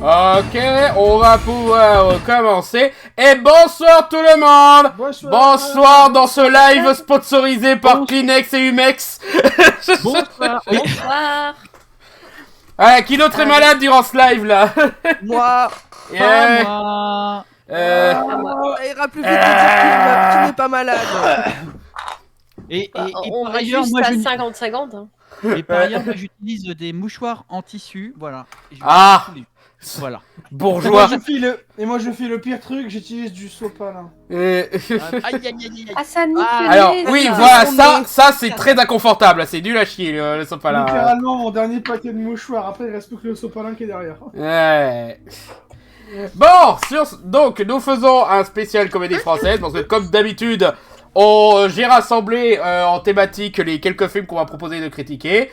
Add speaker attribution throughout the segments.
Speaker 1: Ok, on va pouvoir commencer. Et bonsoir tout le monde. Bonsoir dans ce live sponsorisé par Kleenex et Humex.
Speaker 2: Bonsoir.
Speaker 3: Bonsoir.
Speaker 1: Ah, qui d'autre est malade durant ce live là?
Speaker 4: Moi.
Speaker 1: Yeah.
Speaker 2: Moi.
Speaker 4: Ça ira plus vite que dire qui n'est pas malade.
Speaker 2: Et
Speaker 3: On
Speaker 2: par
Speaker 3: va
Speaker 2: ailleurs,
Speaker 3: juste
Speaker 2: moi,
Speaker 3: à
Speaker 2: je...
Speaker 3: 50-50. Hein.
Speaker 2: Et par ailleurs, moi, j'utilise des mouchoirs en tissu, voilà. Et je
Speaker 1: Ah.
Speaker 2: Voilà.
Speaker 1: Bourgeois.
Speaker 5: Moi je fais le pire truc, j'utilise du sopalin.
Speaker 2: Aïe, aïe, aïe, aïe.
Speaker 3: Ah, ça nique
Speaker 2: Ah,
Speaker 3: le
Speaker 1: Alors
Speaker 3: nez,
Speaker 1: oui,
Speaker 3: ça.
Speaker 1: voilà, ça c'est très inconfortable. C'est nul à chier le sopalin.
Speaker 5: Littéralement mon dernier paquet de mouchoirs, après il reste plus que le sopalin qui est derrière.
Speaker 1: Ouais. Bon, donc nous faisons un spécial comédie française parce que comme d'habitude, j'ai rassemblé en thématique les quelques films qu'on va proposer de critiquer.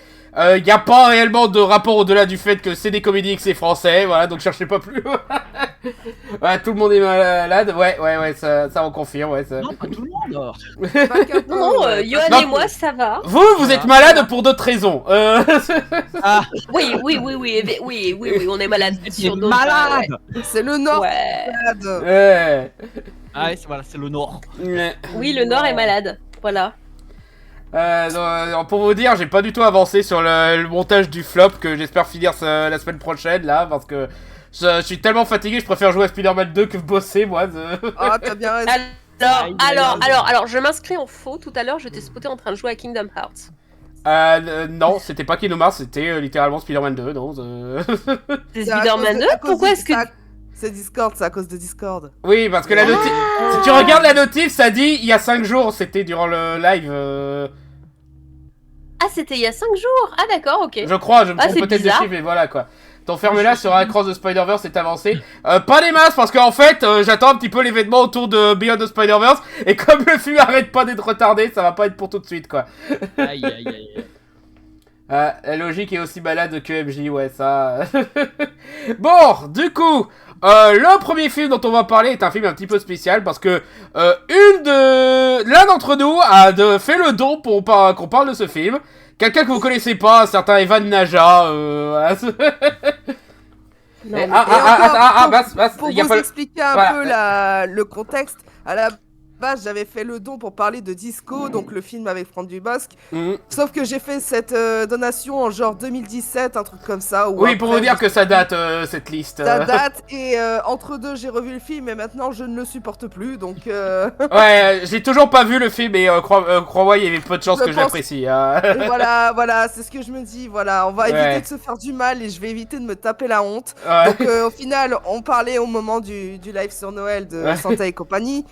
Speaker 1: Il n'y a pas réellement de rapport au-delà du fait que c'est des comédies et que c'est français, voilà, donc cherchez pas plus. Voilà, tout le monde est malade, ouais, ça on confirme, ouais. Ça...
Speaker 2: Non, pas tout le monde. Alors.
Speaker 3: Non, Johan
Speaker 1: Non.
Speaker 3: et moi, ça va.
Speaker 1: Vous êtes malade pour d'autres raisons.
Speaker 2: Ah,
Speaker 3: Oui, on est malade
Speaker 2: c'est
Speaker 3: sur d'autres.
Speaker 2: malade.
Speaker 4: C'est le Nord
Speaker 3: Ouais.
Speaker 4: malade.
Speaker 1: Ouais.
Speaker 2: Ah, ouais, voilà, c'est le Nord.
Speaker 1: Ouais.
Speaker 3: Oui, le Nord est malade. Voilà.
Speaker 1: Pour vous dire, j'ai pas du tout avancé sur le montage du flop que j'espère finir la semaine prochaine là, parce que je suis tellement fatigué, je préfère jouer à Spider-Man 2 que bosser moi.
Speaker 4: Ah, t'as bien raison.
Speaker 3: Alors, je m'inscris en faux. Tout à l'heure, je t'ai spoté en train de jouer à Kingdom Hearts.
Speaker 1: Non, c'était pas Kingdom Hearts, c'était littéralement Spider-Man 2, non.
Speaker 3: C'est
Speaker 4: C'est à
Speaker 3: Spider-Man
Speaker 4: cause
Speaker 3: 2.
Speaker 4: de- à cause
Speaker 3: Pourquoi
Speaker 4: de-
Speaker 3: est-ce que
Speaker 4: C'est Discord, c'est à cause de Discord.
Speaker 1: Oui, parce que la notif, si tu regardes la notif, ça dit il y a 5 jours, c'était durant le live.
Speaker 3: Ah, c'était il y a 5 jours. Ah, d'accord, ok.
Speaker 1: Je crois, je me
Speaker 3: Ah,
Speaker 1: trompe
Speaker 3: c'est
Speaker 1: peut-être de
Speaker 3: bizarre.
Speaker 1: chiffre, mais voilà quoi. Ton ferme-là sur Across the Spider-Verse est avancé. Pas des masses, parce qu'en fait, j'attends un petit peu l'événement autour de Beyond the Spider-Verse, et comme le film arrête pas d'être retardé, ça va pas être pour tout de suite quoi.
Speaker 2: Aïe, aïe, aïe.
Speaker 1: La logique est aussi malade que MJ, ouais, ça. Bon, du coup, le premier film dont on va parler est un film un petit peu spécial parce que l'un d'entre nous a fait le don pour qu'on parle de ce film. Quelqu'un que vous connaissez pas, un certain Evan Naja. Voilà.
Speaker 3: Non,
Speaker 4: Et
Speaker 3: mais-
Speaker 4: encore, pour
Speaker 1: y a
Speaker 4: vous
Speaker 1: pas le-
Speaker 4: expliquer un
Speaker 1: Voilà.
Speaker 4: peu le contexte, à la base j'avais fait le don pour parler de Disco, donc le film avec Franck Dubosc.
Speaker 1: Mhm.
Speaker 4: Sauf que j'ai fait cette donation en genre 2017, un truc comme ça. Ou
Speaker 1: Oui, pour
Speaker 4: après,
Speaker 1: vous dire que ça date, cette liste.
Speaker 4: ça date, et entre deux j'ai revu le film et maintenant je ne le supporte plus, donc
Speaker 1: Ouais, j'ai toujours pas vu le film et crois-moi, il y avait peu de chances
Speaker 4: Je
Speaker 1: que je
Speaker 4: pense-
Speaker 1: l'apprécie. Hein.
Speaker 4: et voilà, c'est ce que je me dis, voilà, on va
Speaker 1: Ouais.
Speaker 4: éviter de se faire du mal et je vais éviter de me taper la honte.
Speaker 1: Ouais.
Speaker 4: Donc au final, on parlait au moment du live sur Noël de
Speaker 1: Ouais.
Speaker 4: Santa et compagnie,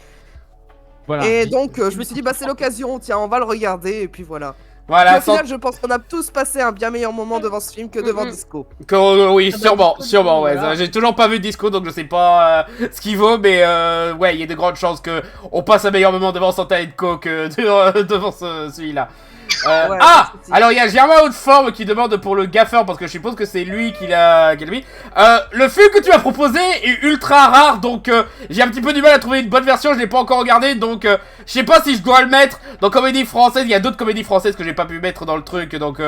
Speaker 2: Voilà.
Speaker 4: et donc je me suis dit, bah c'est l'occasion, tiens, on va le regarder, et puis voilà.
Speaker 1: Voilà,
Speaker 4: Puis, au final, je pense qu'on a tous passé un bien meilleur moment devant ce film que devant
Speaker 3: Mhm.
Speaker 4: Disco.
Speaker 1: Oui, sûrement, ouais.
Speaker 2: voilà.
Speaker 1: J'ai toujours pas vu Disco, donc je sais pas ce qu'il vaut, mais ouais, il y a de grandes chances que on passe un meilleur moment devant Santa Co que devant celui-là.
Speaker 4: Ouais, c'est-
Speaker 1: Alors il y a Germain Hauteforme qui demande pour le gaffeur, parce que je suppose que c'est lui qui l'a mis. Le film que tu as proposé est ultra rare, donc j'ai un petit peu du mal à trouver une bonne version, je l'ai pas encore regardé, donc je sais pas si je dois le mettre dans comédie française. Il y a d'autres comédies françaises que j'ai pas pu mettre dans le truc, donc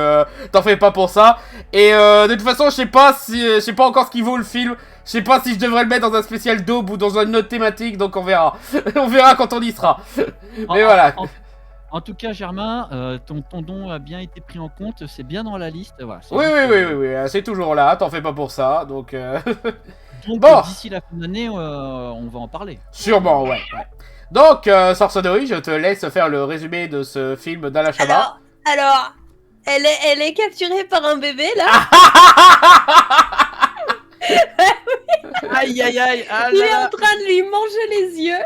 Speaker 1: t'en fais pas pour ça. Et de toute façon, je sais pas encore ce qu'il vaut le film. Je sais pas si je devrais le mettre dans un spécial daube ou dans une autre thématique, donc on verra. On verra quand on y sera. Mais voilà.
Speaker 2: En tout cas, Germain, ton don a bien été pris en compte, c'est bien dans la liste. Voilà, c'est
Speaker 1: Oui,
Speaker 2: juste,
Speaker 1: oui, c'est toujours là, t'en fais pas pour ça, donc
Speaker 2: Donc
Speaker 1: Bon.
Speaker 2: d'ici la fin d'année, on va en parler.
Speaker 1: sûrement, ouais. Donc, Sorcenerie, je te laisse faire le résumé de ce film d'Alain Chabat.
Speaker 3: Alors, elle est capturée par un bébé là.
Speaker 2: Aïe, aïe, aïe. Ah
Speaker 3: Il
Speaker 2: là
Speaker 3: est
Speaker 2: là.
Speaker 3: en train de lui manger les yeux.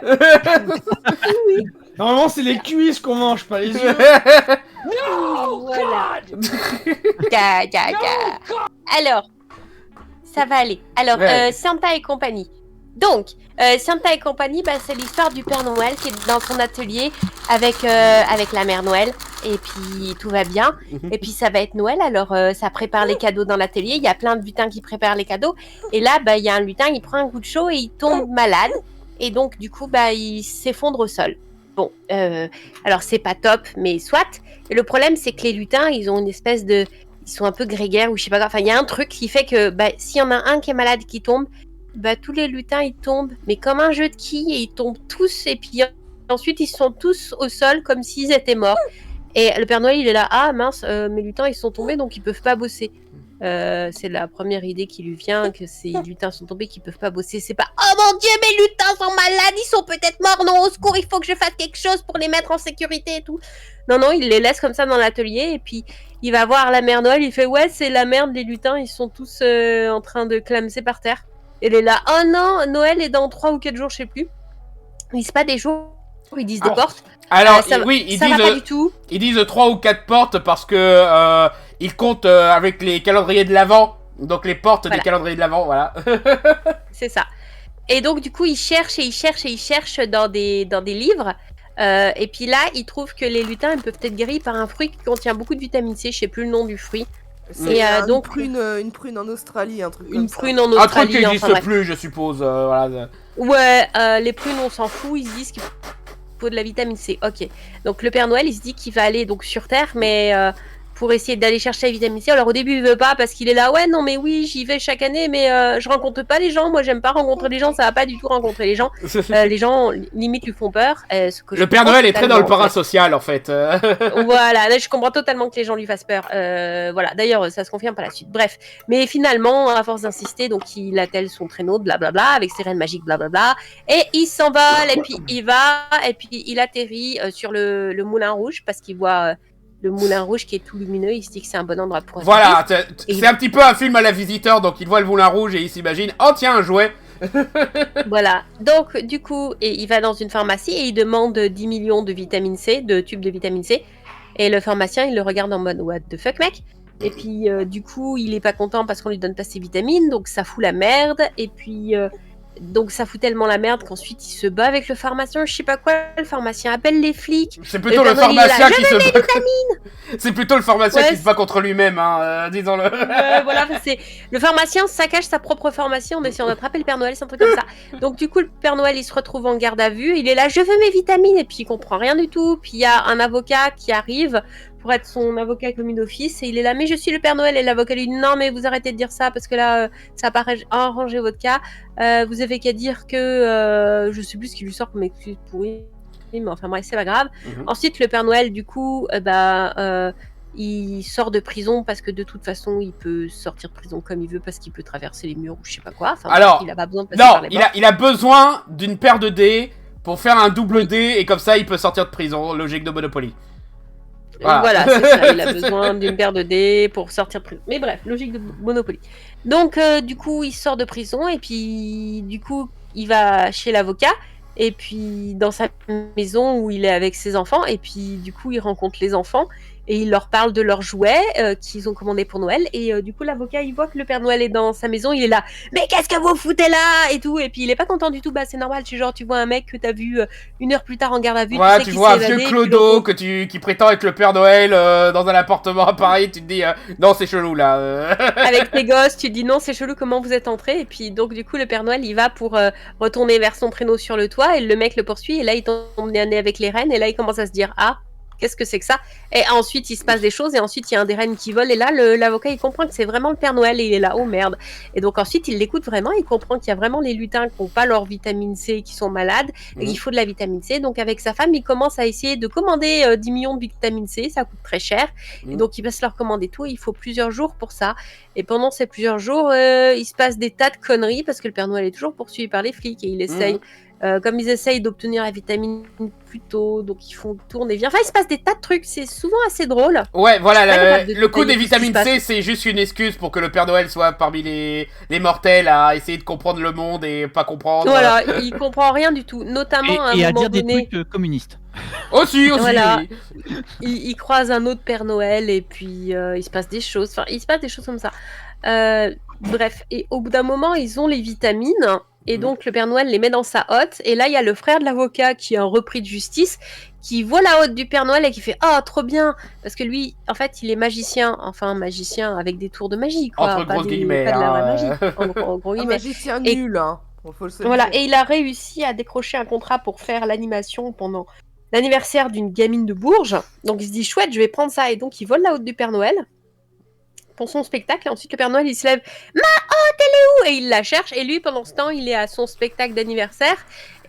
Speaker 5: Normalement c'est les cuisses qu'on mange, pas les yeux.
Speaker 3: Voilà. Alors, ça va aller. Alors,
Speaker 1: Ouais.
Speaker 3: Santa et compagnie. Donc, Santa et compagnie, bah, c'est l'histoire du Père Noël qui est dans son atelier avec la Mère Noël. Et puis, tout va bien. Et puis, ça va être Noël. Alors, ça prépare les cadeaux dans l'atelier. Il y a plein de lutins qui préparent les cadeaux. Et là, bah, il y a un lutin, il prend un coup de chaud et il tombe malade. Et donc, du coup, bah, il s'effondre au sol. Bon, alors, c'est pas top, mais soit. Et le problème, c'est que les lutins, ils ont une espèce de... ils sont un peu grégaires ou je sais pas. Enfin, il y a un truc qui fait que s'il y en a un qui est malade qui tombe, tous les lutins ils tombent, mais comme un jeu de quilles, et ils tombent tous et puis ensuite ils sont tous au sol comme s'ils étaient morts. Et le Père Noël il est là, ah mince, mes lutins ils sont tombés donc ils peuvent pas bosser. C'est la première idée qui lui vient, que ces lutins sont tombés, qu'ils peuvent pas bosser. C'est pas oh mon dieu, mes lutins sont malades, ils sont peut-être morts, non au secours, il faut que je fasse quelque chose pour les mettre en sécurité et tout. Non, il les laisse comme ça dans l'atelier et puis il va voir la mère Noël, il fait ouais c'est la merde, les lutins ils sont tous en train de clamser par terre. Et elle est là, oh non, Noël est dans 3 ou 4 jours, je sais plus. Ils disent pas des jours, ils disent des portes.
Speaker 1: Alors,
Speaker 3: ils
Speaker 1: disent,
Speaker 3: va pas du tout.
Speaker 1: Ils disent 3 ou 4 portes parce que ils comptent avec les calendriers de l'Avent. Donc les portes des calendriers de l'Avent, voilà.
Speaker 3: C'est ça. Et donc du coup, ils cherchent dans des livres. Et puis là, ils trouvent que les lutins ils peuvent être guéris par un fruit qui contient beaucoup de vitamine C. Je sais plus le nom du fruit.
Speaker 4: C'est donc une prune en Australie, un truc comme ça.
Speaker 3: Une prune en Australie.
Speaker 1: Un truc qui n'existe plus, je suppose. Voilà.
Speaker 3: Ouais, les prunes, on s'en fout. Ils se disent qu'il faut de la vitamine C. Ok. Donc le Père Noël, il se dit qu'il va aller donc sur Terre, mais pour essayer d'aller chercher la vitamine C. Alors au début, il veut pas parce qu'il est là. Ouais, non, mais oui, j'y vais chaque année, mais je rencontre pas les gens. Moi, j'aime pas rencontrer les gens. Ça va pas du tout rencontrer les gens. Les gens limite lui font peur.
Speaker 1: Le Père Noël est très dans le parasocial en fait.
Speaker 3: Voilà, là, je comprends totalement que les gens lui fassent peur. Voilà, d'ailleurs, ça se confirme par la suite. Bref, mais finalement, à force d'insister, donc il attelle son traîneau, blablabla, avec ses rênes magiques, blablabla, et il s'envole, et puis il va, et puis il atterrit sur le Moulin Rouge parce qu'il voit le Moulin Rouge qui est tout lumineux. Il se dit que c'est un bon endroit pour.
Speaker 1: Voilà, c'est un petit peu un film à la Visiteur, donc il voit le Moulin Rouge et il s'imagine, oh tiens, un jouet.
Speaker 3: Voilà, donc du coup, il va dans une pharmacie et il demande 10 millions de vitamine C, de tubes de vitamine C. Et le pharmacien, il le regarde en mode what the fuck, mec. Et puis, du coup, il est pas content parce qu'on lui donne pas ses vitamines, donc ça fout la merde. Et puis, donc ça fout tellement la merde qu'ensuite il se bat avec le pharmacien. Je sais pas quoi, le pharmacien appelle les flics.
Speaker 1: C'est plutôt le pharmacien qui se bat. C'est plutôt le pharmacien qui se bat contre lui-même, hein, disons-le.
Speaker 3: Voilà, c'est le pharmacien saccage sa propre pharmacie en essayant d'attraper le Père Noël, c'est un truc comme ça. Donc du coup, le Père Noël, il se retrouve en garde à vue. Il est là, je veux mes vitamines, et puis il comprend rien du tout. Puis il y a un avocat qui arrive pour être son avocat commis d'office, et il est là, mais je suis le Père Noël, et l'avocat lui dit non, mais vous arrêtez de dire ça parce que là, ça paraît arranger votre cas. Vous avez qu'à dire que je sais plus ce qui lui sort comme excuse pourrie. Mais enfin bref, c'est pas grave. Ensuite, le Père Noël, du coup, il sort de prison parce que de toute façon, il peut sortir de prison comme il veut parce qu'il peut traverser les murs ou je sais pas quoi. Enfin,
Speaker 1: alors,
Speaker 3: il a pas besoin de passer par les portes.
Speaker 1: il a besoin d'une paire de dés pour faire un double dé et comme ça, il peut sortir de prison. Logique de Monopoly.
Speaker 3: Voilà, c'est ça. Il a besoin d'une paire de dés pour sortir de prison. Mais bref, logique de Monopoly. Donc, du coup, il sort de prison et puis, du coup, il va chez l'avocat. Et puis dans sa maison où il est avec ses enfants, et puis du coup il rencontre les enfants et il leur parle de leurs jouets qu'ils ont commandés pour Noël, et du coup l'avocat il voit que le Père Noël est dans sa maison, il est là, mais qu'est-ce que vous foutez là et tout, et puis il est pas content du tout. C'est normal, tu vois un mec que t'as vu 1 heure plus tard en garde à vue,
Speaker 1: ouais, tu vois un vieux clodo qui prétend être le Père Noël dans un appartement à Paris, tu te dis non c'est chelou là.
Speaker 3: Avec tes gosses tu te dis non c'est chelou, comment vous êtes entrés. Et puis donc du coup le Père Noël il va pour retourner vers son traîneau sur le toit, et le mec le poursuit, et là il tombe nez à nez avec les rennes, et là il commence à se dire ah qu'est-ce que c'est que ça. Et ensuite il se passe des choses, et ensuite il y a un des rennes qui vole, et là l'avocat il comprend que c'est vraiment le Père Noël, et il est là oh merde. Et donc ensuite il l'écoute vraiment, il comprend qu'il y a vraiment les lutins qui n'ont pas leur vitamine C, qui sont malades, et qu'il faut de la vitamine C. Donc avec sa femme il commence à essayer de commander 10 millions de vitamine C, ça coûte très cher, et donc il va se leur commander tout, il faut plusieurs jours pour ça. Et pendant ces plusieurs jours il se passe des tas de conneries parce que le Père Noël est toujours poursuivi par les flics, et il essaye comme ils essayent d'obtenir la vitamine plus tôt, donc ils font tourner bien. Enfin, il se passe des tas de trucs, c'est souvent assez drôle.
Speaker 1: Ouais, voilà, le coup des vitamines C, c'est juste une excuse pour que le Père Noël soit parmi les mortels à essayer de comprendre le monde et pas comprendre.
Speaker 3: Voilà, il comprend rien du tout, notamment à un moment
Speaker 2: dire
Speaker 3: donné...
Speaker 2: des trucs communistes.
Speaker 1: Aussi,
Speaker 3: voilà.
Speaker 1: Oui.
Speaker 3: Il croise un autre Père Noël, et puis il se passe des choses, enfin, il se passe des choses comme ça. Bref, et au bout d'un moment, ils ont les vitamines, et donc le Père Noël les met dans sa hotte, et là il y a le frère de l'avocat qui est un repris de justice qui voit la hotte du Père Noël et qui fait oh trop bien, parce que lui en fait il est magicien, enfin magicien avec des tours de magie quoi,
Speaker 1: entre grosses guillemets,
Speaker 3: pas de la vraie magie, en gros guillemets.
Speaker 4: Un magicien nul, hein. Faut le
Speaker 3: voilà, et il a réussi à décrocher un contrat pour faire l'animation pendant l'anniversaire d'une gamine de Bourges, donc il se dit chouette je vais prendre ça, et donc il vole la hotte du Père Noël. pour son spectacle. Et ensuite, le Père Noël, il se lève. Ma hotte, elle est où? Et il la cherche. Et lui, pendant ce temps, il est à son spectacle d'anniversaire.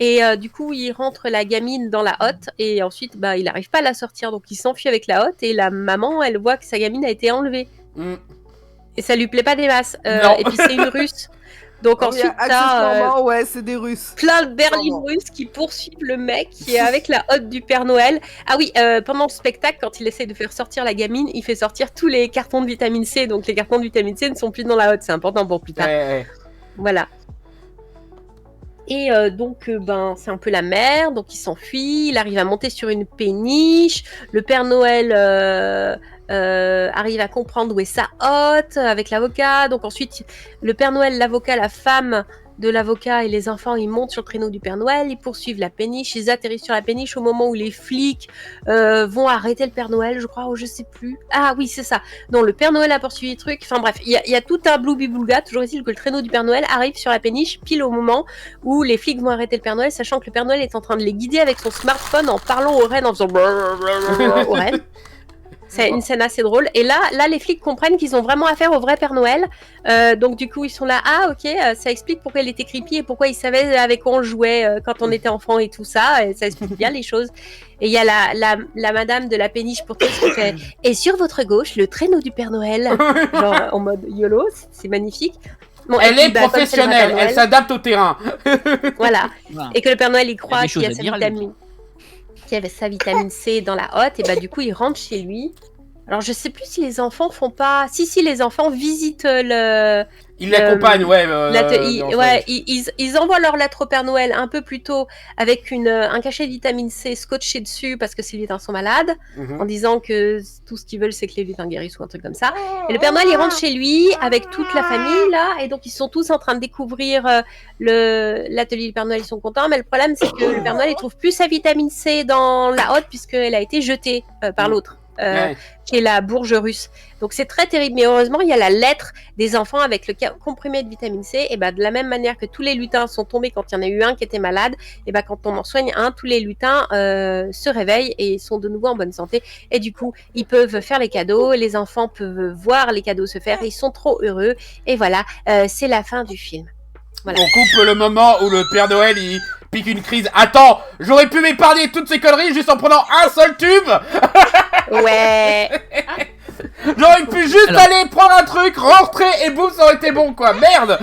Speaker 3: Et du coup, il rentre la gamine dans la hotte. Et ensuite, il n'arrive pas à la sortir. Donc, il s'enfuit avec la hotte. Et la maman, elle voit que sa gamine a été enlevée. Et ça lui plaît pas des masses. Et puis, c'est une Russe. Donc ensuite, t'as
Speaker 4: ouais, c'est des Russes.
Speaker 3: plein de berlines russes qui poursuivent le mec qui est avec la hotte du Père Noël. Ah oui, pendant le spectacle, quand il essaie de faire sortir la gamine, il fait sortir tous les cartons de vitamine C. Donc les cartons de vitamine C ne sont plus dans la hotte, c'est important pour plus tard.
Speaker 1: Ouais.
Speaker 3: Voilà. Et donc, c'est un peu la merde, donc il s'enfuit, il arrive à monter sur une péniche, le Père Noël arrive à comprendre où est sa hotte avec l'avocat, donc ensuite, le Père Noël, l'avocat, la femme de l'avocat et les enfants, ils montent sur le traîneau du Père Noël, ils poursuivent la péniche, ils atterrissent sur la péniche au moment où les flics vont arrêter le Père Noël, je crois, ou je sais plus. Ah oui, c'est ça. Non, le Père Noël a poursuivi le truc. Enfin bref, il y a tout un bloubi-boulga. Toujours est-il que le traîneau du Père Noël arrive sur la péniche pile au moment où les flics vont arrêter le Père Noël, sachant que le Père Noël est en train de les guider avec son smartphone en parlant aux rennes, en faisant aux rennes. C'est une scène assez drôle. Et là, les flics comprennent qu'ils ont vraiment affaire au vrai Père Noël. Donc du coup, ils sont là. Ah, ok, ça explique pourquoi il était creepy et pourquoi il savait avec quoi on jouait quand on était enfant et tout ça. Et ça explique bien les choses. Et il y a la madame de la péniche pour tous qui fait « Et sur votre gauche, le traîneau du Père Noël. » Genre en mode YOLO, c'est magnifique. Bon,
Speaker 1: elle est professionnelle, elle s'adapte au terrain.
Speaker 3: Voilà. Et que le Père Noël, il croit qu'il y a sa vitamine C dans la hotte. Et du coup, il rentre chez lui. Alors, je sais plus si les enfants font pas... Si, les enfants visitent le...
Speaker 1: Ils l'accompagnent, ouais.
Speaker 3: Ils envoient leur lettre au Père Noël un peu plus tôt avec un cachet de vitamine C scotché dessus parce que ces lutins sont malades, en disant que tout ce qu'ils veulent, c'est que les lutins guérissent ou un truc comme ça. Et le Père Noël, il rentre chez lui avec toute la famille, là, et donc ils sont tous en train de découvrir l'atelier du Père Noël, ils sont contents, mais le problème, c'est que le Père Noël, il trouve plus sa vitamine C dans la hotte puisqu'elle a été jetée par l'autre. Qui est la bourge russe. Donc c'est très terrible, mais heureusement il y a la lettre des enfants avec le comprimé de vitamine C, et de la même manière que tous les lutins sont tombés quand il y en a eu un qui était malade, et quand on en soigne un, tous les lutins se réveillent et sont de nouveau en bonne santé, et du coup ils peuvent faire les cadeaux, les enfants peuvent voir les cadeaux se faire, ils sont trop heureux, et voilà, c'est la fin du film. Voilà.
Speaker 1: On coupe le moment où le Père Noël il pique une crise. Attends, j'aurais pu m'épargner toutes ces conneries juste en prenant un seul tube.
Speaker 3: Ouais.
Speaker 1: J'aurais pu juste aller prendre un truc, rentrer et boum, ça aurait été bon quoi. Merde.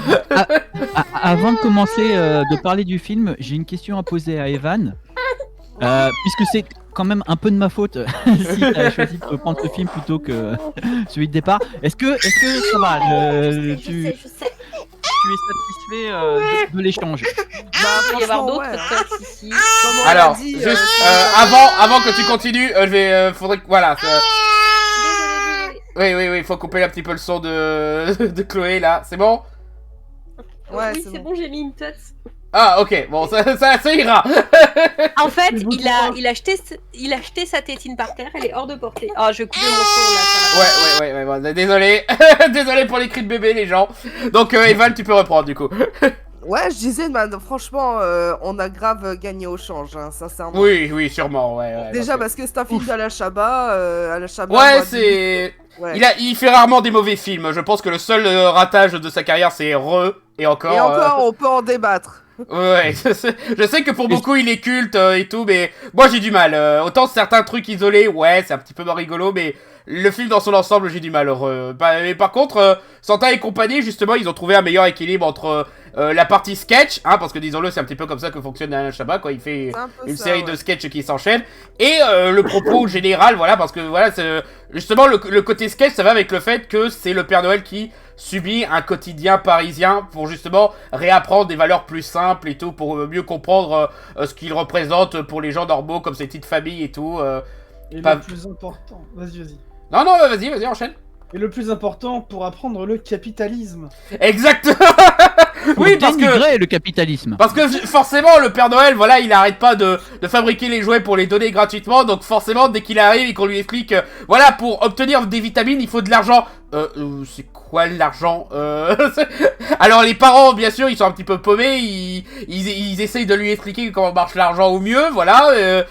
Speaker 2: Avant de commencer de parler du film, j'ai une question à poser à Evan. Puisque c'est quand même un peu de ma faute si tu as choisi de prendre ce film plutôt que celui de départ. Est-ce que ça va tu es satisfait de l'échange?
Speaker 3: Il va y avoir d'autres codes ici.
Speaker 1: Alors, juste avant que tu continues, faudrait que voilà. Oui, faut couper un petit peu le son de Chloé là. C'est bon?
Speaker 4: Ouais,
Speaker 3: oui, c'est bon, j'ai mis une tête.
Speaker 1: Ah ok, bon ça ira.
Speaker 3: En fait, il a jeté sa tétine par terre, elle est hors de portée. Oh, je coupe mon son là. Ça va.
Speaker 1: Ouais, bon, désolé. Désolé pour les cris de bébé les gens. Donc Evan, tu peux reprendre du coup.
Speaker 4: Ouais, je disais, franchement, on a grave gagné au change, hein, sincèrement.
Speaker 1: Oui, sûrement, ouais.
Speaker 4: Déjà parce que c'est un film d'Alain Chabat,
Speaker 1: ouais, c'est... Ouais. Il fait rarement des mauvais films. Je pense que le seul ratage de sa carrière, c'est et encore...
Speaker 4: Et encore, on peut en débattre.
Speaker 1: Ouais, je sais que pour beaucoup il est culte et tout, mais moi j'ai du mal. Autant certains trucs isolés, ouais, c'est un petit peu rigolo, mais le film dans son ensemble, j'ai du mal. Mais par contre, Santa et compagnie, justement, ils ont trouvé un meilleur équilibre entre la partie sketch, hein, parce que disons-le, c'est un petit peu comme ça que fonctionne Alain Chabat, quoi. Il fait une série de sketchs qui s'enchaînent, et le propos général, voilà, parce que voilà, justement, le côté sketch, ça va avec le fait que c'est le Père Noël qui subit un quotidien parisien pour justement réapprendre des valeurs plus simples et tout, pour mieux comprendre ce qu'il représente pour les gens normaux, comme ses petites familles et tout.
Speaker 5: Et le plus important, vas-y.
Speaker 1: Non, vas-y, enchaîne.
Speaker 5: Et le plus important pour apprendre le capitalisme.
Speaker 1: Exactement. Oui, parce que
Speaker 2: le capitalisme.
Speaker 1: Parce que forcément, le Père Noël, voilà, il arrête pas de fabriquer les jouets pour les donner gratuitement. Donc forcément, dès qu'il arrive et qu'on lui explique, voilà, pour obtenir des vitamines, il faut de l'argent. C'est quoi l'argent? Alors les parents, bien sûr, ils sont un petit peu paumés. Ils essayent de lui expliquer comment marche l'argent au mieux, voilà.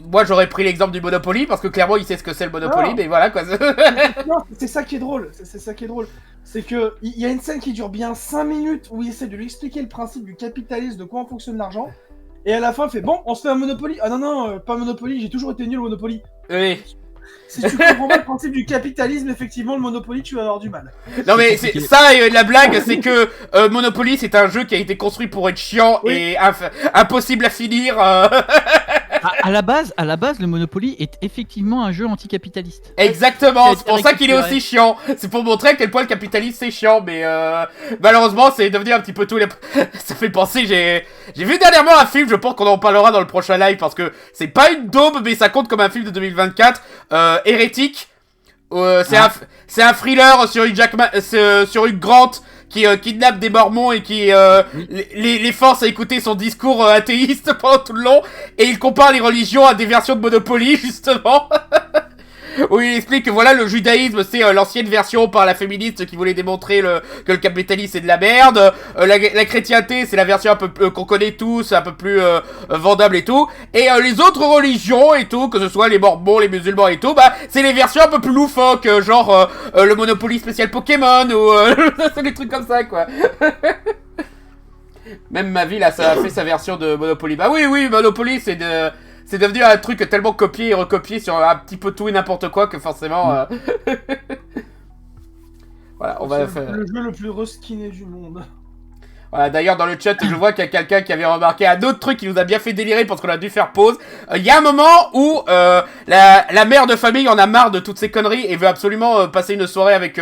Speaker 1: moi j'aurais pris l'exemple du Monopoly parce que clairement il sait ce que c'est le Monopoly,
Speaker 5: Non.
Speaker 1: mais voilà quoi.
Speaker 5: Non, c'est ça qui est drôle. C'est ça qui est drôle. C'est que il y a une scène qui dure bien 5 minutes où il essaie de lui expliquer le principe du capitalisme, de comment fonctionne l'argent. Et à la fin, il fait bon, on se fait un Monopoly. Ah non, pas Monopoly, j'ai toujours été nul au Monopoly.
Speaker 1: Oui.
Speaker 5: Si tu comprends pas le principe du capitalisme, effectivement, le Monopoly, tu vas avoir du mal.
Speaker 1: Non mais c'est ça et la blague c'est que Monopoly c'est un jeu qui a été construit pour être chiant
Speaker 5: Oui.
Speaker 1: et impossible à finir.
Speaker 2: À la base, le Monopoly est effectivement un jeu anticapitaliste.
Speaker 1: Exactement, c'est pour ça qu'il est
Speaker 2: récupéré.
Speaker 1: aussi chiant. C'est pour montrer à quel point le capitalisme c'est chiant, mais malheureusement c'est devenu un petit peu tout les... Ça fait penser, j'ai vu dernièrement un film, je pense qu'on en parlera dans le prochain live, parce que c'est pas une daube, mais ça compte comme un film de 2024, Hérétique. C'est un thriller sur sur Hugh Grant qui kidnappe des mormons et qui les force à écouter son discours athéiste pendant tout le long, et il compare les religions à des versions de Monopoly justement. Où il explique que voilà, le judaïsme c'est l'ancienne version par la féministe qui voulait démontrer que le capitalisme c'est de la merde. La chrétienté c'est la version un peu qu'on connaît tous, un peu plus vendable et tout. Et les autres religions et tout, que ce soit les mormons, les musulmans et tout, bah c'est les versions un peu plus loufoques, genre le Monopoly spécial Pokémon ou c'est des trucs comme ça quoi. Même ma ville ça a fait sa version de Monopoly. Bah oui, Monopoly c'est devenu un truc tellement copié et recopié sur un petit peu tout et n'importe quoi que forcément... Voilà, on va
Speaker 5: C'est
Speaker 1: faire...
Speaker 5: le jeu le plus reskiné du monde.
Speaker 1: Voilà, d'ailleurs dans le chat je vois qu'il y a quelqu'un qui avait remarqué un autre truc qui nous a bien fait délirer parce qu'on a dû faire pause. Il y a un moment où la mère de famille en a marre de toutes ces conneries et veut absolument passer une soirée avec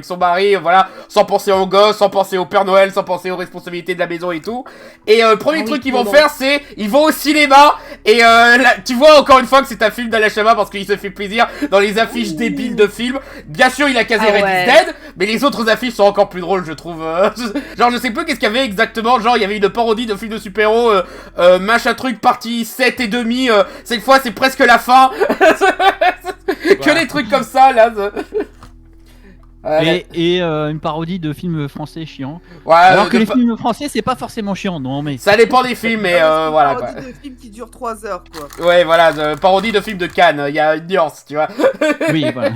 Speaker 1: son mari, voilà, sans penser aux gosses, sans penser au Père Noël, sans penser aux responsabilités de la maison et tout. Et le premier truc qu'ils vont faire c'est ils vont au cinéma et là, tu vois encore une fois que c'est un film d'Alain Chabat parce qu'il se fait plaisir dans les affiches débiles de films. Bien sûr il a casé Red is Dead, mais les autres affiches sont encore plus drôles je trouve. Genre je sais plus qu'est-ce qu'il y avait exactement, genre il y avait une parodie de film de super-héros, machin truc partie 7 et demi, cette fois c'est presque la fin. Que des trucs comme ça là.
Speaker 2: Et une parodie de films français chiants.
Speaker 1: Ouais,
Speaker 2: Alors que les films français, c'est pas forcément chiant, non mais.
Speaker 1: ça dépend des films, mais voilà quoi.
Speaker 4: C'est des films qui durent 3 heures, quoi.
Speaker 1: Ouais, voilà, parodie de films de Cannes, il y a une nuance, tu vois.
Speaker 2: Oui, voilà.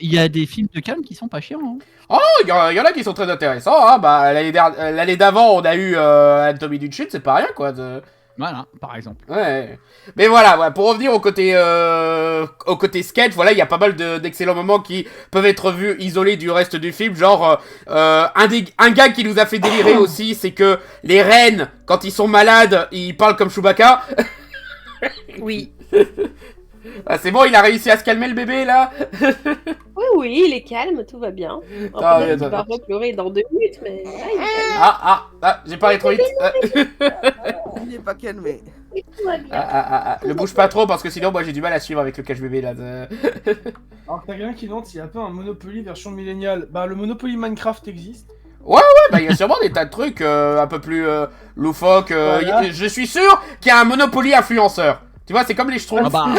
Speaker 2: Il y a des films de Cannes qui sont pas chiants. Hein.
Speaker 1: Oh, il y en a qui sont très intéressants, hein. Bah, l'année d'avant, on a eu Anatomie d'une chute, c'est pas rien, quoi.
Speaker 2: Voilà, par exemple.
Speaker 1: Ouais. Mais voilà, ouais, pour revenir au côté sketch, voilà, il y a pas mal d'excellents moments qui peuvent être vus isolés du reste du film. Genre, un gars qui nous a fait délirer aussi, c'est que les rennes, quand ils sont malades, ils parlent comme Chewbacca.
Speaker 3: Oui.
Speaker 1: Ah, c'est bon, il a réussi à se calmer le bébé, là.
Speaker 3: Oui, il est calme, tout va bien.
Speaker 1: Ah,
Speaker 3: Peut-être
Speaker 1: oui,
Speaker 3: qu'il va repleurer dans 2 minutes, mais là, il est calme.
Speaker 1: J'ai parlé trop vite.
Speaker 4: Il n'est pas calmé.
Speaker 3: Et tout va bien.
Speaker 1: Ne bouge pas trop, parce que sinon, moi, j'ai du mal à suivre avec le cache-bébé, là.
Speaker 5: Alors t'as quelqu'un qui demande s'il y a pas un Monopoly version milléniale. Bah le Monopoly Minecraft existe.
Speaker 1: Ouais, bah, il y a sûrement des tas de trucs un peu plus loufoques.
Speaker 5: Voilà.
Speaker 1: Je suis sûr qu'il y a un Monopoly influenceur. Tu vois, c'est comme les Schtroumpfs.
Speaker 2: Ah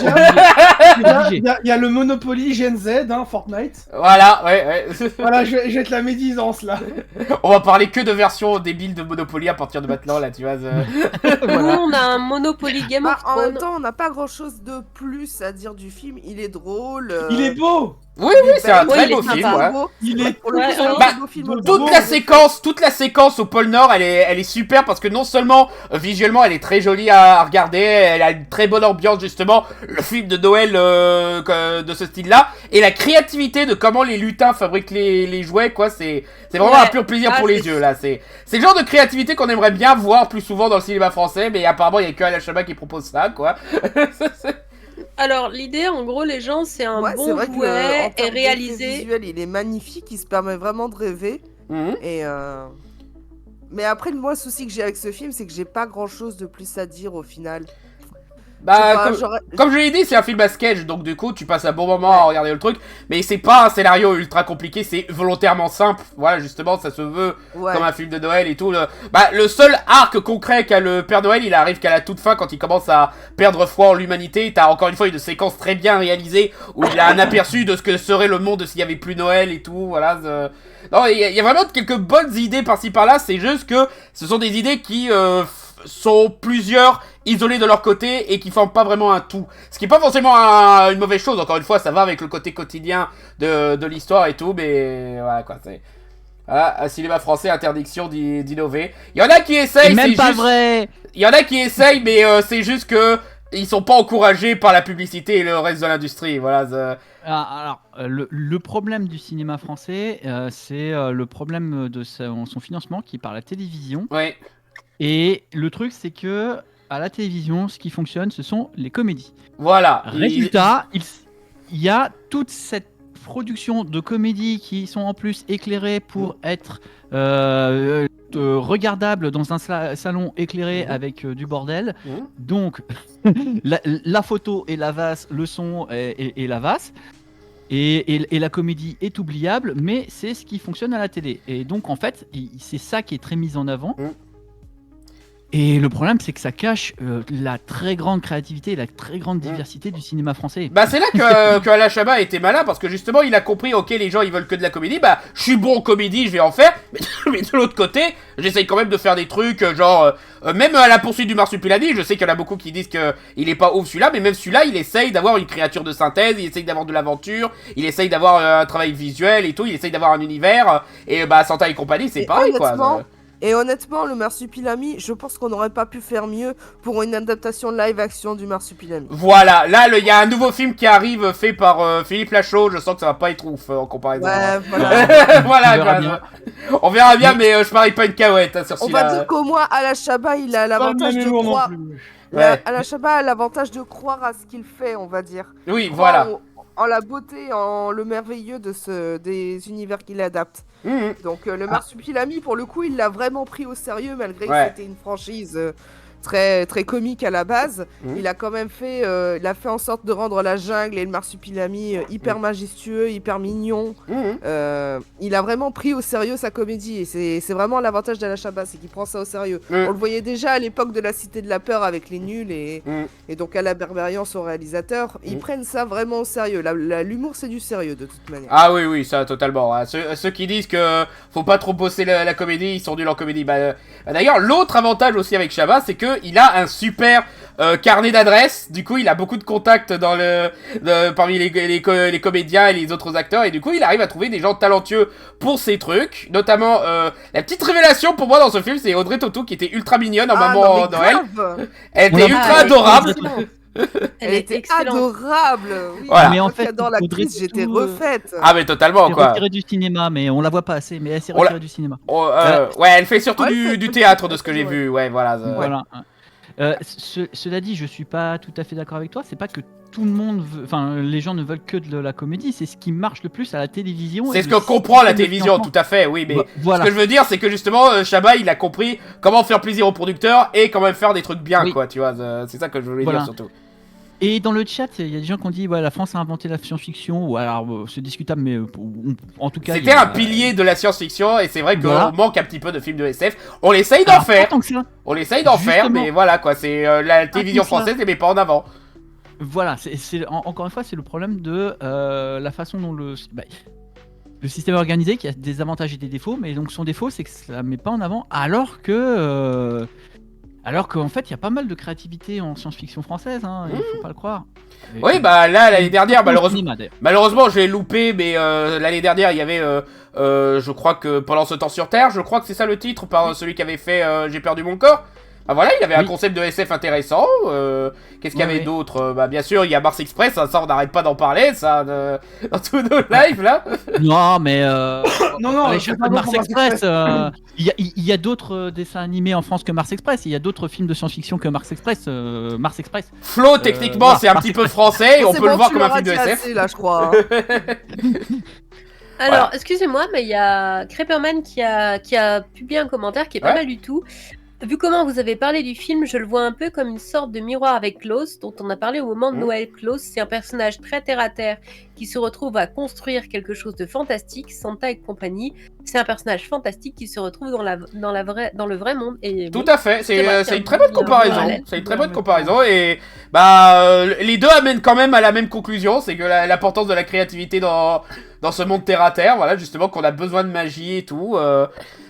Speaker 2: bah,
Speaker 5: Il y a le Monopoly Gen Z, hein, Fortnite.
Speaker 1: Voilà, ouais.
Speaker 5: Voilà, je vais être la médisance là.
Speaker 1: On va parler que de versions débiles de Monopoly à partir de maintenant, là, tu vois.
Speaker 3: Nous, on a un Monopoly Game of
Speaker 4: En même
Speaker 3: Thrones.
Speaker 4: temps, on n'a pas grand chose de plus à dire du film. Il est drôle.
Speaker 5: Il est beau.
Speaker 1: Oui, c'est un
Speaker 3: Ouais,
Speaker 1: très
Speaker 3: il est
Speaker 1: beau
Speaker 3: sympa.
Speaker 1: film, ouais.
Speaker 5: Il est
Speaker 4: Pour le coup,
Speaker 3: Ouais,
Speaker 4: c'est un
Speaker 3: ouais.
Speaker 4: beau film.
Speaker 1: Toute la séquence au pôle Nord, elle est super parce que non seulement visuellement elle est très jolie à regarder, elle a une très bonne ambiance justement, le film de Noël de ce style-là, et la créativité de comment les lutins fabriquent les jouets, quoi, c'est vraiment un pur plaisir pour les yeux là. C'est le genre de créativité qu'on aimerait bien voir plus souvent dans le cinéma français, mais apparemment il y a que Alain Chabat qui propose ça, quoi.
Speaker 3: Alors, l'idée, en gros, les gens, c'est un
Speaker 4: Ouais, c'est
Speaker 3: bon
Speaker 4: vrai que
Speaker 3: jouet
Speaker 4: en
Speaker 3: et
Speaker 4: termes d'effets
Speaker 3: réalisé.
Speaker 4: visuels, il est magnifique, il se permet vraiment de rêver.
Speaker 1: Mhm.
Speaker 4: Et mais après, moi, le souci que j'ai avec ce film, c'est que j'ai pas grand chose de plus à dire au final.
Speaker 1: Bah,
Speaker 4: Je sais pas,
Speaker 1: comme je l'ai dit, c'est un film à sketch, donc du coup, tu passes un bon moment à regarder le truc, mais c'est pas un scénario ultra compliqué, c'est volontairement simple. Voilà, justement, ça se veut
Speaker 4: Ouais.
Speaker 1: comme un film de Noël et tout. Le seul arc concret qu'a le Père Noël, il arrive qu'à la toute fin, quand il commence à perdre foi en l'humanité. T'as encore une fois une séquence très bien réalisée, où il a un aperçu de ce que serait le monde s'il y avait plus Noël et tout, voilà. Non, il y a vraiment quelques bonnes idées par-ci par-là, c'est juste que ce sont des idées qui sont plusieurs isolés de leur côté et qui forment pas vraiment un tout. Ce qui est pas forcément une mauvaise chose, encore une fois, ça va avec le côté quotidien de l'histoire et tout, mais voilà quoi, c'est... Voilà, un cinéma français, interdiction d'innover. Il y en a qui essayent,
Speaker 2: C'est même
Speaker 1: c'est
Speaker 2: pas
Speaker 1: juste...
Speaker 2: vrai.
Speaker 1: Il y en a qui essayent, mais c'est juste que ils sont pas encouragés par la publicité et le reste de l'industrie, voilà.
Speaker 2: Alors, le problème du cinéma français, c'est le problème de son financement qui est par la télévision.
Speaker 1: Ouais,
Speaker 2: Et le truc, c'est que à la télévision, ce qui fonctionne, ce sont les comédies.
Speaker 1: voilà.
Speaker 2: Résultat, il y a toute cette production de comédies qui sont en plus éclairées pour être regardables dans un salon éclairé avec du bordel. Donc, la photo est la vasse, le son est la vasse. Et la comédie est oubliable, mais c'est ce qui fonctionne à la télé. Et donc, en fait, c'est ça qui est très mis en avant. Et le problème, c'est que ça cache la très grande créativité et la très grande diversité du cinéma français.
Speaker 1: Bah c'est là que Alain Chabat était malin, parce que justement il a compris, ok, les gens ils veulent que de la comédie, bah je suis bon en comédie, je vais en faire, mais de l'autre côté, j'essaye quand même de faire des trucs genre, même à la poursuite du Marsupilami, je sais qu'il y en a beaucoup qui disent que il est pas ouf celui-là, mais même celui-là il essaye d'avoir une créature de synthèse, il essaye d'avoir de l'aventure, il essaye d'avoir un travail visuel et tout, il essaye d'avoir un univers, et bah Santa et compagnie c'est
Speaker 4: Et
Speaker 1: pareil quoi.
Speaker 4: Et honnêtement, le Marsupilami, je pense qu'on n'aurait pas pu faire mieux pour une adaptation live-action du Marsupilami.
Speaker 1: Voilà, là il y a un nouveau film qui arrive fait par Philippe Lachaud, je sens que ça va pas être ouf en comparaison.
Speaker 4: Ouais, voilà.
Speaker 1: Voilà,
Speaker 2: On verra
Speaker 1: quoi.
Speaker 2: bien.
Speaker 1: On verra bien, mais je parie pas une cahuète hein, sur
Speaker 4: On
Speaker 1: celui-là.
Speaker 4: va dire qu'au moins, Alain Chabat, il a l'avantage de
Speaker 5: humour non
Speaker 4: croire...
Speaker 5: plus.
Speaker 1: Ouais.
Speaker 4: Alain Chabat a l'avantage de croire à ce qu'il fait, on va dire.
Speaker 1: Oui,
Speaker 4: Croire
Speaker 1: voilà.
Speaker 4: en la beauté, en le merveilleux des univers qu'il adapte.
Speaker 1: Mhm.
Speaker 4: Donc le Marsupilami, pour le coup, il l'a vraiment pris au sérieux, malgré que
Speaker 1: Ouais.
Speaker 4: c'était une franchise très, très comique à la base.
Speaker 1: Mhm.
Speaker 4: Il a quand même fait, il a fait en sorte de rendre la jungle et le Marsupilami hyper majestueux, hyper mignon.
Speaker 1: Mhm.
Speaker 4: Il a vraiment pris au sérieux sa comédie, et c'est vraiment l'avantage d'Alain Chabat, c'est qu'il prend ça au sérieux.
Speaker 1: Mhm.
Speaker 4: On le voyait déjà à l'époque de la Cité de la Peur avec les nuls et donc Alain Berberian, son réalisateur, ils prennent ça vraiment au sérieux. L'humour, c'est du sérieux de toute manière.
Speaker 1: Ah oui, oui, ça totalement. Hein. Ceux qui disent que faut pas trop bosser la comédie, ils sont nuls en comédie. D'ailleurs, l'autre avantage aussi avec Chabat, c'est que il a un super carnet d'adresses. Du coup, il a beaucoup de contacts parmi les comédiens et les autres acteurs. Et du coup, il arrive à trouver des gens talentueux pour ces trucs. Notamment, la petite révélation pour moi dans ce film, c'est Audrey Tautou qui était ultra mignonne en maman Noël.
Speaker 4: Grave.
Speaker 1: Elle
Speaker 2: On
Speaker 1: était
Speaker 2: l'a
Speaker 1: ultra
Speaker 2: pas-
Speaker 1: adorable.
Speaker 4: Elle était
Speaker 3: excellente.
Speaker 4: adorable. Oui,
Speaker 1: Voilà.
Speaker 2: Mais en
Speaker 4: moi qui
Speaker 2: fait,
Speaker 4: adore
Speaker 2: Audrey
Speaker 4: l'actrice, j'étais
Speaker 2: Tautou,
Speaker 4: refaite.
Speaker 1: Ah mais totalement
Speaker 2: Elle s'est
Speaker 1: quoi.
Speaker 2: retirée du cinéma, mais on la voit pas assez, mais elle s'est
Speaker 1: On la-
Speaker 2: retirée du cinéma.
Speaker 1: Ouais, elle fait surtout
Speaker 4: Ouais, elle fait
Speaker 1: du
Speaker 4: tout
Speaker 1: théâtre
Speaker 4: le
Speaker 1: de ce que
Speaker 4: temps,
Speaker 1: j'ai
Speaker 4: ouais.
Speaker 1: vu. Ouais, voilà.
Speaker 2: Voilà. Cela dit, je suis pas tout à fait d'accord avec toi. C'est pas que tout le monde veut, enfin, les gens ne veulent que de la comédie. C'est ce qui marche le plus à la télévision.
Speaker 1: C'est
Speaker 2: et
Speaker 1: ce
Speaker 2: le
Speaker 1: que comprend la
Speaker 2: système de
Speaker 1: télévision,
Speaker 2: financement.
Speaker 1: tout à fait, oui, mais
Speaker 2: Voilà.
Speaker 1: ce que je veux dire, c'est que justement, Chabat, il a compris comment faire plaisir aux producteurs et comment faire des trucs bien,
Speaker 2: Oui.
Speaker 1: quoi, tu vois, c'est ça que je voulais
Speaker 2: Voilà.
Speaker 1: dire surtout.
Speaker 2: Et dans le chat, il y a des gens qui ont dit ouais, la France a inventé la science-fiction. Ou alors c'est discutable, mais en tout cas. il y
Speaker 1: C'était
Speaker 2: a-
Speaker 1: un pilier de la science-fiction et c'est vrai qu'on
Speaker 2: Voilà.
Speaker 1: manque un petit peu de films de SF. On essaye d'en
Speaker 2: Alors, pas
Speaker 1: faire,
Speaker 2: tant que ça.
Speaker 1: on essaye d'en faire,
Speaker 2: Justement.
Speaker 1: mais voilà, quoi, c'est la télévision
Speaker 2: tant que ça.
Speaker 1: française, elle met pas en avant.
Speaker 2: Voilà, encore une fois, c'est le problème de la façon dont le système est organisé, qui a des avantages et des défauts, mais donc son défaut, c'est que ça ne met pas en avant, alors qu'en fait, il y a pas mal de créativité en science-fiction française, hein, il faut pas le croire. Et-
Speaker 1: Oui, bah là, l'année dernière,
Speaker 2: Surtout au
Speaker 1: malheureusement.
Speaker 2: cinéma, d'ailleurs.
Speaker 1: Malheureusement, j'ai loupé, mais l'année dernière, il y avait, je crois que Pendant ce temps sur Terre, je crois que c'est ça le titre, par celui qui avait fait J'ai perdu mon corps. Ah voilà, il avait un
Speaker 2: Oui.
Speaker 1: concept de SF intéressant. Qu'est-ce qu'il y
Speaker 2: Ouais,
Speaker 1: avait
Speaker 2: ouais.
Speaker 1: d'autre Bah bien sûr, il y a Mars Express, ça on n'arrête pas d'en parler, ça, dans tous nos lives là.
Speaker 2: Non, mais
Speaker 5: Non,
Speaker 2: à
Speaker 5: c'est
Speaker 2: l'échelle
Speaker 5: pas
Speaker 2: de
Speaker 5: bon
Speaker 2: Mars
Speaker 5: pour Mars
Speaker 2: Express,
Speaker 5: Express.
Speaker 2: il y a d'autres dessins animés en France que Mars Express, il y a d'autres films de science-fiction que Mars Express. Mars Express.
Speaker 1: Flo, techniquement,
Speaker 2: voilà,
Speaker 1: c'est un
Speaker 2: Mars
Speaker 1: petit peu français et on
Speaker 4: C'est
Speaker 1: peut le
Speaker 4: bon,
Speaker 1: voir
Speaker 4: tu
Speaker 1: comme un
Speaker 4: l'auras
Speaker 1: film de
Speaker 4: dit
Speaker 1: SF.
Speaker 4: assez, là, je crois. Hein.
Speaker 3: Alors, excusez-moi, mais il y a Creeperman qui a publié un commentaire qui est pas
Speaker 1: Ouais.
Speaker 3: mal du tout. Vu comment vous avez parlé du film, je le vois un peu comme une sorte de miroir avec Klaus, dont on a parlé au moment de Noël. Klaus, c'est un personnage très terre-à-terre qui se retrouve à construire quelque chose de fantastique. Santa et compagnie, c'est un personnage fantastique qui se retrouve dans le vrai monde. Et
Speaker 1: Tout
Speaker 3: bon,
Speaker 1: à fait,
Speaker 3: C'est vrai,
Speaker 1: c'est
Speaker 3: c'est
Speaker 1: une
Speaker 3: un
Speaker 1: très
Speaker 3: bon
Speaker 1: bonne comparaison.
Speaker 3: parallèle.
Speaker 1: C'est une très bonne comparaison et les deux amènent quand même à la même conclusion, c'est que l'importance de la créativité dans ce monde terre à terre, voilà justement qu'on a besoin de magie et tout.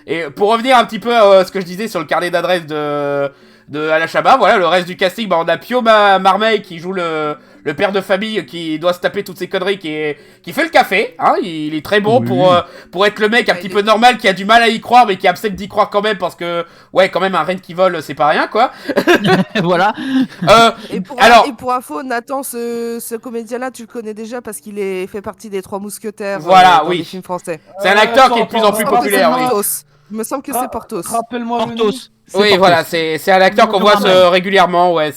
Speaker 1: Et pour revenir un petit peu à ce que je disais sur le carnet d'adresses de Alain Chabat. Voilà, le reste du casting, bah, on a Pio Marmaille qui joue le père de famille qui doit se taper toutes ces conneries, qui fait le café, hein, il est très bon pour être le mec un petit peu normal qui a du mal à y croire mais qui accepte d'y croire quand même parce que ouais quand même un renne qui vole c'est pas rien quoi.
Speaker 2: Voilà.
Speaker 4: Et pour info, Nathan, ce comédien-là, tu le connais déjà parce qu'il fait partie des Trois Mousquetaires
Speaker 1: voilà,
Speaker 4: dans
Speaker 1: oui.
Speaker 4: les films français.
Speaker 1: C'est un acteur qui est de plus en plus populaire. Oui.
Speaker 4: Porthos. Il me semble que c'est Porthos.
Speaker 5: Rappelle-moi le nom.
Speaker 2: Porthos. C'est
Speaker 1: Oui,
Speaker 2: Porthos.
Speaker 1: voilà, c'est un acteur qu'on voit régulièrement, ouais.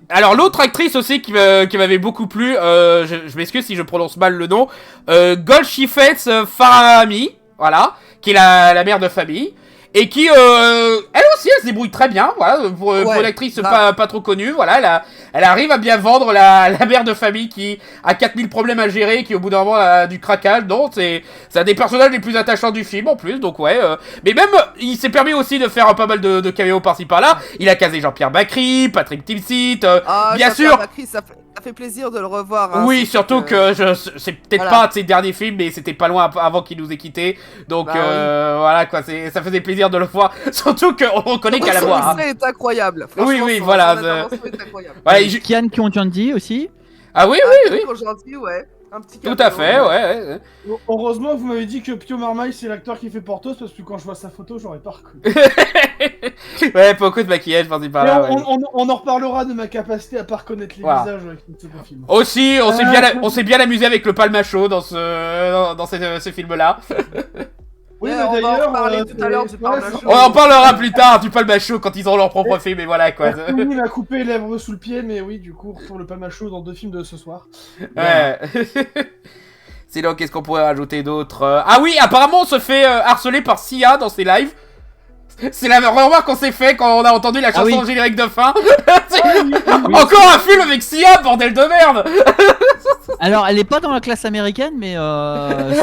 Speaker 1: Alors l'autre actrice aussi qui m'avait beaucoup plu, je m'excuse si je prononce mal le nom, Golshifteh Farahmi, voilà, qui est la mère de famille. Et qui, elle aussi, elle se débrouille très bien, voilà, pour une actrice pas trop connue, voilà, elle arrive à bien vendre la mère de famille qui a 4000 problèmes à gérer, qui au bout d'un moment a du craquage, donc c'est un des personnages les plus attachants du film en plus, donc ouais, mais même, il s'est permis aussi de faire pas mal de caméos par-ci par-là, il a casé Jean-Pierre Bacri, Patrick Timsit, bien sûr.
Speaker 4: Bacri, ça fait plaisir de le revoir. Hein,
Speaker 1: oui, surtout que c'est peut-être pas de ses derniers films, mais c'était pas loin avant qu'il nous ait quittés. Donc voilà quoi, ça faisait plaisir de le voir. Surtout qu'on reconnaît qu'à la voix.
Speaker 4: Son est incroyable.
Speaker 1: Oui, voilà.
Speaker 4: Voilà,
Speaker 2: Kian Kyon-Janji aussi.
Speaker 1: Ah oui.
Speaker 4: Gentil, ouais. Un petit
Speaker 1: tout à fait, ouais.
Speaker 5: Heureusement que vous m'avez dit que Pio Marmaille c'est l'acteur qui fait Porthos parce que quand je vois sa photo, j'aurais pas reconnu.
Speaker 1: Ouais, beaucoup de maquillage par-ci par-là.
Speaker 5: On en reparlera de ma capacité à pas reconnaître les visages avec ce film.
Speaker 1: Aussi, on s'est bien amusé avec le palmacho dans ce film-là.
Speaker 5: Oui,
Speaker 4: on
Speaker 5: d'ailleurs,
Speaker 4: va en parler tout à l'heure du palmacho.
Speaker 1: On en parlera plus tard du palmacho quand ils auront leur propre film, et voilà quoi.
Speaker 5: Il m'a coupé les lèvres sous le pied, mais oui, du coup, pour le palmacho dans 2 films de ce soir.
Speaker 1: Ouais. Sinon, qu'est-ce qu'on pourrait rajouter d'autre? Ah oui, apparemment, on se fait harceler par Sia dans ses lives. C'est la remarque qu'on s'est fait quand on a entendu la chanson générique de fin. Encore un film avec Sia, bordel de merde.
Speaker 2: Alors, elle est pas dans la classe américaine, mais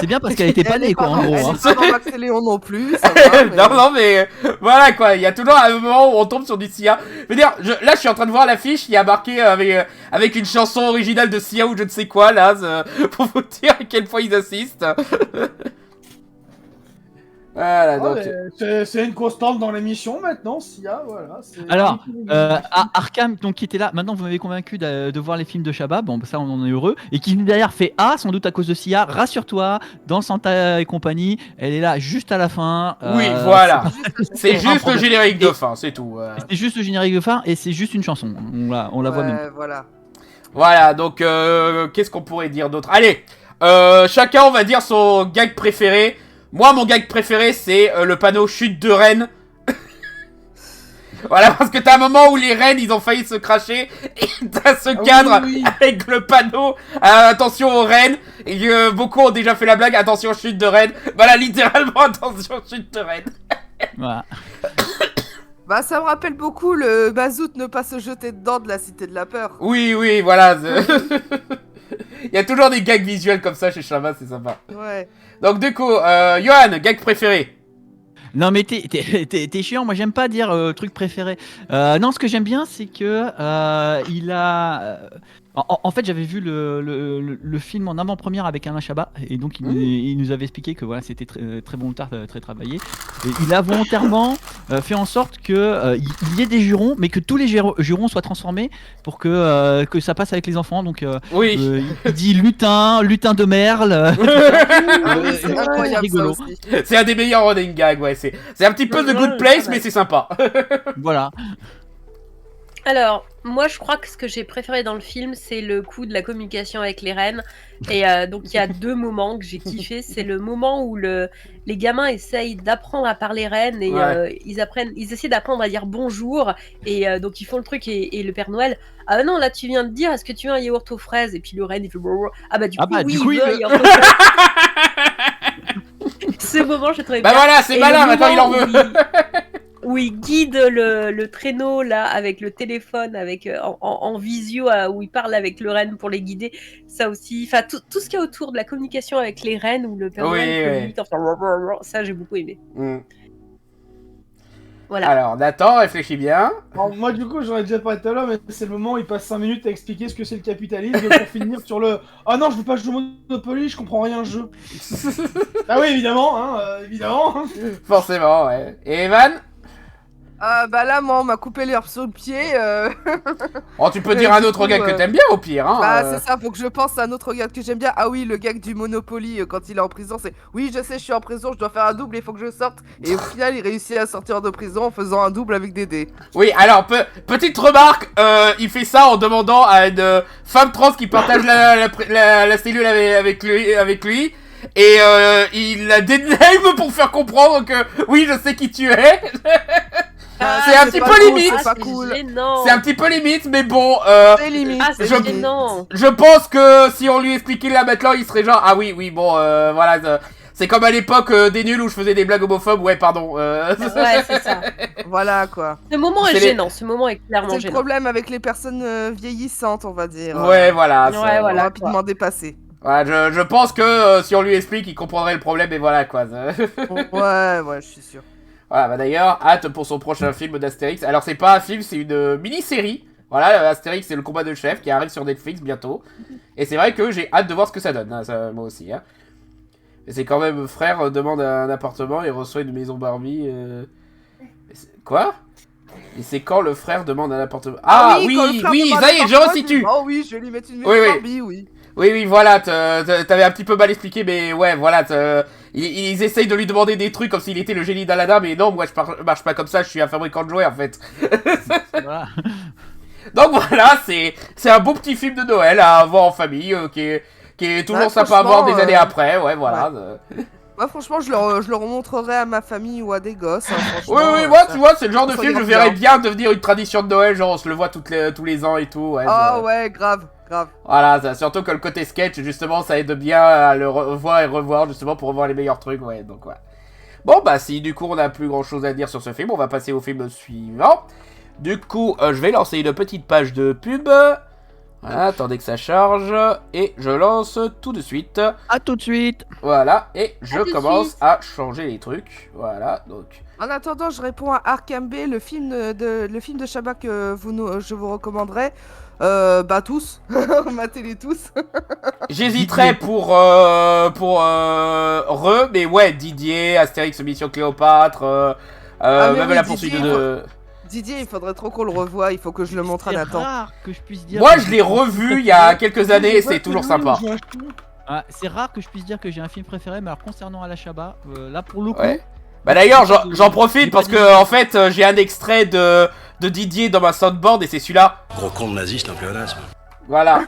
Speaker 2: c'est bien parce qu'elle était pas née, quoi, en gros.
Speaker 4: Elle
Speaker 2: Hein.
Speaker 4: est pas dans Max et Léon non plus. Ça va, mais...
Speaker 1: Non, mais voilà quoi, il y a toujours un moment où on tombe sur du Sia. Je veux dire, là je suis en train de voir l'affiche, il y a marqué avec une chanson originale de Sia ou je ne sais quoi, là, pour vous dire à quel point ils assistent. Voilà, donc...
Speaker 5: c'est une constante dans l'émission maintenant, Sia, voilà.
Speaker 2: Alors, Arkham, donc, qui était là, maintenant vous m'avez convaincu de voir les films de Chabat, bon, ça on en est heureux, et qui derrière fait sans doute à cause de Sia, rassure-toi, dans Santa et compagnie, elle est là juste à la fin.
Speaker 1: Oui, voilà, c'est juste le générique de fin, c'est tout.
Speaker 2: C'est juste le générique de fin, et c'est juste une chanson, on la voit même.
Speaker 1: Voilà, donc, qu'est-ce qu'on pourrait dire d'autre? Allez, chacun on va dire son gag préféré. Moi, mon gag préféré, c'est le panneau chute de reine. Voilà, parce que t'as un moment où les reines, ils ont failli se cracher, et t'as ce cadre avec le panneau, attention aux reines, et beaucoup ont déjà fait la blague, attention chute de reine. Voilà, littéralement, attention chute de reine.
Speaker 2: Voilà.
Speaker 4: Bah, ça me rappelle beaucoup le Mazout ne pas se jeter dedans de la Cité de la Peur.
Speaker 1: Oui, voilà. Il y a toujours des gags visuels comme ça chez Chabat, c'est sympa. Ouais. Donc du coup, Johan, gag préféré?
Speaker 2: Non mais t'es chiant, moi j'aime pas dire truc préféré. Non, ce que j'aime bien c'est que il a... En fait, j'avais vu le film en avant-première avec Alain Chabat, et donc il nous avait expliqué que voilà, c'était très volontaire, très travaillé. Et il a volontairement fait en sorte que il y ait des jurons, mais que tous les jurons soient transformés pour que ça passe avec les enfants. Donc il dit lutin de merle.
Speaker 4: C'est incroyable, ça aussi.
Speaker 1: C'est un des meilleurs running gags, ouais. C'est un petit peu The Good Place, mais c'est sympa.
Speaker 2: Voilà.
Speaker 3: Alors, moi je crois que ce que j'ai préféré dans le film, c'est le coup de la communication avec les reines. Et donc il y a 2 moments que j'ai kiffé. C'est le moment où les gamins essayent d'apprendre à parler reine et ils essaient d'apprendre à dire bonjour. Et donc ils font le truc et le Père Noël, ah non, là tu viens de dire, est-ce que tu veux un yaourt aux fraises? Et puis le reine il fait ah bah du coup il veut yaourt aux fraises. Ce moment j'ai trouvé
Speaker 1: bien. Bah voilà, c'est malin, maintenant il en veut.
Speaker 3: Où il guide le traîneau là avec le téléphone, avec en visio, où il parle avec le reine pour les guider, ça aussi, enfin tout ce qu'il y a autour de la communication avec les reines où le Père Noël communique, enfin, ça j'ai beaucoup aimé. Voilà.
Speaker 1: Alors, Nathan, réfléchis bien.
Speaker 5: Alors, moi, du coup, j'en ai déjà parlé tout à l'heure, mais c'est le moment où il passe 5 minutes à expliquer ce que c'est le capitalisme pour finir sur le « Ah non, je veux pas jouer au Monopoly, je comprends rien au jeu. » Ah oui, évidemment, évidemment.
Speaker 1: Forcément, ouais. Et Evan?
Speaker 4: Bah là, moi, on m'a coupé l'herbe sur le pied.
Speaker 1: Oh, tu peux dire
Speaker 4: Et
Speaker 1: un
Speaker 4: du
Speaker 1: autre
Speaker 4: coup,
Speaker 1: gag que t'aimes bien, au pire, hein.
Speaker 4: Bah, c'est ça, faut que je pense à un autre gag que j'aime bien. Ah oui, le gag du Monopoly quand il est en prison, c'est oui, je sais, je suis en prison, je dois faire un double, il faut que je sorte. Et au final, il réussit à sortir de prison en faisant un double avec des dés.
Speaker 1: Oui, alors, petite remarque, il fait ça en demandant à une femme trans qui partage la cellule avec lui. Et il la déname pour faire comprendre que oui, je sais qui tu es. C'est un petit
Speaker 4: pas
Speaker 1: peu
Speaker 4: cool,
Speaker 1: limite.
Speaker 4: c'est pas
Speaker 3: c'est
Speaker 4: cool.
Speaker 3: gênant.
Speaker 1: C'est un petit peu limite, mais bon,
Speaker 4: C'est limite.
Speaker 3: Ah, c'est
Speaker 1: je-
Speaker 3: gênant.
Speaker 1: je pense que si on lui expliquait là maintenant, il serait genre ah oui, bon, voilà, c'est comme à l'époque des nuls où je faisais des blagues homophobes. Ouais, pardon.
Speaker 3: Ouais, c'est ça.
Speaker 4: Voilà quoi.
Speaker 3: Ce moment
Speaker 1: C'est
Speaker 3: est
Speaker 1: les-
Speaker 3: gênant. Ce moment est clairement
Speaker 4: C'est le
Speaker 3: gênant.
Speaker 4: problème avec les personnes vieillissantes, on va dire.
Speaker 1: Ouais, voilà.
Speaker 3: Ouais,
Speaker 1: ça-
Speaker 3: voilà.
Speaker 4: Rapidement dépassées.
Speaker 1: Voilà, je pense que si on lui explique, il comprendrait le problème et voilà quoi.
Speaker 4: Ouais, je suis sûr.
Speaker 1: Voilà, bah d'ailleurs, hâte pour son prochain film d'Astérix. Alors, c'est pas un film, c'est une mini-série. Voilà, Astérix, c'est le combat de chef qui arrive sur Netflix bientôt. Et c'est vrai que j'ai hâte de voir ce que ça donne, hein, ça, moi aussi. Hein. Mais c'est quand même, frère demande un appartement et reçoit une maison Barbie. Quoi? Et c'est quand le frère demande un appartement. Ah oui,
Speaker 4: quand le frère
Speaker 1: oui,
Speaker 4: demande
Speaker 1: ça y est,
Speaker 4: un
Speaker 1: je
Speaker 4: appartement,
Speaker 1: resitue.
Speaker 4: Oh oui, je vais lui mettre une maison
Speaker 1: Oui, oui.
Speaker 4: Barbie, oui.
Speaker 1: Oui, voilà, t'avais un petit peu mal expliqué, mais ouais, voilà, ils essayent de lui demander des trucs comme s'il était le génie d'Aladin, mais non, moi je marche pas comme ça, je suis un fabricant de jouets en fait.
Speaker 2: Voilà.
Speaker 1: Donc voilà, c'est un beau petit film de Noël à voir en famille, qui est toujours
Speaker 4: Ouais,
Speaker 1: sympa à voir des
Speaker 4: franchement,
Speaker 1: années après, ouais, voilà.
Speaker 4: Moi, franchement, je leur montrerai à ma famille ou à des gosses. Hein, franchement,
Speaker 1: Oui, moi,
Speaker 4: ça-
Speaker 1: tu vois, c'est le genre de
Speaker 4: ça
Speaker 1: film, je
Speaker 4: regarde
Speaker 1: verrais
Speaker 4: bien.
Speaker 1: bien devenir une tradition de Noël, genre on se le voit tous les ans et tout, ouais.
Speaker 4: Ah ouais, grave.
Speaker 1: Voilà, surtout que le côté sketch, justement, ça aide bien à le revoir et revoir, justement, pour revoir les meilleurs trucs, ouais, donc ouais. Bon, bah, si du coup on a plus grand chose à dire sur ce film, on va passer au film suivant. Du coup, je vais lancer une petite page de pub. Voilà, attendez que ça charge. Et je lance tout de suite.
Speaker 2: À tout de suite.
Speaker 1: Voilà, et je
Speaker 3: tout de
Speaker 1: commence
Speaker 3: suite.
Speaker 1: à changer les trucs. Voilà, donc.
Speaker 4: En attendant, je réponds à Arkham B, le film de Chabat que je vous recommanderais. Bah tous, matez-les tous.
Speaker 1: J'hésiterais pour mais ouais, Didier, Astérix Mission Cléopâtre,
Speaker 4: mais
Speaker 1: même
Speaker 4: oui,
Speaker 1: la poursuite
Speaker 4: Didier,
Speaker 1: de...
Speaker 4: Didier, il faudrait trop qu'on le revoie, il faut que je le montre à
Speaker 2: C'est
Speaker 4: Nathan.
Speaker 2: rare que je puisse dire.
Speaker 1: Moi,
Speaker 2: que
Speaker 1: je
Speaker 2: j'ai
Speaker 1: l'ai
Speaker 2: un film
Speaker 1: revu il y a
Speaker 2: préféré.
Speaker 1: quelques années et c'est toujours sympa.
Speaker 2: Ah, c'est rare que je puisse dire que j'ai un film préféré, mais alors concernant Alain Chabat, là pour le coup.
Speaker 1: Ouais. Bah d'ailleurs, j'en profite parce que en fait, j'ai un extrait de Didier dans ma soundboard et c'est celui-là.
Speaker 6: Gros con de nazi, c'est un pléonasme.
Speaker 1: Voilà.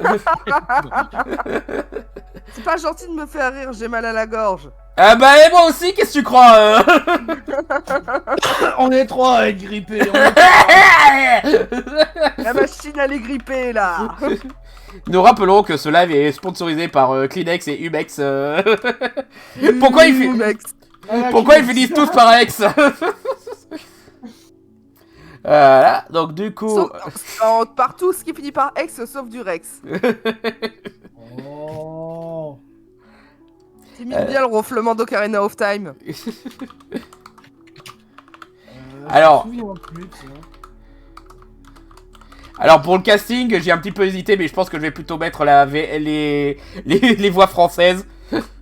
Speaker 4: C'est pas gentil de me faire rire, j'ai mal à la gorge.
Speaker 1: Ah bah et moi aussi, qu'est-ce que tu crois
Speaker 5: On est trois à être grippés. on est trois.
Speaker 4: La machine elle est grippée là.
Speaker 1: Nous rappelons que ce live est sponsorisé par Kleenex et Umex. Pourquoi ils finissent tous par ex? Voilà, donc du coup...
Speaker 4: Partout ce qui finit par ex sauf du Rex.
Speaker 5: Oh.
Speaker 4: T'imites bien le ronflement d'Ocarina of Time.
Speaker 1: Alors-
Speaker 5: je me souviens plus de ça.
Speaker 1: Alors pour le casting, j'ai un petit peu hésité, mais je pense que je vais plutôt mettre les voix françaises.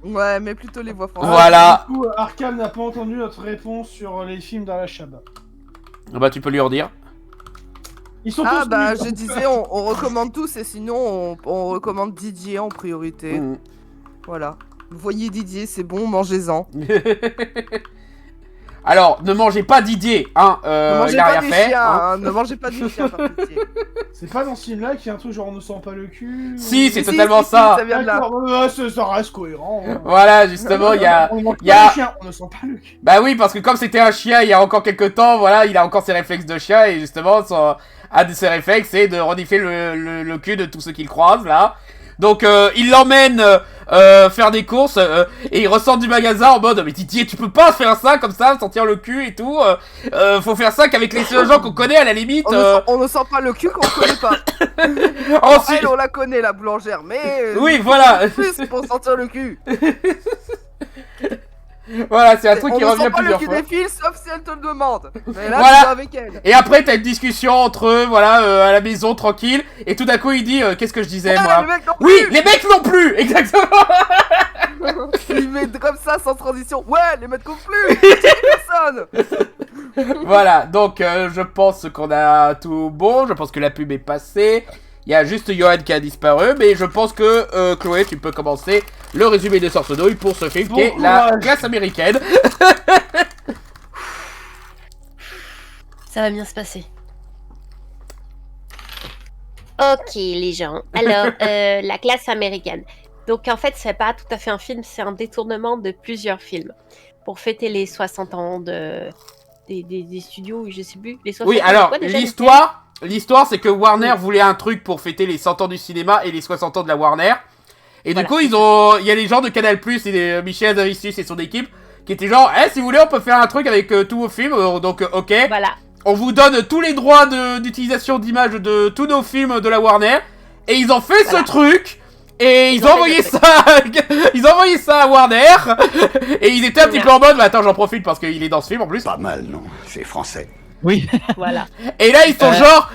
Speaker 4: Ouais, mais plutôt les voix françaises.
Speaker 1: Voilà.
Speaker 5: Du coup, Arkham n'a pas entendu notre réponse sur les films d'Alain Chabat.
Speaker 1: Bah tu peux lui redire.
Speaker 5: Ils sont
Speaker 4: Ah
Speaker 5: tous
Speaker 4: bah
Speaker 5: nuls.
Speaker 4: je disais on recommande tous et sinon on recommande Didier en priorité.
Speaker 1: Mm.
Speaker 4: Voilà. Voyez Didier, c'est bon, mangez-en.
Speaker 1: Alors, ne mangez pas Didier, hein,
Speaker 4: Ne mangez
Speaker 1: il a
Speaker 4: pas
Speaker 1: rien
Speaker 4: des
Speaker 1: fait.
Speaker 4: chiens,
Speaker 1: Hein.
Speaker 4: hein. Ne mangez pas des chiens, par pitié.
Speaker 5: C'est pas dans ce film-là qu'il y a un truc genre on ne sent pas le cul.
Speaker 1: Si,
Speaker 5: ou-
Speaker 1: c'est
Speaker 4: Si,
Speaker 1: totalement
Speaker 4: si,
Speaker 1: ça.
Speaker 4: ça vient de là.
Speaker 5: D'accord, ouais, ça reste cohérent. hein.
Speaker 1: Voilà, justement, il y a...
Speaker 5: On ne mange
Speaker 1: il y a-
Speaker 5: pas le chien, on ne sent pas le cul.
Speaker 1: Bah oui, parce que comme c'était un chien il y a encore quelques temps, voilà, il a encore ses réflexes de chien, et justement, un de ses réflexes, c'est de renifler le cul de tous ceux qu'il croise, là. Donc, il l'emmène faire des courses, et il ressort du magasin en mode « Mais Didier, tu peux pas faire ça, comme ça, sentir le cul et tout, faut faire ça qu'avec les seuls gens qu'on connaît, à la limite.
Speaker 4: On ne sent pas le cul qu'on connaît pas.
Speaker 1: Ensuite...
Speaker 4: Elle, on la connaît, la boulangère, mais...
Speaker 1: Oui, voilà.
Speaker 4: Plus pour sentir le cul.
Speaker 1: Voilà, c'est un truc
Speaker 4: On
Speaker 1: qui
Speaker 4: ne
Speaker 1: revient
Speaker 4: sent pas le
Speaker 1: plusieurs
Speaker 4: cul
Speaker 1: fois.
Speaker 4: des fils, sauf si elle te le demande. Mais là,
Speaker 1: Voilà.
Speaker 4: tu vas avec elle.
Speaker 1: Et après, t'as une discussion entre eux, voilà, à la maison, tranquille. Et tout d'un coup, il dit, qu'est-ce que je disais,
Speaker 4: Ouais,
Speaker 1: moi
Speaker 4: le mec non
Speaker 1: Oui,
Speaker 4: plus.
Speaker 1: les mecs non plus, exactement.
Speaker 4: Il met comme ça, sans transition. Ouais, les mecs non plus. Personne.
Speaker 1: Voilà, donc je pense qu'on a tout bon. Je pense que la pub est passée. Il y a juste Johan qui a disparu. Mais je pense que, Chloé, tu peux commencer le résumé de Sorte Nouille pour ce film
Speaker 5: Bon
Speaker 1: qui est la
Speaker 5: courage.
Speaker 1: classe américaine.
Speaker 3: Ça va bien se passer. Ok, les gens. Alors, la classe américaine. Donc, en fait, c'est pas tout à fait un film, c'est un détournement de plusieurs films. Pour fêter les 60 ans des studios, je sais plus. Les 60
Speaker 1: Oui,
Speaker 3: ans,
Speaker 1: alors,
Speaker 3: quoi, déjà,
Speaker 1: l'histoire, c'est que Warner voulait un truc pour fêter les 100 ans du cinéma et les 60 ans de la Warner. Et
Speaker 3: Voilà,
Speaker 1: du coup,
Speaker 3: c'est
Speaker 1: il y a les gens de Canal+, et Michel Azarissius et son équipe, qui étaient genre, si vous voulez, on peut faire un truc avec tous vos films, donc ok.
Speaker 3: Voilà.
Speaker 1: On vous donne tous les droits d'utilisation d'images de tous nos films de la Warner. Et ils ont fait
Speaker 3: Voilà.
Speaker 1: ce truc. Et ils ont
Speaker 3: ont fait
Speaker 1: envoyé
Speaker 3: ce
Speaker 1: ça. Ils ont envoyé ça à Warner. Et ils étaient un petit peu en mode, bah attends, j'en profite parce qu'il est dans ce film en plus.
Speaker 6: Pas mal, non? C'est français.
Speaker 2: Oui.
Speaker 3: Voilà.
Speaker 1: Et là, ils sont genre.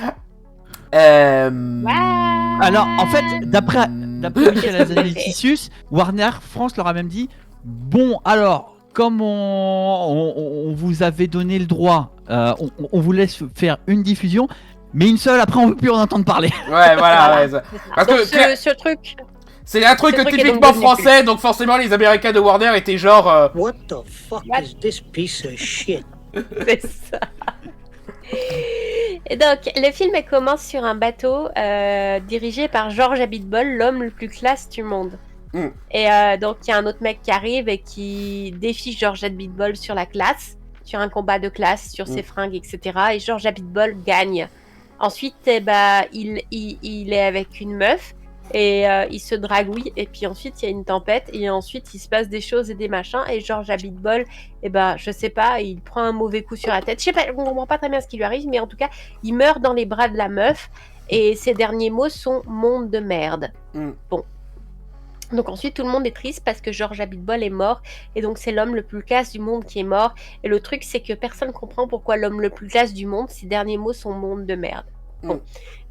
Speaker 2: Alors, en fait, d'après Michel Azarissius, Warner France leur a même dit bon, alors, comme on vous avait donné le droit, on vous laisse faire une diffusion, mais une seule, après, on veut plus en entendre parler.
Speaker 1: Ouais, voilà.
Speaker 3: Voilà.
Speaker 1: Ouais, parce
Speaker 3: Donc,
Speaker 1: que
Speaker 3: ce truc,
Speaker 1: c'est un truc
Speaker 3: ce truc est donc
Speaker 1: typiquement
Speaker 3: devenu
Speaker 1: français, donc forcément, les Américains de Warner étaient genre.
Speaker 7: What the fuck
Speaker 3: What?
Speaker 7: is this piece of shit?
Speaker 3: c'est ça. Et donc, le film elle commence sur un bateau dirigé par George Abitbol, l'homme le plus classe du monde.
Speaker 1: Mm.
Speaker 3: Et donc, il y a un autre mec qui arrive et qui défie George Abitbol sur la classe, sur un combat de classe, sur ses fringues, etc. Et George Abitbol gagne. Ensuite, il est avec une meuf et il se dragouille. Et puis ensuite, il y a une tempête et ensuite, il se passe des choses et des machins. Et George Abitbol, je sais pas, il prend un mauvais coup sur la tête. Je sais pas, on comprend pas très bien ce qui lui arrive, mais en tout cas, il meurt dans les bras de la meuf. Et ses derniers mots sont « monde de merde ».
Speaker 1: Mm.
Speaker 3: Bon. Donc ensuite, tout le monde est triste parce que George Abitbol est mort. Et donc, c'est l'homme le plus classe du monde qui est mort. Et le truc, c'est que personne comprend pourquoi l'homme le plus classe du monde, ses derniers mots sont « monde de merde ». Bon.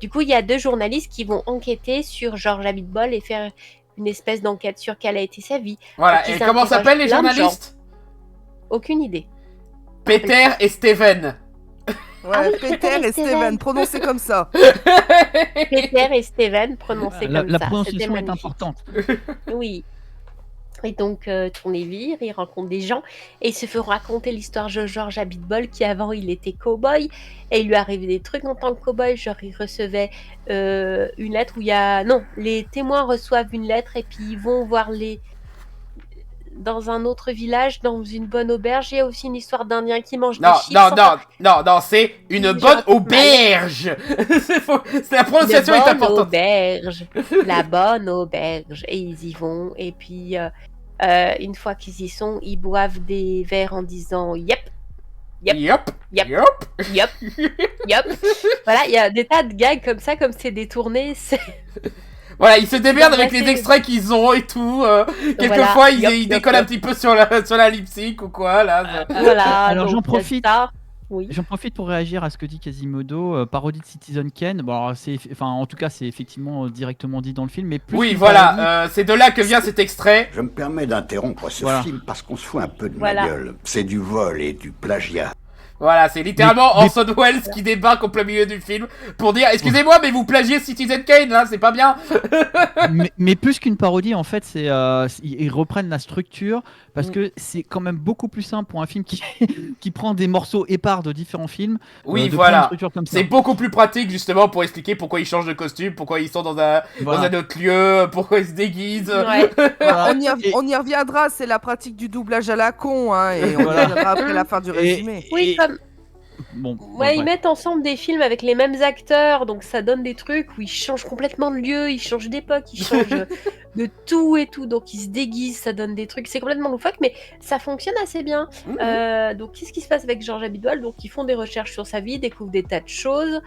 Speaker 3: Du coup, il y a 2 journalistes qui vont enquêter sur George Abitbol et faire une espèce d'enquête sur quelle a été sa vie.
Speaker 1: Voilà.
Speaker 3: Qu'ils
Speaker 1: Et comment
Speaker 3: interrogent
Speaker 1: s'appellent les
Speaker 3: plein de
Speaker 1: journalistes?
Speaker 3: Aucune idée.
Speaker 1: Peter et Steven.
Speaker 4: Ouais,
Speaker 3: Ah oui,
Speaker 4: Peter
Speaker 3: Peter et
Speaker 4: et Steven,
Speaker 3: Steven.
Speaker 4: prononcez comme ça.
Speaker 3: Peter et Steven prononcés
Speaker 2: La
Speaker 3: comme ça. C'était
Speaker 2: prononciation est
Speaker 3: magnifique.
Speaker 2: importante.
Speaker 3: Oui. Et donc, tourne les vire, il rencontre des gens et il se fait raconter l'histoire de George Abitbol qui avant il était cow-boy et il lui arrivait des trucs en tant que cow-boy. Genre, il recevait une lettre où il y a. Non, les témoins reçoivent une lettre et puis ils vont voir dans un autre village, dans une bonne auberge. Il y a aussi une histoire d'Indien qui mange
Speaker 1: Non,
Speaker 3: des chips.
Speaker 1: non, c'est une
Speaker 3: Une
Speaker 1: bonne
Speaker 3: gentille
Speaker 1: auberge. C'est faux. La prononciation est importante.
Speaker 3: Auberge, la bonne auberge. Et ils y vont. Et puis, une fois qu'ils y sont, ils boivent des verres en disant yep, Yep.
Speaker 1: Yep.
Speaker 3: Yep.
Speaker 1: Yep.
Speaker 3: yep, yep. Voilà, il y a des tas de gags comme ça, comme c'est détourné.
Speaker 1: Voilà, ils se démerdent
Speaker 3: Ils ont
Speaker 1: avec les
Speaker 3: passé-
Speaker 1: extraits qu'ils ont et tout. Quelquefois,
Speaker 3: Voilà.
Speaker 1: ils,
Speaker 3: Yop,
Speaker 1: ils
Speaker 3: yop,
Speaker 1: décollent
Speaker 3: yop.
Speaker 1: un petit peu sur la lip sync ou quoi, là.
Speaker 3: Voilà.
Speaker 2: Alors,
Speaker 3: donc,
Speaker 2: j'en profite.
Speaker 3: ça, Oui.
Speaker 2: J'en profite pour réagir à ce que dit Quasimodo, parodie de Citizen Kane. Bon, alors, en tout cas, c'est effectivement directement dit dans le film, mais plus
Speaker 1: Oui,
Speaker 2: qu'une parodie-
Speaker 1: voilà, c'est de là que vient cet extrait.
Speaker 6: Je me permets d'interrompre ce
Speaker 2: Voilà.
Speaker 6: film parce qu'on se fout un peu de
Speaker 3: Voilà.
Speaker 6: ma gueule. C'est du vol et du plagiat.
Speaker 1: Voilà, c'est littéralement
Speaker 2: Mais-
Speaker 1: Orson Welles qui débarque au plein milieu du film pour dire excusez-moi, mais vous plagiez Citizen Kane, là, c'est pas bien.
Speaker 2: mais plus qu'une parodie, en fait, ils reprennent la structure parce
Speaker 1: Mm.
Speaker 2: que c'est quand même beaucoup plus simple pour un film qui, qui prend des morceaux épars de différents films.
Speaker 1: Oui,
Speaker 2: de prendre
Speaker 1: voilà.
Speaker 2: une structure comme ça.
Speaker 1: C'est beaucoup plus pratique justement pour expliquer pourquoi ils changent de costume, pourquoi ils sont dans un
Speaker 2: Voilà.
Speaker 1: autre lieu, pourquoi ils se déguisent.
Speaker 3: Ouais.
Speaker 2: Voilà. Et-
Speaker 4: On y reviendra, c'est la pratique du doublage à la con, hein, et on y
Speaker 2: Voilà.
Speaker 4: reviendra après la fin du résumé.
Speaker 3: Oui, comme.
Speaker 2: Bon,
Speaker 3: Ouais, ils
Speaker 2: bref.
Speaker 3: mettent ensemble des films avec les mêmes acteurs, donc ça donne des trucs où ils changent complètement de lieu, ils changent d'époque, ils changent de tout et tout, donc ils se déguisent, ça donne des trucs, c'est complètement loufoque, mais ça fonctionne assez bien.
Speaker 1: Mhm.
Speaker 3: Donc qu'est-ce qui se passe avec George Abitbol? Donc ils font des recherches sur sa vie, découvrent des tas de choses,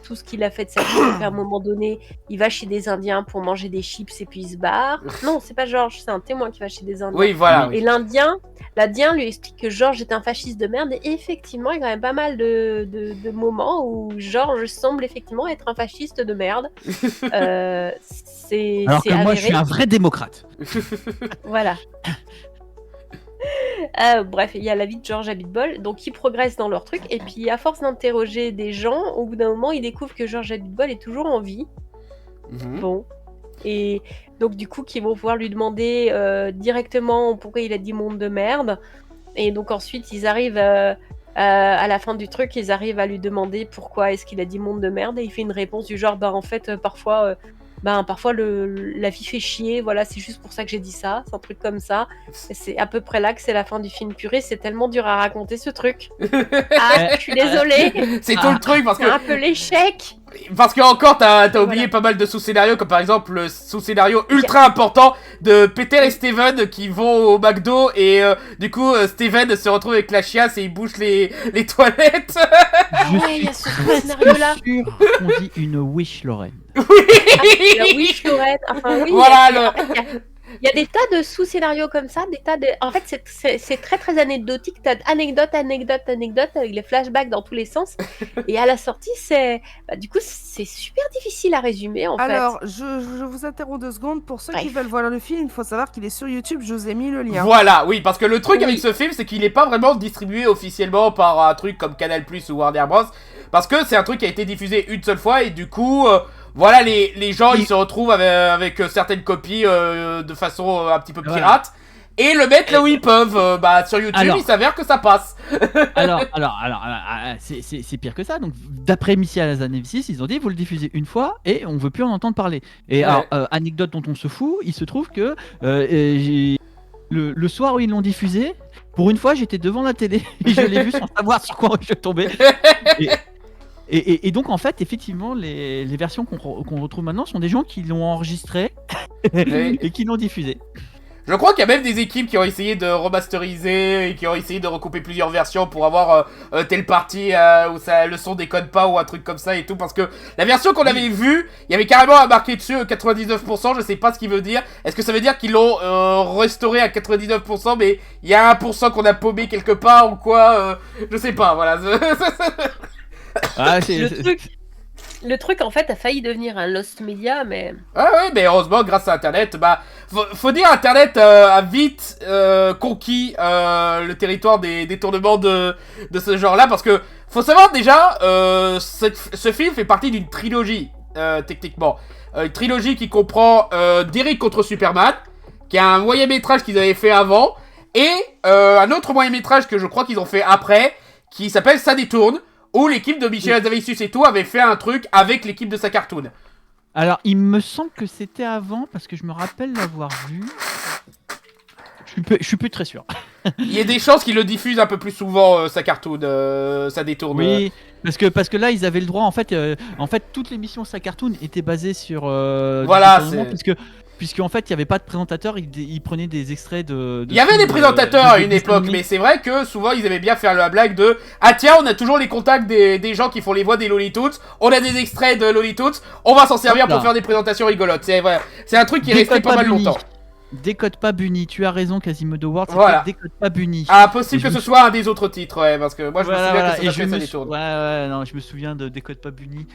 Speaker 3: tout ce qu'il a fait de sa vie. Donc, à un moment donné, il va chez des Indiens pour manger des chips et puis il se barre. Non, c'est pas Georges, c'est un témoin qui va chez des Indiens.
Speaker 1: Oui, voilà.
Speaker 3: Et l'Indien lui explique que Georges est un fasciste de merde. Et effectivement, il y a quand même pas mal de moments où Georges semble effectivement être un fasciste de merde.
Speaker 2: Alors que moi,
Speaker 3: avéré.
Speaker 2: je suis un vrai démocrate.
Speaker 3: Voilà. Bref, il y a la vie de George Abitbol, donc ils progressent dans leur truc, et puis à force d'interroger des gens, au bout d'un moment, ils découvrent que George Abitbol est toujours en vie. Bon. Et donc du coup, qu'ils vont pouvoir lui demander directement pourquoi il a dit monde de merde. Et donc ensuite, ils arrivent à la fin du truc, ils arrivent à lui demander pourquoi est-ce qu'il a dit monde de merde, et il fait une réponse du genre, bah en fait, parfois la vie fait chier, voilà, c'est juste pour ça que j'ai dit ça, c'est un truc comme ça. Et c'est à peu près là que c'est la fin du film. Purée, c'est tellement dur à raconter ce truc. Ah, je suis désolée.
Speaker 1: C'est tout le truc parce
Speaker 3: C'est
Speaker 1: que
Speaker 3: un peu l'échec.
Speaker 1: Parce que encore t'as oublié
Speaker 3: Voilà.
Speaker 1: pas mal de sous-scénarios, comme par exemple le sous-scénario ultra important de Peter et Steven qui vont au McDo et du coup Steven se retrouve avec la chiasse et il bouche les toilettes.
Speaker 2: Je
Speaker 3: ouais, il y a
Speaker 2: suis
Speaker 3: ce
Speaker 2: presque
Speaker 3: scénario-là.
Speaker 2: sûr qu'on dit une wish, Lorraine.
Speaker 3: Oui, Lorette. Enfin, oui,
Speaker 1: Voilà,
Speaker 3: il y a des tas de sous-scénarios comme ça, des tas de... En fait, c'est très très anecdotique. T'as anecdote avec les flashbacks dans tous les sens. Et à la sortie, du coup, c'est super difficile à résumer en
Speaker 4: Alors,
Speaker 3: fait.
Speaker 4: je vous interromps 2 secondes. Pour ceux qui
Speaker 3: Bref.
Speaker 4: veulent voir le film, il faut savoir qu'il est sur YouTube. Je vous ai mis le lien.
Speaker 1: Voilà, oui, parce que le truc
Speaker 3: Oui.
Speaker 1: avec ce film, c'est qu'il est pas vraiment distribué officiellement par un truc comme Canal+ ou Warner Bros. Parce que c'est un truc qui a été diffusé une seule fois et du coup, voilà, les gens ils se retrouvent avec certaines copies de façon un petit peu
Speaker 2: Voilà.
Speaker 1: pirate et le mettre là où ils peuvent. Sur YouTube,
Speaker 2: Alors.
Speaker 1: il s'avère que ça passe.
Speaker 2: Alors, c'est pire que ça. Donc, d'après Missy Hazanavicius, ils ont dit vous le diffusez une fois et on veut plus en entendre parler. Et
Speaker 1: Ouais.
Speaker 2: alors, anecdote dont on se fout, il se trouve que le soir où ils l'ont diffusé, pour une fois, j'étais devant la télé et je l'ai vu sans savoir sur quoi je tombais. Et donc, en fait, effectivement, les versions qu'on retrouve maintenant sont des gens qui l'ont enregistré
Speaker 1: Oui.
Speaker 2: et qui l'ont diffusé.
Speaker 1: Je crois qu'il y a même des équipes qui ont essayé de remasteriser et qui ont essayé de recouper plusieurs versions pour avoir telle partie où le son déconne pas ou un truc comme ça et tout. Parce que la version qu'on avait vue, il y avait carrément marqué dessus 99%, je sais pas ce qu'il veut dire. Est-ce que ça veut dire qu'ils l'ont restauré à 99% mais il y a 1% qu'on a paumé quelque part ou quoi je sais pas, voilà.
Speaker 2: Ah,
Speaker 3: Le truc, en fait, a failli devenir un Lost Media, mais...
Speaker 1: Ah ouais, mais heureusement, grâce à Internet, faut dire, Internet a vite conquis le territoire des détournements de ce genre-là, parce que, faut savoir déjà, ce film fait partie d'une trilogie, techniquement. Une trilogie qui comprend Derrick contre Superman, qui est un moyen-métrage qu'ils avaient fait avant, et un autre moyen-métrage que je crois qu'ils ont fait après, qui s'appelle Ça détourne, où l'équipe de Michel Hazanavicius et tout avait fait un truc avec l'équipe de sa cartoon.
Speaker 2: Alors, il me semble que c'était avant parce que je me rappelle l'avoir vu. Je suis plus très sûr.
Speaker 1: Il y a des chances qu'ils le diffusent un peu plus souvent, sa cartoon, ça détourne.
Speaker 2: Oui, parce que là, ils avaient le droit. En fait, toute l'émission Sa Cartoon était basée sur.
Speaker 1: Voilà,
Speaker 2: du détournement, puisque en fait, il n'y avait pas de présentateur. Ils prenaient des extraits de
Speaker 1: Il y avait des
Speaker 2: films,
Speaker 1: présentateurs à une
Speaker 2: dessins
Speaker 1: époque,
Speaker 2: animés.
Speaker 1: mais c'est vrai que souvent ils aimaient bien faire la blague de ah tiens, on a toujours les contacts des gens qui font les voix des Looney Tunes, on a des extraits de Looney Tunes, on va s'en servir
Speaker 2: Hop là.
Speaker 1: pour faire des présentations rigolotes. C'est vrai, c'est un truc qui est resté
Speaker 2: Décode
Speaker 1: pas mal
Speaker 2: Bunny.
Speaker 1: longtemps.
Speaker 2: Décode pas Bunny. Tu as raison, Quasimodo World.
Speaker 1: Voilà.
Speaker 2: Décode pas Bunny.
Speaker 1: Ah, possible
Speaker 2: Et
Speaker 1: que
Speaker 2: je
Speaker 1: ce
Speaker 2: me
Speaker 1: soit un des autres titres, ouais, parce que moi je me souviens que
Speaker 2: Et
Speaker 1: ça
Speaker 2: je
Speaker 1: s'appelait
Speaker 2: me
Speaker 1: Ça
Speaker 2: sou-
Speaker 1: détourne.
Speaker 2: non, je me souviens de Décode pas Bunny.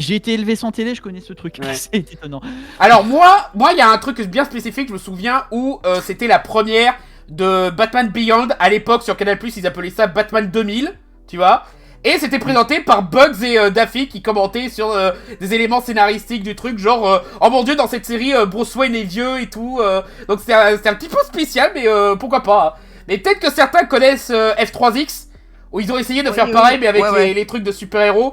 Speaker 2: J'ai été élevé sans télé, je connais ce truc.
Speaker 1: Ouais.
Speaker 2: C'est étonnant.
Speaker 1: Alors moi il y a un truc bien spécifique, je me souviens où c'était la première de Batman Beyond à l'époque sur Canal+, ils appelaient ça Batman 2000, tu vois. Et c'était présenté par Bugs et Daffy qui commentaient sur des éléments scénaristiques du truc, genre oh mon dieu, dans cette série Bruce Wayne est vieux et tout. Donc c'était un petit peu spécial, mais pourquoi pas. Hein. Mais peut-être que certains connaissent F3X où ils ont essayé de
Speaker 4: Oui,
Speaker 1: faire
Speaker 4: oui,
Speaker 1: pareil mais avec
Speaker 4: ouais.
Speaker 1: les trucs de super-héros.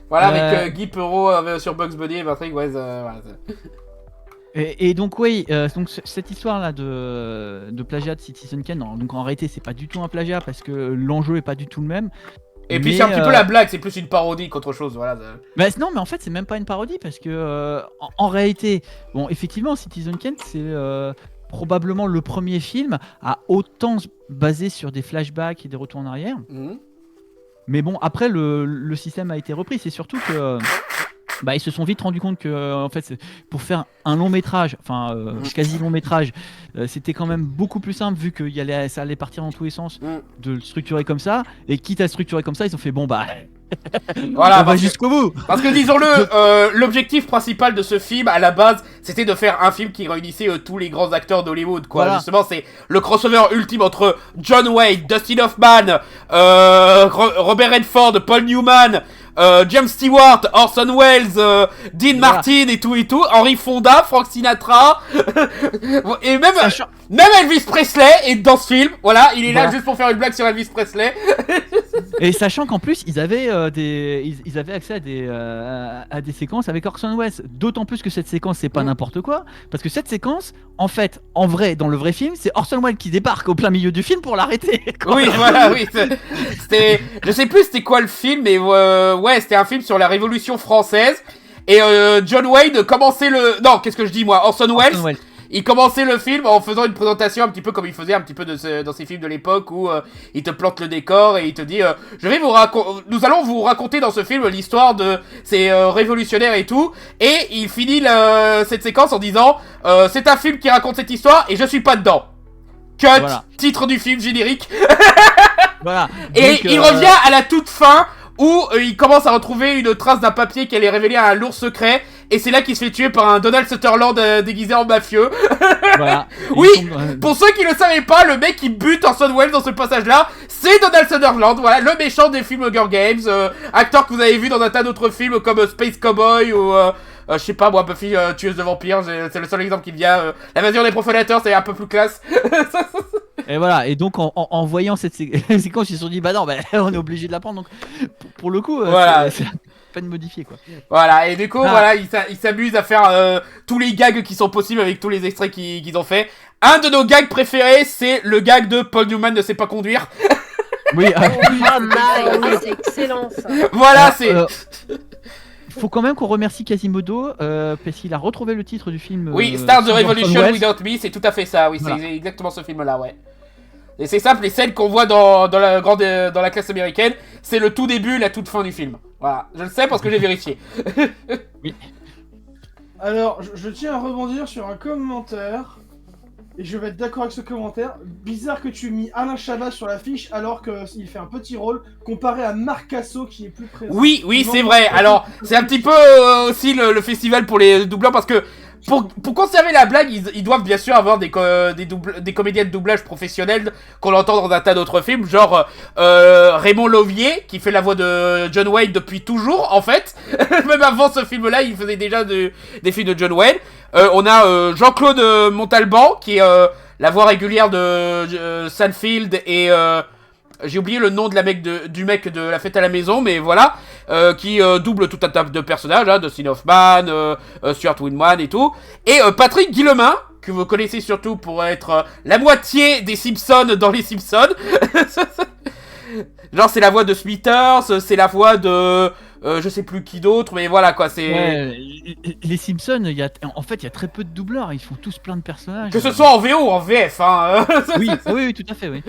Speaker 1: Voilà, avec
Speaker 2: Euh,
Speaker 1: Guy Perrault sur Bugs Bunny et Patrick, ouais, voilà.
Speaker 2: Et donc oui, donc cette histoire là de plagiat de Citizen Kane, donc en réalité c'est pas du tout un plagiat parce que l'enjeu est pas du tout le même.
Speaker 1: Et puis
Speaker 2: Mais,
Speaker 1: c'est un petit peu la blague, c'est plus une parodie qu'autre chose, voilà.
Speaker 2: Non, mais en fait c'est même pas une parodie parce que en réalité, bon effectivement Citizen Kane c'est probablement le premier film à autant se baser sur des flashbacks et des retours en arrière.
Speaker 1: Mhm.
Speaker 2: Mais bon, après, le système a été repris. C'est surtout que ils se sont vite rendu compte que en fait, pour faire un long métrage, enfin quasi long métrage, c'était quand même beaucoup plus simple vu que ça allait partir dans tous les sens de le structurer comme ça. Et quitte à le structurer comme ça, ils ont fait bon bah
Speaker 1: Voilà,
Speaker 2: on va jusqu'au bout.
Speaker 1: Parce que disons-le, l'objectif principal de ce film, à la base, c'était de faire un film qui réunissait tous les grands acteurs d'Hollywood, quoi.
Speaker 2: Voilà.
Speaker 1: Justement, c'est le crossover ultime entre John Wayne, Dustin Hoffman, Robert Redford, Paul Newman, James Stewart, Orson Welles, Dean Martin et tout, Henry Fonda, Frank Sinatra, et même Elvis Presley est dans ce film. Voilà, il est là juste pour faire une blague sur Elvis Presley.
Speaker 2: Et sachant qu'en plus ils avaient ils avaient accès à des séquences avec Orson Welles, d'autant plus que cette séquence c'est pas n'importe quoi, parce que cette séquence en fait en vrai dans le vrai film c'est Orson Welles qui débarque au plein milieu du film pour l'arrêter.
Speaker 1: Oui voilà, oui, c'était je sais plus c'était quoi le film, mais ouais c'était un film sur la Révolution française et John Wayne commençait qu'est-ce que je dis moi, Orson Welles. Il commençait le film en faisant une présentation un petit peu comme il faisait un petit peu dans ses films de l'époque où il te plante le décor et il te dit nous allons vous raconter dans ce film l'histoire de ces révolutionnaires et tout, et il finit cette séquence en disant c'est un film qui raconte cette histoire et je suis pas dedans. Cut, titre du film, générique.
Speaker 2: Voilà.
Speaker 1: Et
Speaker 2: donc,
Speaker 1: il revient à la toute fin où il commence à retrouver une trace d'un papier qui allait révéler un lourd secret. Et c'est là qu'il se fait tuer par un Donald Sutherland déguisé en mafieux.
Speaker 2: Voilà.
Speaker 1: Oui, pour ceux qui le savaient pas, le mec qui bute Orson Welles dans ce passage-là, c'est Donald Sutherland, voilà, le méchant des films Hunger Games, acteur que vous avez vu dans un tas d'autres films comme Space Cowboy ou je sais pas moi, Buffy tueuse de vampires, c'est le seul exemple qui me vient. L'invasion des profanateurs, c'est un peu plus classe.
Speaker 2: Et voilà, et donc en voyant cette séquence, ils se sont dit bah non, on est obligé de la prendre. Donc pour le coup,
Speaker 1: voilà.
Speaker 2: c'est pas de modifier quoi.
Speaker 1: Voilà, et du coup, ils s'amusent à faire tous les gags qui sont possibles avec tous les extraits qu'ils ont fait. Un de nos gags préférés, c'est le gag de Paul Newman ne sait pas conduire.
Speaker 2: Oui,
Speaker 3: c'est excellent ça.
Speaker 1: Voilà, c'est.
Speaker 2: Faut quand même qu'on remercie Quasimodo parce qu'il a retrouvé le titre du film.
Speaker 1: Oui, Start the Revolution Without Me, c'est tout à fait ça. Oui, voilà. C'est exactement ce film-là, ouais. Et c'est simple, les scènes qu'on voit dans la classe américaine, c'est le tout début, la toute fin du film. Voilà, je le sais parce que j'ai vérifié.
Speaker 2: Oui.
Speaker 5: Alors, je tiens à rebondir sur un commentaire. Et je vais être d'accord avec ce commentaire. Bizarre que tu aies mis Alain Chabat sur l'affiche alors qu'il fait un petit rôle comparé à Marc Casso qui est plus présent.
Speaker 1: Oui, c'est vrai. Alors, c'est un petit peu aussi le festival pour les doubleurs parce que pour conserver la blague, ils doivent bien sûr avoir des comédiens de doublage professionnels qu'on entend dans un tas d'autres films, genre Raymond Lovier qui fait la voix de John Wayne depuis toujours en fait. Même avant ce film-là, il faisait déjà des films de John Wayne. On a Jean-Claude Montalban qui est la voix régulière de Seinfeld et j'ai oublié le nom du mec de La Fête à la Maison, mais voilà, qui double tout un tas de personnages, hein, Dustin Hoffman, Stuart Windman et tout. Et Patrick Guillemin, que vous connaissez surtout pour être la moitié des Simpsons dans les Simpsons. Genre c'est la voix de Smithers, c'est la voix de... je sais plus qui d'autre, mais voilà quoi, c'est...
Speaker 2: Ouais, les Simpsons, il y a très peu de doubleurs, ils font tous plein de personnages.
Speaker 1: Que ce soit en VO ou en VF, hein.
Speaker 2: oui, tout à fait, oui.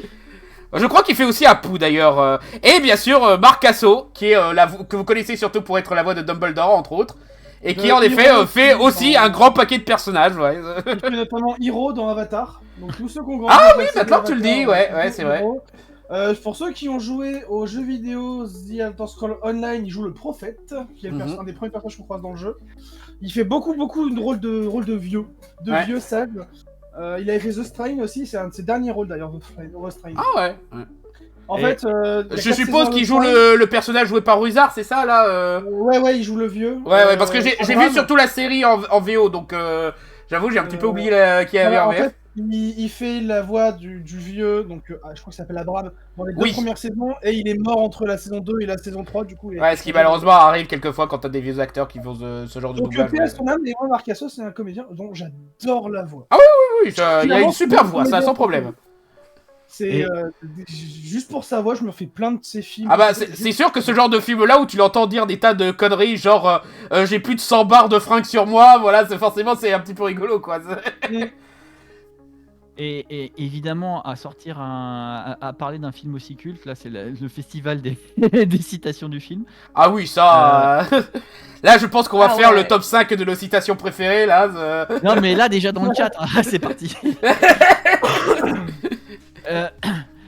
Speaker 1: Je crois qu'il fait aussi Apu d'ailleurs. Et bien sûr, Marc Casso, qui est que vous connaissez surtout pour être la voix de Dumbledore, entre autres. Et qui en effet fait aussi un grand paquet de personnages, ouais.
Speaker 5: Il fait notamment Hiro dans Avatar. Donc tous ceux qui ont grandi.
Speaker 1: Ah oui, maintenant que tu le dis, ouais, c'est vrai.
Speaker 5: Pour ceux qui ont joué au jeu vidéo The Elder Scrolls Online, il joue le prophète, qui est un des premiers personnages qu'on croise dans le jeu. Il fait beaucoup de rôles de vieux, vieux sage. Il avait fait The Strain aussi, c'est un de ses derniers rôles d'ailleurs, The Strain.
Speaker 1: Ah ouais.
Speaker 5: En fait,
Speaker 1: je suppose qu'il joue le personnage joué par Ruzard, c'est ça là
Speaker 5: Ouais, il joue le vieux.
Speaker 1: Ouais, parce que j'ai vu surtout la série en VO, donc j'avoue j'ai un petit peu oublié qui avait en VF.
Speaker 5: Fait, il fait la voix du vieux, donc je crois qu'il s'appelle Abraham, dans les deux premières saisons, et il est mort entre la saison 2 et la saison 3, du coup.
Speaker 1: Ouais, ce qui malheureusement arrive quelquefois quand t'as des vieux acteurs qui font ce genre de doublage.
Speaker 5: Donc, son âme, et moi, Marc Casso, c'est un comédien dont j'adore la voix.
Speaker 1: Ah oui, il a une super voix, ça, sans problème.
Speaker 5: C'est juste pour sa voix, je me fais plein de ses films.
Speaker 1: Ah bah c'est sûr que ce genre de film là où tu l'entends dire des tas de conneries genre j'ai plus de 100 barres de fringues sur moi, voilà, forcément c'est un petit peu rigolo quoi.
Speaker 2: Et évidemment, à sortir à parler d'un film aussi culte, là c'est le festival des, des citations du film.
Speaker 1: Ah oui, ça... Là, je pense qu'on va
Speaker 3: Ah
Speaker 1: faire
Speaker 3: ouais.
Speaker 1: le top 5 de nos citations préférées, là.
Speaker 2: Non mais là déjà dans le chat, c'est parti.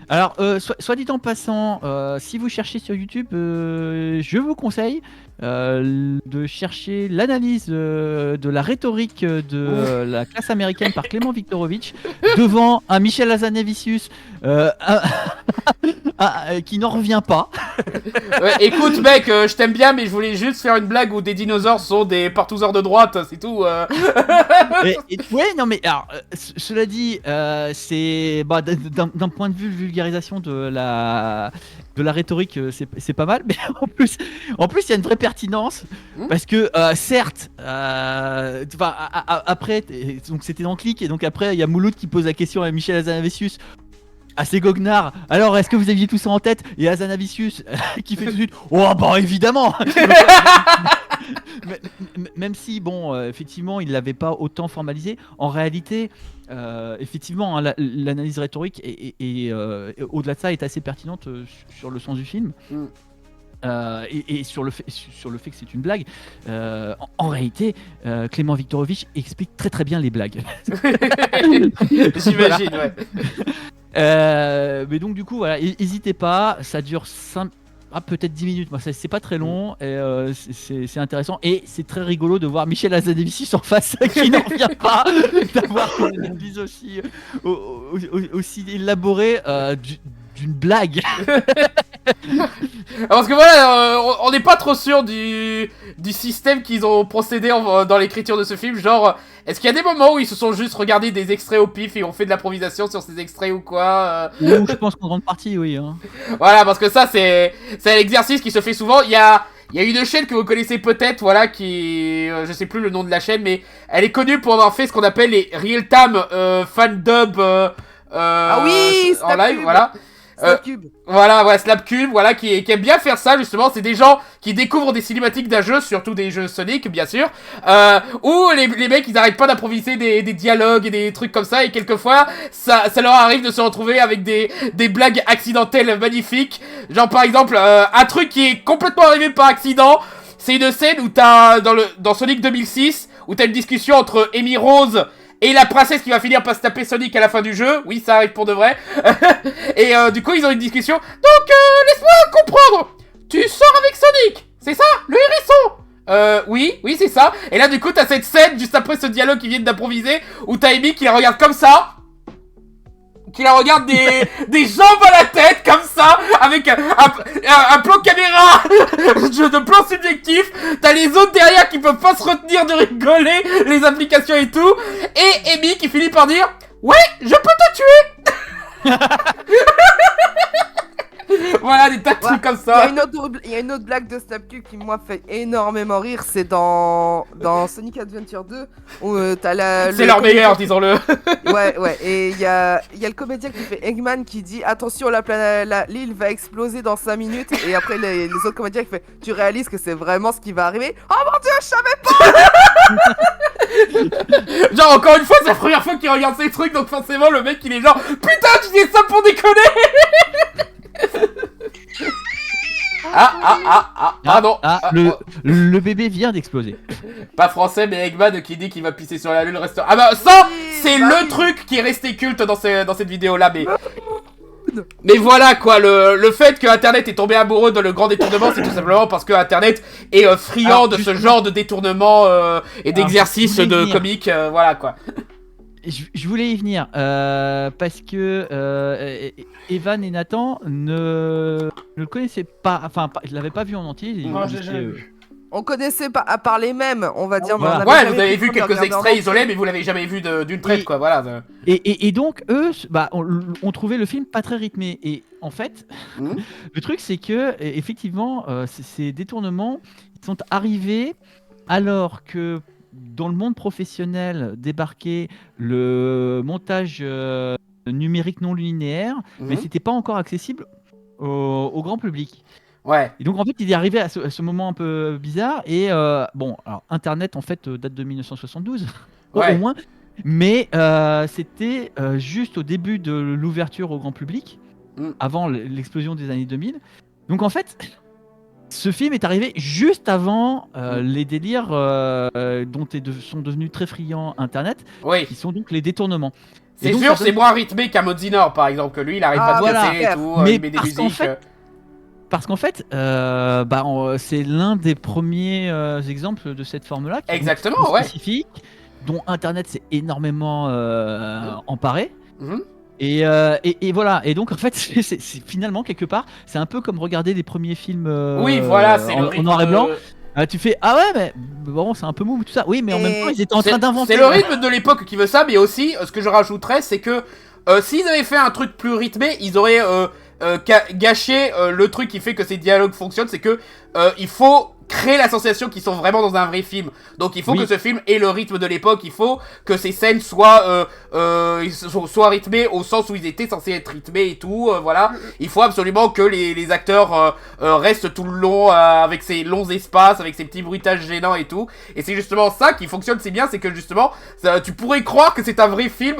Speaker 2: Alors, soit dit en passant, si vous cherchez sur YouTube, je vous conseille de chercher l'analyse de la rhétorique de la classe américaine par Clément Viktorovitch devant un Michel Hazanavicius qui n'en revient pas.
Speaker 1: Ouais, écoute, mec, je t'aime bien, mais je voulais juste faire une blague où des dinosaures sont des partouzeurs de droite, c'est tout.
Speaker 2: Ouais, non mais alors, cela dit, c'est d'un point de vue vulgarisation de la rhétorique, c'est pas mal, mais en plus il y a une vraie pertinence parce que certes, après donc c'était dans Click et donc après il y a Mouloud qui pose la question à Michel Hazanavicius. Assez goguenard. Alors, est-ce que vous aviez tout ça en tête? Et Hazanavicius qui fait tout de suite. Oh bah évidemment. Même si bon, effectivement, il l'avait pas autant formalisé. En réalité, effectivement, hein, l'analyse rhétorique et au-delà de ça est assez pertinente sur le sens du film. Et sur le fait que c'est une blague, en réalité, Clément Viktorovitch explique très très bien les blagues.
Speaker 1: J'imagine, ouais.
Speaker 2: Mais donc du coup voilà, n'hésitez pas, ça dure 5 peut-être 10 minutes, moi c'est pas très long et c'est intéressant et c'est très rigolo de voir Michel Hazanavicius en face qui n'en revient pas d'avoir une analyse aussi élaborée d'une blague.
Speaker 1: Parce que voilà, on n'est pas trop sûr du système qu'ils ont procédé dans l'écriture de ce film. Genre, est-ce qu'il y a des moments où ils se sont juste regardés des extraits au pif et ont fait de l'improvisation sur ces extraits ou quoi
Speaker 2: Ou je pense qu'en grande partie, oui. Hein.
Speaker 1: Voilà, parce que ça, c'est un exercice qui se fait souvent. Il y a une chaîne que vous connaissez peut-être, voilà, qui... je sais plus le nom de la chaîne, mais elle est connue pour avoir fait ce qu'on appelle les real-time fan-dub
Speaker 4: Ah oui,
Speaker 1: en live,
Speaker 4: Snapcube.
Speaker 1: voilà.
Speaker 4: Snapcube.
Speaker 1: Voilà, Slapcube, voilà, qui aime bien faire ça, justement. C'est des gens qui découvrent des cinématiques d'un jeu, surtout des jeux Sonic, bien sûr, où les mecs, ils arrêtent pas d'improviser des dialogues et des trucs comme ça, et quelquefois, ça leur arrive de se retrouver avec des blagues accidentelles magnifiques. Genre, par exemple, un truc qui est complètement arrivé par accident, c'est une scène où t'as, dans Sonic 2006, où t'as une discussion entre Amy Rose et la princesse qui va finir par se taper Sonic à la fin du jeu. Oui, ça arrive pour de vrai. Et du coup, ils ont une discussion. Donc, laisse-moi comprendre. Tu sors avec Sonic, c'est ça? Le hérisson? Oui, c'est ça. Et là, du coup, t'as cette scène, juste après ce dialogue qu'ils viennent d'improviser, où t'as Amy qui la regarde comme ça. Qui la regarde des jambes à la tête, comme ça, avec un plan caméra, de plan subjectif. T'as les autres derrière qui peuvent pas se retenir de rigoler, les applications et tout. Et Amy qui finit par dire « Ouais, je peux te tuer !» Voilà, des tas de trucs comme ça.
Speaker 4: Il y a une autre blague de Snapcube qui moi fait énormément rire, c'est dans Sonic Adventure 2 où t'as
Speaker 1: c'est leur meilleur, disons-le.
Speaker 4: Ouais, et il y a le comédien qui fait Eggman qui dit attention, l'île va exploser dans 5 minutes, et après les autres comédiens qui fait tu réalises que c'est vraiment ce qui va arriver. Oh mon dieu, je savais pas.
Speaker 1: Genre, encore une fois, c'est la première fois qu'il regarde ces trucs, donc forcément le mec il est genre putain, tu dis ça pour déconner. Non.
Speaker 2: Le bébé vient d'exploser.
Speaker 1: Pas français, mais Eggman qui dit qu'il va pisser sur la lune restaurant. Ah bah ça, c'est le truc qui est resté culte dans cette vidéo là, mais voilà quoi, le fait que Internet est tombé amoureux de le grand détournement, c'est tout simplement parce que Internet est friand de ce genre de détournement et d'exercices de comique, voilà quoi.
Speaker 2: Je voulais y venir parce que Evan et Nathan ne le connaissaient pas, enfin je l'avais pas vu en entier.
Speaker 5: Moi j'ai jamais vu.
Speaker 4: On connaissait pas, à part les mêmes, on va dire.
Speaker 2: Voilà.
Speaker 4: Mais on avait
Speaker 1: Ouais, vous avez vu quelques extraits isolés, mais vous l'avez jamais vu d'une traite, quoi, voilà.
Speaker 2: Et donc, eux, on trouvait le film pas très rythmé. Et en fait, le truc, c'est que, effectivement, ces détournements sont arrivés alors que dans le monde professionnel débarquait le montage numérique non linéaire, mais c'était pas encore accessible au grand public.
Speaker 1: Ouais.
Speaker 2: Et donc en fait il est arrivé à ce moment un peu bizarre et bon alors Internet en fait date de 1972
Speaker 1: ouais.
Speaker 2: au moins, Mais c'était juste au début de l'ouverture au grand public, avant l'explosion des années 2000. Donc en fait, ce film est arrivé juste avant les délires dont sont devenus très friands Internet,
Speaker 1: Oui.
Speaker 2: qui sont donc les détournements.
Speaker 1: C'est
Speaker 2: donc,
Speaker 1: sûr,
Speaker 2: ça
Speaker 1: c'est
Speaker 2: donne-
Speaker 1: moins rythmé qu'un Modinor, par exemple, que lui, il arrive pas à se
Speaker 2: voilà.
Speaker 1: casser et tout,
Speaker 2: Mais
Speaker 1: il met des
Speaker 2: parce qu'en
Speaker 1: musiques.
Speaker 2: fait, Parce qu'en fait, c'est l'un des premiers exemples de cette forme-là, qui est
Speaker 1: Exactement,
Speaker 2: donc
Speaker 1: ouais.
Speaker 2: spécifique, dont Internet s'est énormément emparé.
Speaker 1: Mhm.
Speaker 2: Et voilà. Et donc en fait, c'est finalement quelque part, c'est un peu comme regarder les premiers films
Speaker 1: Oui, voilà, c'est le
Speaker 2: en
Speaker 1: rythme
Speaker 2: noir et blanc.
Speaker 1: de-
Speaker 2: Tu fais ah ouais, mais bon, c'est un peu mou tout ça. Oui, mais en même temps, ils étaient en train d'inventer.
Speaker 1: C'est le rythme de l'époque qui veut ça, mais aussi, ce que je rajouterais, c'est que s'ils avaient fait un truc plus rythmé, ils auraient gâché le truc qui fait que ces dialogues fonctionnent, c'est que il faut créer la sensation qu'ils sont vraiment dans un vrai film. Donc il faut
Speaker 2: Oui.
Speaker 1: que ce film ait le rythme de l'époque, il faut que ces scènes soient rythmées au sens où ils étaient censés être rythmés et tout, voilà. Il faut absolument que les acteurs restent tout le long avec ces longs espaces, avec ces petits bruitages gênants et tout. Et c'est justement ça qui fonctionne si bien, c'est que justement, tu pourrais croire que c'est un vrai film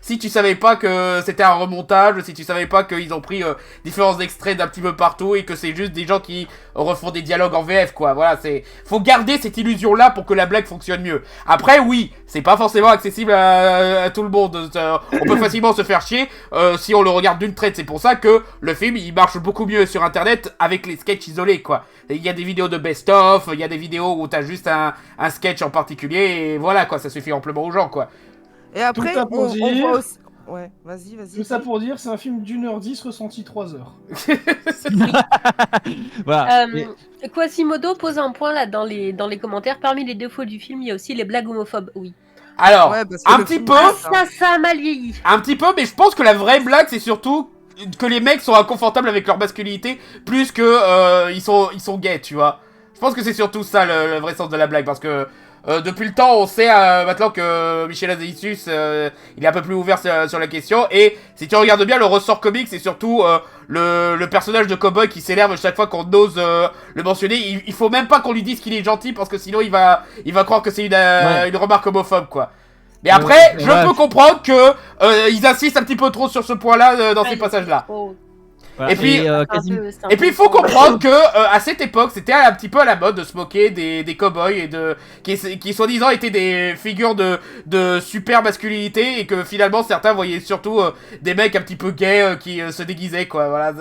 Speaker 1: si tu savais pas que c'était un remontage, si tu savais pas qu'ils ont pris différents extraits d'un petit peu partout et que c'est juste des gens qui refont des dialogues en VF, quoi. Voilà, faut garder cette illusion là pour que la blague fonctionne mieux. Après, oui, c'est pas forcément accessible à tout le monde. On peut facilement se faire chier si on le regarde d'une traite. C'est pour ça que le film il marche beaucoup mieux sur internet avec les sketchs isolés, quoi. Il y a des vidéos de best-of, il y a des vidéos où t'as juste un sketch en particulier et voilà, quoi, ça suffit amplement aux gens, quoi.
Speaker 4: Et après,
Speaker 5: Tout ça pour
Speaker 4: on
Speaker 5: dire-
Speaker 4: voit aussi... Ouais, vas-y.
Speaker 5: Tout ça pour dire, c'est un film d'1h10 ressenti 3h.
Speaker 2: Voilà. Et-
Speaker 3: Quasimodo pose un point là dans les commentaires. Parmi les défauts du film, il y a aussi les blagues homophobes. Oui.
Speaker 1: Alors,
Speaker 4: Ouais, parce que
Speaker 1: un
Speaker 4: le
Speaker 1: petit
Speaker 4: film,
Speaker 1: peu,
Speaker 3: Ça a mal vieilli.
Speaker 1: un petit peu, mais je pense que la vraie blague, c'est surtout que les mecs sont inconfortables avec leur masculinité plus que ils sont gays, tu vois. Je pense que c'est surtout ça le vrai sens de la blague, parce que depuis le temps, on sait maintenant que Michel Azéisus, il est un peu plus ouvert sur la question, et si tu regardes bien, le ressort comique, c'est surtout le personnage de cowboy qui s'énerve chaque fois qu'on ose le mentionner. Il faut même pas qu'on lui dise qu'il est gentil, parce que sinon il va croire que c'est une remarque homophobe, quoi. Mais après, je peux comprendre que ils insistent un petit peu trop sur ce point-là dans ces passages-là.
Speaker 3: Oh,
Speaker 2: voilà.
Speaker 1: Et puis-
Speaker 3: c'est un
Speaker 2: Quasiment-
Speaker 3: peu- c'est un
Speaker 1: Et
Speaker 3: peu
Speaker 1: puis il faut
Speaker 3: trop.
Speaker 1: comprendre que à cette époque, c'était un petit peu à la mode de se moquer des cow-boys et qui soi-disant étaient des figures de super masculinité, et que finalement certains voyaient surtout des mecs un petit peu gays qui se déguisaient, quoi. Voilà.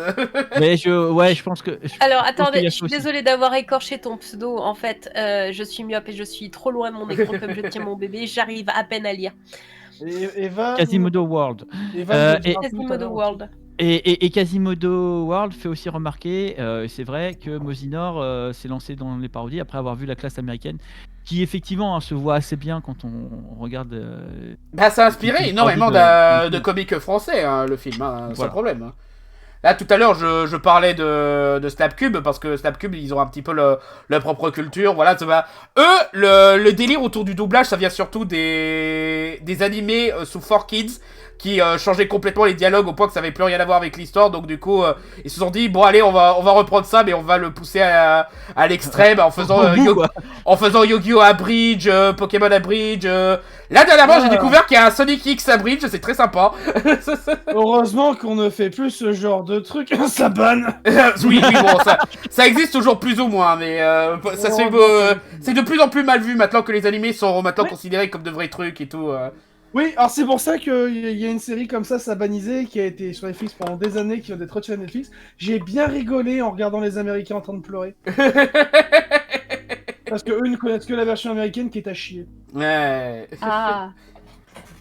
Speaker 2: Mais je pense que.
Speaker 3: Alors
Speaker 2: qu'il
Speaker 3: attendez,
Speaker 2: y a
Speaker 3: je
Speaker 2: ça
Speaker 3: suis
Speaker 2: aussi.
Speaker 3: désolée d'avoir écorché ton pseudo. En fait, je suis myope et je suis trop loin de mon écran comme je tiens mon bébé. J'arrive à peine à lire.
Speaker 5: Et Eva.
Speaker 2: Quasimodo World.
Speaker 5: Eva nous
Speaker 2: et-
Speaker 5: dira tout à
Speaker 3: Quasimodo
Speaker 5: l'heure.
Speaker 3: World.
Speaker 2: Et Quasimodo World fait aussi remarquer, c'est vrai que Mosinor s'est lancé dans les parodies après avoir vu La Classe américaine, qui effectivement se voit assez bien quand on regarde.
Speaker 1: Bah ça a inspiré
Speaker 2: Une
Speaker 1: énormément
Speaker 2: parodie
Speaker 1: de comiques français, hein, le film, hein, sans
Speaker 2: Voilà.
Speaker 1: problème. Hein. Là, tout à l'heure, je parlais de Snapcube, parce que Snapcube, ils ont un petit peu leur propre culture, voilà. Eux, le délire autour du doublage, ça vient surtout des animés sous 4Kids, qui changeaient complètement les dialogues au point que ça avait plus rien à voir avec l'histoire, donc du coup, ils se sont dit, bon allez, on va reprendre ça, mais on va le pousser à l'extrême, en faisant
Speaker 2: Au bout, quoi.
Speaker 1: en faisant Yu-Gi-Oh! À Bridge, Pokémon à Bridge. Là, dernièrement, j'ai découvert qu'il y a un Sonic X à Bridge, c'est très sympa.
Speaker 5: Heureusement qu'on ne fait plus ce genre de truc, ça banne.
Speaker 1: Oui, bon, ça existe toujours plus ou moins, mais ça se fait, c'est de plus en plus mal vu maintenant que les animés sont maintenant considérés comme de vrais trucs et tout.
Speaker 5: Oui, alors c'est pour ça qu'il y a une série comme ça, Sabanisé, qui a été sur Netflix pendant des années, qui vient d'être retirée de Netflix. J'ai bien rigolé en regardant les Américains en train de pleurer. Parce que eux ne connaissent que la version américaine qui est à chier.
Speaker 1: Ouais.
Speaker 3: Ah.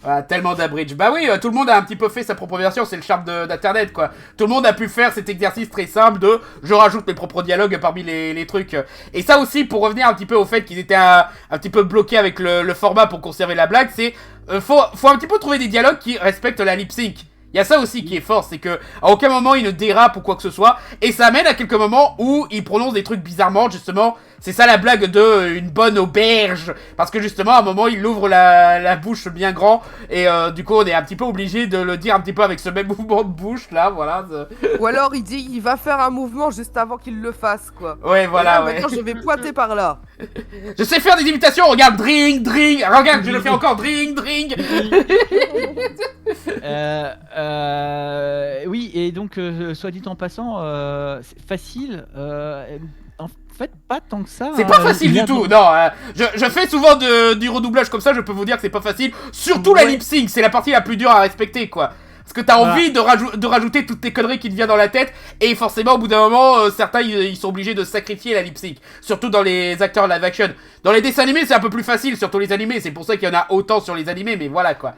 Speaker 1: Ah, tellement d'abridge. Bah oui, tout le monde a un petit peu fait sa propre version, c'est le charme d'internet, quoi. Tout le monde a pu faire cet exercice très simple de je rajoute mes propres dialogues parmi les trucs. Et ça aussi, pour revenir un petit peu au fait qu'ils étaient un petit peu bloqués avec le format pour conserver la blague, c'est faut un petit peu trouver des dialogues qui respectent la lip sync. Il y a ça aussi qui est fort, c'est que à aucun moment il ne dérape ou quoi que ce soit, et ça amène à quelques moments où il prononce des trucs bizarrement, justement, c'est ça la blague de une bonne auberge, parce que justement à un moment il ouvre la bouche bien grand, et du coup on est un petit peu obligé de le dire un petit peu avec ce même mouvement de bouche là, voilà.
Speaker 4: Ou alors il dit il va faire un mouvement juste avant qu'il le fasse, quoi.
Speaker 1: Ouais, voilà,
Speaker 4: Et là,
Speaker 1: ouais.
Speaker 4: maintenant je vais pointer par là.
Speaker 1: Je sais faire des imitations, regarde, dring, dring, regarde, je le fais encore, dring, dring.
Speaker 2: Oui, et donc, soit dit en passant, c'est facile. En fait, pas tant que ça.
Speaker 1: C'est pas facile du tout, non. Je fais souvent du redoublage comme ça, je peux vous dire que c'est pas facile. Surtout la lip sync, c'est la partie la plus dure à respecter, quoi. Parce que t'as envie de rajouter toutes tes conneries qui te viennent dans la tête, et forcément, au bout d'un moment, certains ils sont obligés de sacrifier la lip sync. Surtout dans les acteurs live action. Dans les dessins animés, c'est un peu plus facile, surtout les animés. C'est pour ça qu'il y en a autant sur les animés, mais voilà, quoi.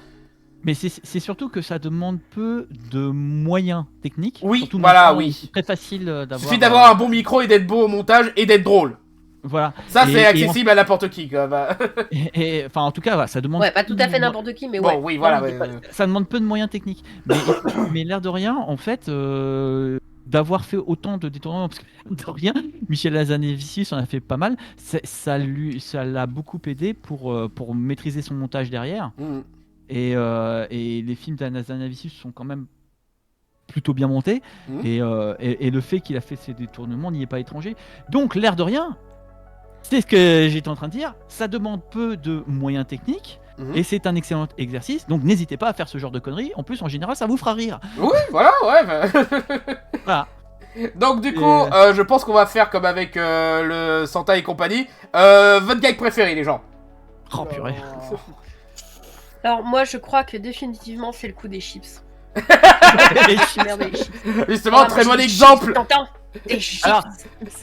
Speaker 2: Mais c'est surtout que ça demande peu de moyens techniques.
Speaker 1: Oui,
Speaker 2: surtout
Speaker 1: voilà,
Speaker 2: maintenant,
Speaker 1: oui.
Speaker 2: C'est très facile d'avoir.
Speaker 1: Il suffit d'avoir un bon micro et d'être beau au montage et d'être drôle.
Speaker 2: Voilà.
Speaker 1: Ça, c'est accessible à n'importe qui, quoi.
Speaker 2: Enfin, en tout cas, voilà, ça demande.
Speaker 3: Ouais, pas tout à fait n'importe qui, mais ouais.
Speaker 1: Bon, oui, voilà.
Speaker 2: Ça demande peu de moyens techniques. Mais l'air de rien, en fait, d'avoir fait autant de détournements, parce que l'air de rien, Michel Hazanavicius en a fait pas mal. Ça l'a beaucoup aidé pour maîtriser son montage derrière.
Speaker 1: Mmh.
Speaker 2: Et les films d'Hazanavicius sont quand même plutôt bien montés.
Speaker 1: Mmh.
Speaker 2: Et le fait qu'il a fait ces détournements n'y est pas étranger. Donc, l'air de rien, c'est ce que j'étais en train de dire. Ça demande peu de moyens techniques. Et c'est un excellent exercice, donc n'hésitez pas à faire ce genre de conneries. En plus, en général, ça vous fera rire.
Speaker 1: Oui, voilà, ouais.
Speaker 2: Voilà.
Speaker 1: Donc du coup, je pense qu'on va faire comme avec le Santa et compagnie. Votre gag préféré, les gens.
Speaker 2: Oh purée.
Speaker 3: Alors moi, je crois que définitivement, c'est le coup des chips. Merde, des chips.
Speaker 1: Justement, très bon exemple.
Speaker 3: T'entends? Des chips.
Speaker 2: Alors,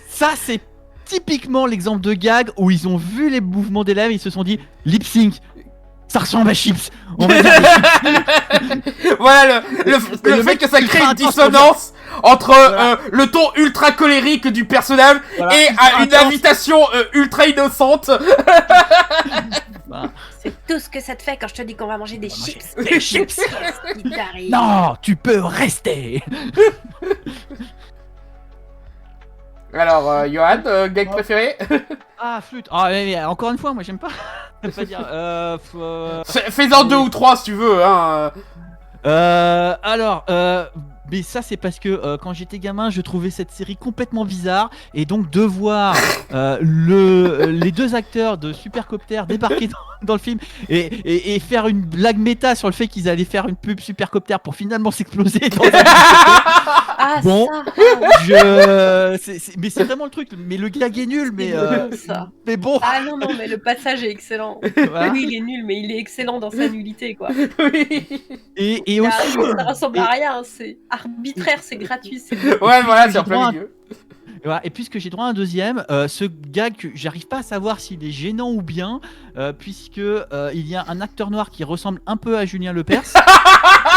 Speaker 2: ça, c'est typiquement l'exemple de gag où ils ont vu les mouvements des lèvres et ils se sont dit lip sync. Ça ressemble à chips. On va dire des chips.
Speaker 1: Voilà le fait que ça crée une dissonance entre le ton ultra colérique du personnage et une invitation ultra innocente.
Speaker 3: C'est tout ce que ça te fait quand je te dis qu'on va manger des chips.
Speaker 2: Des chips.
Speaker 3: Qu'est-ce qui t'arrive?
Speaker 2: Non, tu peux rester.
Speaker 1: Alors, Johan, gag préféré?
Speaker 2: Ah, flûte. Ah, mais encore une fois, moi j'aime pas. J'aime pas dire.
Speaker 1: Fais-en 2 ou 3 si tu veux, hein.
Speaker 2: Alors, mais ça c'est parce que quand j'étais gamin, je trouvais cette série complètement bizarre et donc de voir les deux acteurs de Supercopter débarquer dans le film et faire une blague méta sur le fait qu'ils allaient faire une pub Supercopter pour finalement s'exploser dans un
Speaker 3: Ah,
Speaker 2: bon,
Speaker 3: ça.
Speaker 2: mais c'est vraiment le truc. Mais le gag est nul, mais
Speaker 3: ça.
Speaker 2: mais bon.
Speaker 3: Ah non, mais le passage est excellent.
Speaker 2: Voilà.
Speaker 3: Oui, il est nul, mais il est excellent dans sa nullité, quoi.
Speaker 1: Oui.
Speaker 2: Et aussi,
Speaker 3: Ça ressemble à rien, c'est arbitraire, c'est gratuit.
Speaker 1: Ouais, voilà, c'est en plein milieu.
Speaker 2: Voilà, et puisque j'ai droit à un deuxième, ce gag, j'arrive pas à savoir s'il est gênant ou bien, puisque il y a un acteur noir qui ressemble un peu à Julien Lepers.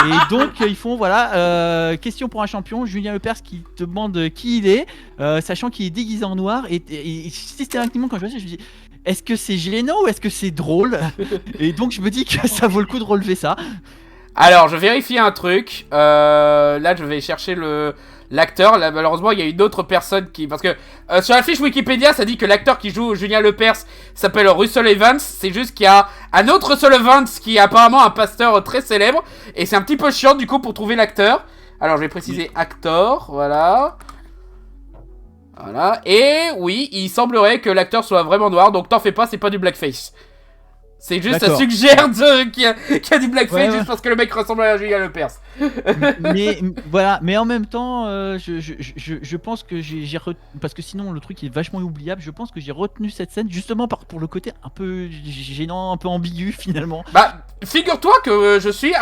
Speaker 2: Et donc ils font question pour un champion, Julien Lepers qui demande qui il est, sachant qu'il est déguisé en noir. Et systématiquement quand je vois ça, je me dis est-ce que c'est gênant ou est-ce que c'est drôle? Et donc je me dis que ça vaut le coup de relever ça.
Speaker 1: Alors, je vérifie un truc. Là, je vais chercher l'acteur. Là, malheureusement, il y a une autre personne qui... Parce que sur la fiche Wikipédia, ça dit que l'acteur qui joue Julien Lepers s'appelle Russell Evans. C'est juste qu'il y a un autre Russell Evans qui est apparemment un pasteur très célèbre. Et c'est un petit peu chiant, du coup, pour trouver l'acteur. Alors, je vais préciser acteur. Voilà. Voilà. Et oui, il semblerait que l'acteur soit vraiment noir. Donc, t'en fais pas, c'est pas du blackface. C'est juste, ça suggère qu'il y a du blackface juste parce que le mec ressemble à Julien Lepers.
Speaker 2: Mais voilà, mais en même temps, je pense que j'ai parce que sinon le truc est vachement oubliable. Je pense que j'ai retenu cette scène justement pour le côté un peu gênant, un peu ambigu finalement.
Speaker 1: Bah, figure-toi que je suis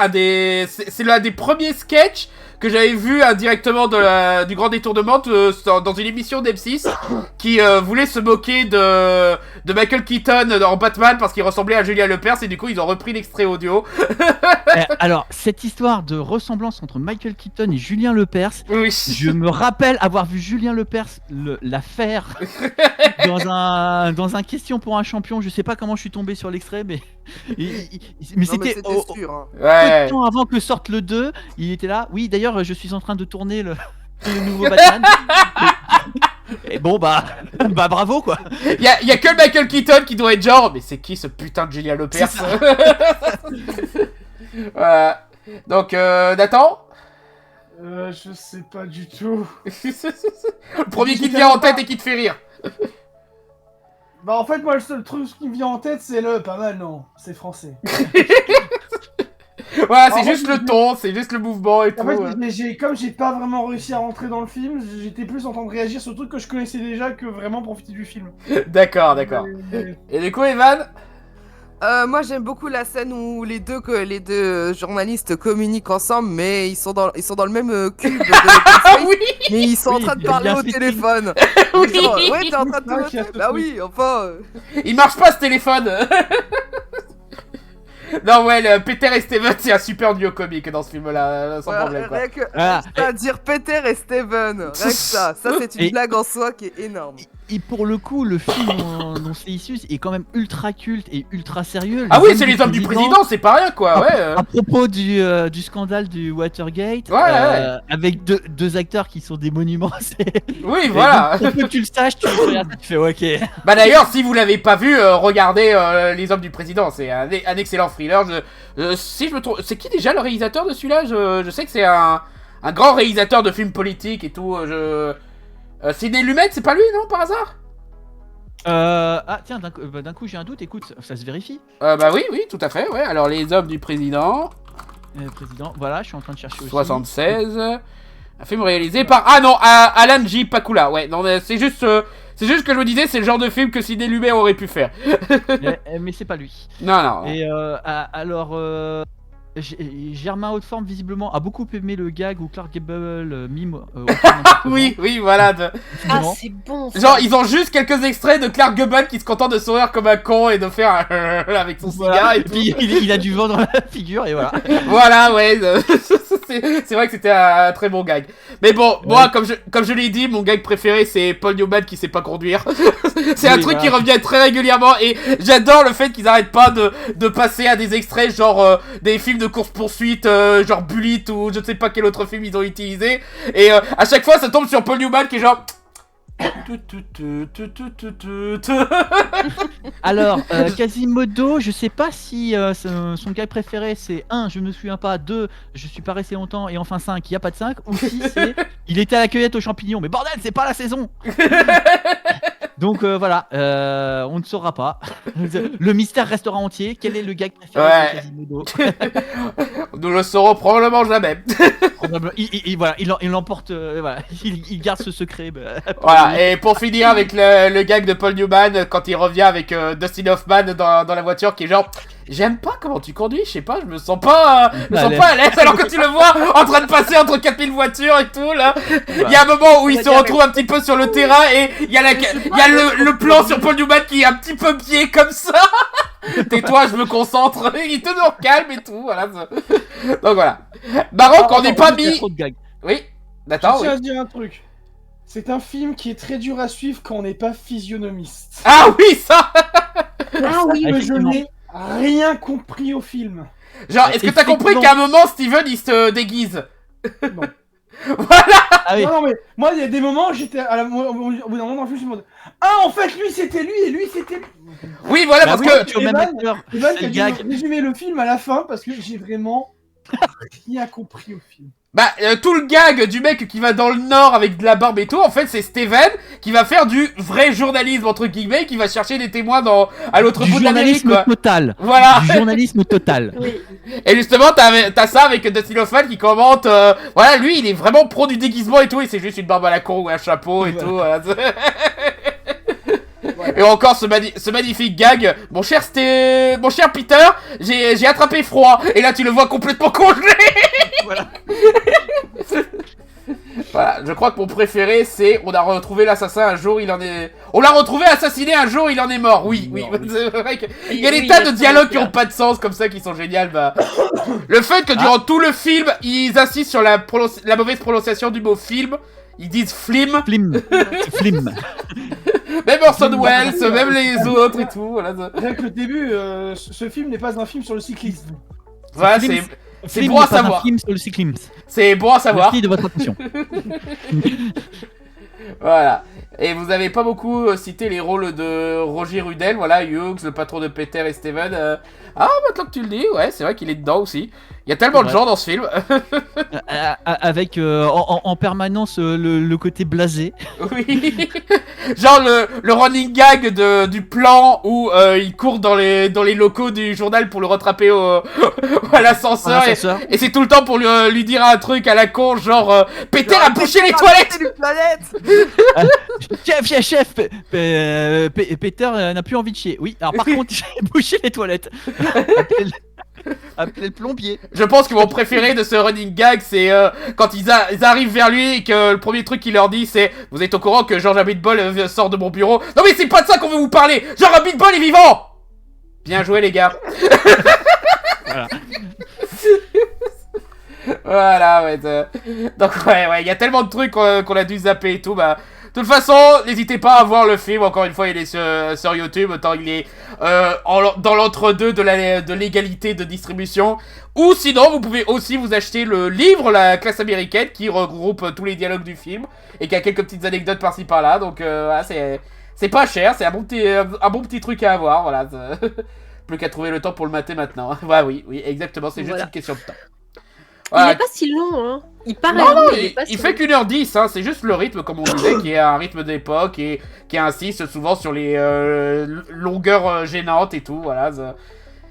Speaker 1: c'est l'un des premiers sketchs que j'avais vu indirectement du Grand Détournement dans une émission d'M6 qui voulait se moquer de Michael Keaton en Batman parce qu'il ressemblait à Julien Lepers et du coup ils ont repris l'extrait audio.
Speaker 2: Alors cette histoire de ressemblance entre Michael Keaton et Julien Lepers.
Speaker 1: Oui.
Speaker 2: Je me rappelle avoir vu Julien Lepers la faire dans un question pour un champion. Je sais pas comment je suis tombé sur l'extrait, mais c'était
Speaker 4: sûr. Hein.
Speaker 2: peu de temps avant que sorte le 2. Il était là. Oui, d'ailleurs, je suis en train de tourner le nouveau Batman. Et bon, bah bravo quoi.
Speaker 1: Il y a que Michael Keaton qui doit être genre, mais c'est qui ce putain de Julien Lepers? Voilà. Donc, Nathan?
Speaker 5: Je sais pas du tout.
Speaker 1: Le premier qui te vient en tête et qui te fait rire.
Speaker 5: Bah en fait, moi, le seul truc qui me vient en tête, c'est pas mal, non. C'est français.
Speaker 1: Voilà, c'est juste le ton, c'est juste le mouvement et tout.
Speaker 5: En fait, comme j'ai pas vraiment réussi à rentrer dans le film, j'étais plus en train de réagir sur le truc que je connaissais déjà que vraiment profiter du film.
Speaker 1: D'accord. Et du coup, Evan?
Speaker 4: Moi j'aime beaucoup la scène où les deux journalistes communiquent ensemble, mais ils sont dans le même cube
Speaker 1: Ah oui.
Speaker 4: mais ils sont en train de parler au téléphone.
Speaker 1: Oui.
Speaker 4: Genre, ouais, t'es en train de te noter. Bah oui, enfin.
Speaker 1: Il marche pas ce téléphone. Non, ouais, le Peter et Steven, c'est un super duo comique dans ce film-là, sans problème, quoi.
Speaker 4: Rien que à dire Peter et Steven, rien que ça c'est une blague en soi qui est énorme.
Speaker 2: Et pour le coup, le film dont c'est issu est quand même ultra culte et ultra sérieux.
Speaker 1: Ah oui, c'est les hommes du président, c'est pas rien, quoi, ouais.
Speaker 2: À propos du scandale du Watergate, avec deux acteurs qui sont des monuments.
Speaker 1: Oui, voilà.
Speaker 2: Pour que tu le saches, tu regardes, tu fais ok.
Speaker 1: Bah d'ailleurs, si vous l'avez pas vu, regardez Les Hommes du Président, c'est un excellent thriller. Si je me trompe, c'est qui déjà le réalisateur de celui-là? Je sais que c'est un grand réalisateur de films politiques et tout. Sidney Lumet, c'est pas lui, non, par hasard?
Speaker 2: Ah tiens, d'un coup j'ai un doute, écoute, ça se vérifie.
Speaker 1: Bah oui, tout à fait, ouais. Alors, Les Hommes du Président.
Speaker 2: Président, voilà, je suis en train de chercher aussi.
Speaker 1: 76. Un film réalisé par... Ah non, Alan J. Pakula, ouais. Non, c'est juste que je me disais, c'est le genre de film que Sidney Lumet aurait pu faire.
Speaker 2: mais c'est pas lui.
Speaker 1: Non.
Speaker 2: Et alors... Germain Hauteforme visiblement a beaucoup aimé le gag où Clark Gable mime.
Speaker 1: Oui, voilà.
Speaker 3: Ah, c'est bon. Ça.
Speaker 1: Genre, ils ont juste quelques extraits de Clark Gable qui se contente de sourire comme un con et de faire avec son cigare et tout.
Speaker 2: Puis il a du vent dans la figure et voilà.
Speaker 1: Voilà, ouais. C'est vrai que c'était un très bon gag. Mais bon, moi, comme je l'ai dit, mon gag préféré c'est Paul Newman qui sait pas conduire. C'est un truc qui revient très régulièrement et j'adore le fait qu'ils arrêtent pas de passer à des extraits genre des films de course-poursuite, genre Bullitt ou je ne sais pas quel autre film ils ont utilisé. Et à chaque fois, ça tombe sur Paul Newman qui est genre...
Speaker 2: Alors, Quasimodo, je sais pas si son gag préféré c'est 1, je me souviens pas, 2, je suis pas resté longtemps, et enfin 5, il y a pas de 5, ou 6, c'est il était à la cueillette aux champignons, mais bordel, c'est pas la saison. Donc voilà, on ne saura pas. Le mystère restera entier. Quel est le gag préféré de Quasimodo?
Speaker 1: Nous le saurons probablement jamais.
Speaker 2: Il l'emporte, voilà, il garde ce secret.
Speaker 1: Voilà, et pour finir avec le gag de Paul Newman quand il revient avec Dustin Hoffman dans la voiture qui est genre... J'aime pas comment tu conduis, je sais pas, je me sens pas à l'aise alors que tu le vois en train de passer entre 4000 voitures et tout là. Il y a un moment où il se retrouve un petit peu sur le terrain et il y a le plan sur Paul Newman qui est un petit peu biais comme ça. Tais-toi, je me concentre. Il est toujours calme et tout, voilà. Donc voilà. Marrant qu'on n'ait pas mis... Oui, d'accord,
Speaker 5: Je tiens à dire un truc. C'est un film qui est très dur à suivre quand on n'est pas physionomiste.
Speaker 1: Ah oui, ça.
Speaker 3: Ah oui,
Speaker 5: Je n'ai rien compris au film.
Speaker 1: Genre, est-ce que t'as compris qu'à un moment, Steven, il se déguise?
Speaker 5: Non.
Speaker 1: Voilà.
Speaker 2: Ah oui.
Speaker 5: Non, mais moi, il y a des moments, j'étais au bout d'un moment dans le film, je me dis, ah, en fait, lui, c'était lui, et lui, c'était lui.
Speaker 1: Oui, voilà, parce que...
Speaker 5: Evan qui a dû résumer le film à la fin, parce que j'ai vraiment rien compris au film.
Speaker 1: Bah, tout le gag du mec qui va dans le nord avec de la barbe et tout, en fait, c'est Steven qui va faire du vrai journalisme, entre guillemets, qui va chercher des témoins à l'autre bout de l'Amérique, quoi.
Speaker 2: Total.
Speaker 1: Voilà.
Speaker 2: Du journalisme total.
Speaker 3: oui.
Speaker 1: Et justement, t'as ça avec Dustin Hoffman qui commente, voilà, lui, il est vraiment pro du déguisement et tout, et c'est juste une barbe à la con ou un chapeau et tout, voilà. Et encore ce magnifique gag, mon cher Peter, j'ai attrapé froid, et là tu le vois complètement congelé.
Speaker 2: Voilà.
Speaker 1: Voilà, je crois que mon préféré, c'est on a retrouvé l'assassin un jour, il en est... On l'a retrouvé assassiné un jour, il en est mort. Oui, oui, c'est vrai qu'il y a des tas de dialogues qui ont pas de sens comme ça, qui sont géniaux. Bah... Le fait que durant tout le film, ils insistent sur la mauvaise prononciation du mot film, ils disent flim.
Speaker 2: Flim. Flim.
Speaker 1: Même Orson Welles, même les autres et tout. Voilà.
Speaker 5: Rien que le début, ce film n'est pas un film sur le cyclisme.
Speaker 1: Voilà, c'est bon à savoir.
Speaker 2: Un film sur le cyclisme.
Speaker 1: C'est bon à savoir.
Speaker 2: Merci de votre attention.
Speaker 1: Voilà. Et vous avez pas beaucoup cité les rôles de Roger Rudel, voilà, Hughes, le patron de Peter et Steven. Ah, maintenant que tu le dis, ouais, c'est vrai qu'il est dedans aussi. Il y a tellement de gens dans ce film.
Speaker 2: Avec en permanence le côté blasé.
Speaker 1: Oui. Genre le running gag du plan où il court dans les locaux du journal pour le rattraper à l'ascenseur. Et c'est tout le temps pour lui dire un truc à la con, genre Peter a bouché les toilettes.
Speaker 2: Chef, Peter n'a plus envie de chier. Oui, alors par contre, j'ai bouché les toilettes. Appelez le plombier.
Speaker 1: Je pense que mon préféré de ce running gag, c'est quand ils arrivent vers lui et que le premier truc qu'il leur dit, c'est « Vous êtes au courant que George Abitbol sort de mon bureau ?» Non mais c'est pas de ça qu'on veut vous parler. George Abitbol est vivant. Bien joué les gars.
Speaker 2: Voilà.
Speaker 1: Voilà, ouais. Donc ouais, il y a tellement de trucs qu'on a dû zapper et tout, bah... De toute façon, n'hésitez pas à voir le film, encore une fois il est sur YouTube, autant il est dans l'entre-deux de l'égalité de distribution. Ou sinon, vous pouvez aussi vous acheter le livre, La classe américaine, qui regroupe tous les dialogues du film, et qui a quelques petites anecdotes par-ci par-là, donc voilà, c'est pas cher, c'est un bon petit truc à avoir, voilà. Plus qu'à trouver le temps pour le mater maintenant. Ouais, oui, exactement, c'est juste une question de temps.
Speaker 3: Voilà. Il est pas si long, hein. Il paraît
Speaker 1: long,
Speaker 3: il
Speaker 1: fait qu'1h10, hein. C'est juste le rythme, comme on disait, qui est un rythme d'époque et qui insiste souvent sur les longueurs gênantes et tout, voilà.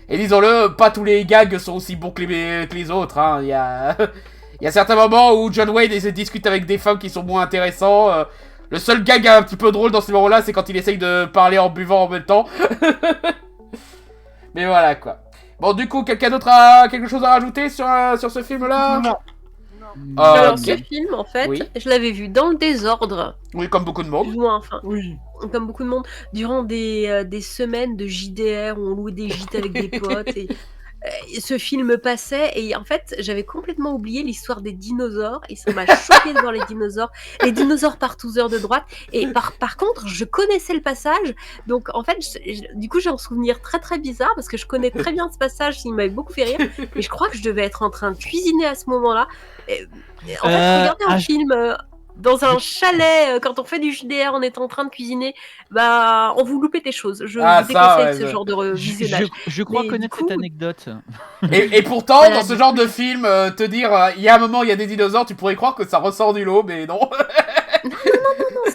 Speaker 1: Et disons-le, pas tous les gags sont aussi bons que les autres, hein. Il y a certains moments où John Wayne discute avec des femmes qui sont moins intéressants. Le seul gag un petit peu drôle dans ces moments-là, c'est quand il essaye de parler en buvant en même temps. Mais voilà, quoi. Bon, du coup, quelqu'un d'autre a quelque chose à rajouter sur ce film-là?
Speaker 5: Non.
Speaker 3: Alors, ce film, en fait, je l'avais vu dans le désordre.
Speaker 1: Oui, comme beaucoup de monde.
Speaker 3: Enfin,
Speaker 5: oui.
Speaker 3: Comme beaucoup de monde, durant des semaines de JDR où on louait des gîtes avec des potes. Et ce film passait et en fait j'avais complètement oublié l'histoire des dinosaures et ça m'a choqué de voir les dinosaures par tous heures de droite et par contre je connaissais le passage donc en fait du coup j'ai un souvenir très très bizarre parce que je connais très bien ce passage, il m'avait beaucoup fait rire et je crois que je devais être en train de cuisiner à ce moment-là et en fait regarder un film dans un chalet, quand on fait du JDR, on est en train de cuisiner, bah, on vous loupez des choses. Je vous déconseille ce genre de visionnage.
Speaker 2: Je crois connaître cette anecdote.
Speaker 1: Et pourtant, voilà, dans ce genre de film, te dire, il y a un moment, il y a des dinosaures, tu pourrais croire que ça ressort du lot, mais non.
Speaker 3: Non,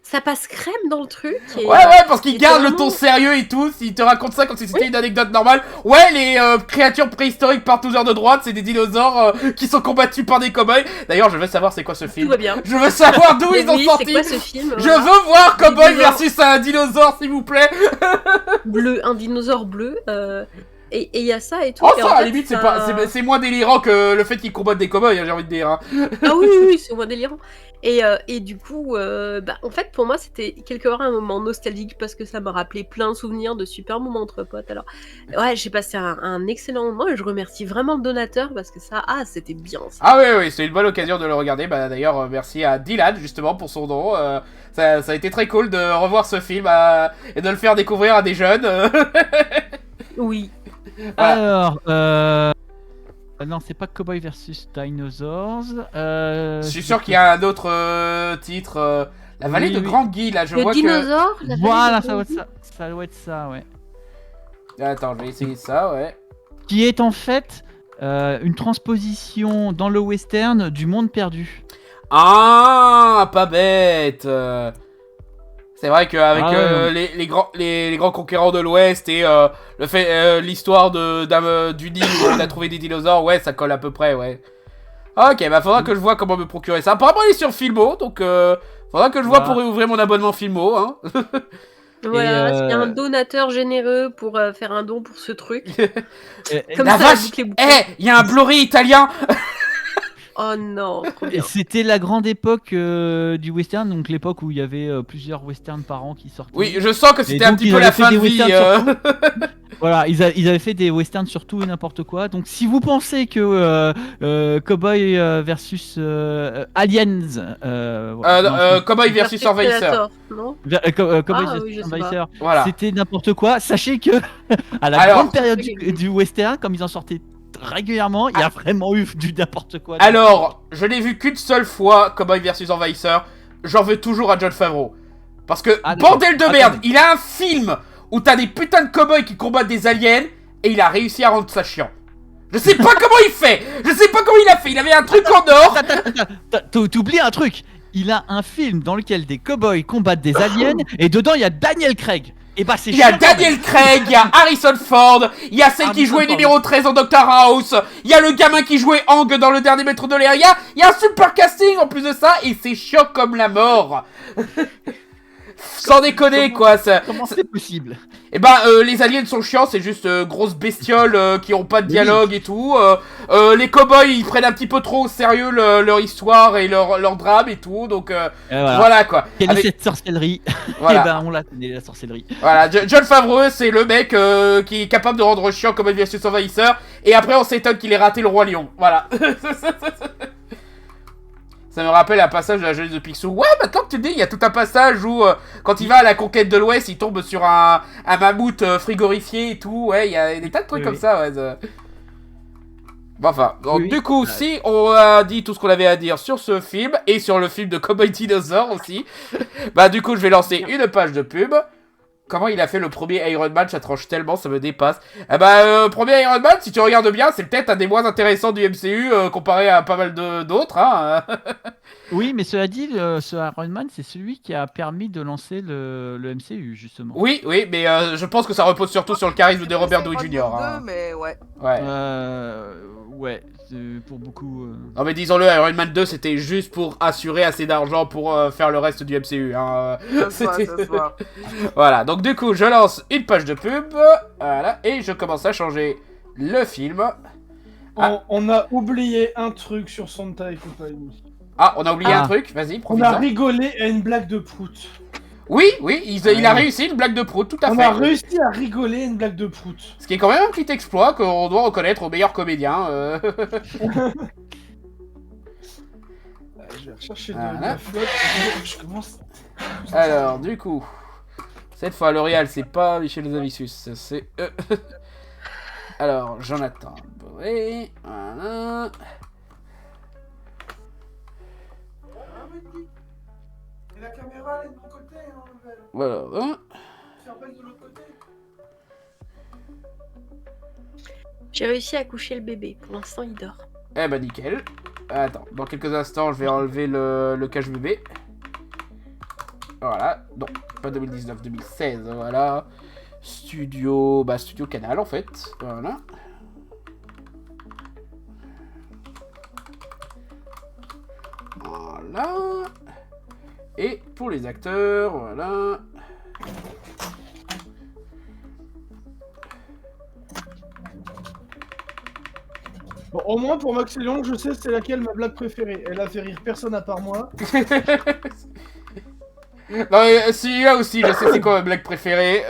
Speaker 3: ça passe crème dans le truc. Et,
Speaker 1: ouais, parce qu'il garde le ton sérieux et tout. S'il te raconte ça comme si c'était une anecdote normale. Ouais, les créatures préhistoriques par tous heures de droite, c'est des dinosaures qui sont combattus par des cow-boys. D'ailleurs, je veux savoir c'est quoi ce film.
Speaker 3: Tout va bien.
Speaker 1: Je veux savoir d'où ils ont sorti.
Speaker 3: C'est quoi ce film,
Speaker 1: je veux voir Cowboy versus un dinosaure, s'il vous plaît.
Speaker 3: Un dinosaure bleu. Et il y a ça et tout.
Speaker 1: Oh,
Speaker 3: et
Speaker 1: ça, à la limite, c'est moins délirant que le fait qu'ils combattent des cow-boys, j'ai envie de dire. Hein.
Speaker 3: Ah oui, c'est moins délirant. Et du coup, en fait, pour moi, c'était quelque part un moment nostalgique parce que ça m'a rappelé plein de souvenirs de super moments entre potes. Alors, ouais, j'ai passé un excellent moment et je remercie vraiment le donateur parce que c'était bien. Ça.
Speaker 1: Ah oui, c'est une bonne occasion de le regarder. Bah, d'ailleurs, merci à Dylan, justement, pour son don. Ça a été très cool de revoir ce film et de le faire découvrir à des jeunes.
Speaker 3: Oui.
Speaker 1: Voilà.
Speaker 2: Alors, non, c'est pas Cowboy versus Dinosaurs.
Speaker 1: Je suis sûr qu'il y a un autre titre. La vallée de Grand Guy, là, je vois
Speaker 3: dinosaure,
Speaker 1: que...
Speaker 2: Voilà, ça doit être ça, ouais.
Speaker 1: Attends, je vais essayer ça, ouais.
Speaker 2: Qui est en fait une transposition dans le western du Monde Perdu.
Speaker 1: Ah, pas bête. C'est vrai qu'avec les grands conquérants de l'Ouest et l'histoire du Nil où on a trouvé des dinosaures, ouais, ça colle à peu près, ouais. Ok, bah faudra que je vois comment me procurer ça. Apparemment, il est sur Filmo, donc faudra que je vois pour réouvrir mon abonnement Filmo, hein.
Speaker 3: Voilà, s'il y a un donateur généreux pour faire un don pour ce truc.
Speaker 1: Comme la ça, vache, il y a un Blu-ray italien.
Speaker 3: Oh non, trop
Speaker 2: Et
Speaker 3: bien.
Speaker 2: c'était la grande époque du western, donc l'époque où il y avait plusieurs westerns par an qui sortaient.
Speaker 1: Oui, je sens que c'était un
Speaker 2: donc,
Speaker 1: petit
Speaker 2: ils
Speaker 1: peu la
Speaker 2: avaient fait
Speaker 1: fin de
Speaker 2: des
Speaker 1: vie.
Speaker 2: westerns Voilà, ils avaient fait des westerns sur tout et n'importe quoi. Donc si vous pensez que Cowboy versus Aliens, non,
Speaker 1: Cowboy versus Survivor.
Speaker 3: Predator, non
Speaker 2: Cowboy
Speaker 3: Ah,
Speaker 2: versus
Speaker 3: oui, je sais
Speaker 2: Survivor,
Speaker 1: Voilà.
Speaker 2: c'était n'importe quoi. Sachez que à la
Speaker 1: Alors-
Speaker 2: grande période du western, comme ils en sortaient régulièrement, il y a vraiment eu du n'importe quoi.
Speaker 1: Alors, je l'ai vu qu'une seule fois, Cowboy vs Envahisseur. J'en veux toujours à John Favreau. Parce que,
Speaker 2: Ah, d'accord.
Speaker 1: bordel de
Speaker 2: Attends.
Speaker 1: merde, il a un film où t'as des putains de cowboys qui combattent des aliens et il a réussi à rendre ça chiant. Je sais pas comment il fait. Je sais pas comment il a fait. Il avait un truc en or.
Speaker 2: T'oublies un truc. Il a un film dans lequel des cowboys combattent des aliens et dedans il y a Daniel Craig. Et bah c'est
Speaker 1: Il y a
Speaker 2: chiant, quand même.
Speaker 1: Daniel Craig, il y a Harrison Ford, il y a celle qui
Speaker 2: Harrison
Speaker 1: jouait
Speaker 2: Ford.
Speaker 1: numéro 13 en Doctor House, il y a le gamin qui jouait Ang dans le dernier métro de l'air, il y a un super casting en plus de ça, et c'est chiant comme la mort. Sans déconner quoi, ça.
Speaker 2: Comment c'est possible?
Speaker 1: Et ben les aliens sont chiants, c'est juste grosses bestioles qui ont pas de dialogue et tout. Les cowboys ils prennent un petit peu trop au sérieux leur histoire et leur drame et tout, donc voilà quoi.
Speaker 2: Quelle est
Speaker 1: Avec-
Speaker 2: cette sorcellerie?
Speaker 1: Voilà.
Speaker 2: Et ben on la connaît la sorcellerie.
Speaker 1: Voilà, John Favreau, c'est le mec qui est capable de rendre chiant comme versus Envahisseur, et après on s'étonne qu'il ait raté le Roi Lion. Voilà. Ça me rappelle un passage de la jeunesse de Picsou. Ouais, maintenant que tu dis, il y a tout un passage où, quand il va à la conquête de l'Ouest, il tombe sur un mammouth frigorifié et tout. Ouais, il y a des tas de trucs
Speaker 2: Oui,
Speaker 1: comme
Speaker 2: oui.
Speaker 1: ça, ouais. Bon, enfin, donc
Speaker 2: Oui.
Speaker 1: du coup,
Speaker 2: Ouais.
Speaker 1: si on a dit tout ce qu'on avait à dire sur ce film, et sur le film de Cowboy Dinosaur aussi, bah du coup, je vais lancer une page de pub. Comment il a fait le premier Iron Man, ça tranche tellement, ça me dépasse. Eh bah, premier Iron Man, si tu regardes bien, c'est peut-être un des moins intéressants du MCU comparé à pas mal d'autres. Hein.
Speaker 2: Oui, mais cela dit, ce Iron Man, c'est celui qui a permis de lancer le MCU, justement.
Speaker 1: Oui, mais je pense que ça repose surtout sur le charisme de Robert Downey Jr.
Speaker 4: Iron Man
Speaker 1: hein.
Speaker 4: 2, mais ouais.
Speaker 1: Ouais.
Speaker 2: Ouais, pour beaucoup.
Speaker 1: Non mais disons-le, Iron Man 2 c'était juste pour assurer assez d'argent pour faire le reste du MCU. Hein.
Speaker 4: Ça se voit, ça se voit.
Speaker 1: Voilà, donc du coup je lance une page de pub, voilà, et je commence à changer le film.
Speaker 5: On a oublié un truc sur Santa et compagnie.
Speaker 1: Ah, on a oublié
Speaker 2: Ah.
Speaker 1: un truc, vas-y,
Speaker 5: On a
Speaker 1: profite-en.
Speaker 5: rigolé à une blague de Prout.
Speaker 1: Oui, il a réussi une blague de pro, tout à
Speaker 5: On
Speaker 1: fait.
Speaker 5: a réussi à rigoler à une blague de Prout.
Speaker 1: Ce qui est quand même un petit exploit qu'on doit reconnaître aux meilleurs comédiens.
Speaker 5: Je vais rechercher de
Speaker 1: Voilà.
Speaker 5: la flotte. Je commence.
Speaker 1: Alors, du coup, cette fois, L'Oréal, c'est pas Michel Zavicius, c'est eux. Alors, Jonathan Boé, voilà.
Speaker 5: Et la caméra, elle est de mon côté, hein,
Speaker 1: Voilà.
Speaker 5: Fermez de l'autre côté.
Speaker 3: J'ai réussi à coucher le bébé. Pour l'instant, il dort.
Speaker 1: Eh bah, nickel. Attends, dans quelques instants, je vais enlever le cache bébé. Voilà. Non, pas 2019, 2016, voilà. Studio Canal, en fait. Voilà. Voilà. Et pour les acteurs, voilà.
Speaker 5: Bon, au moins pour Max et Léon, je sais c'est laquelle ma blague préférée. Elle a fait rire personne à part moi.
Speaker 1: Non, mais celui-là aussi, je sais c'est quoi ma blague préférée.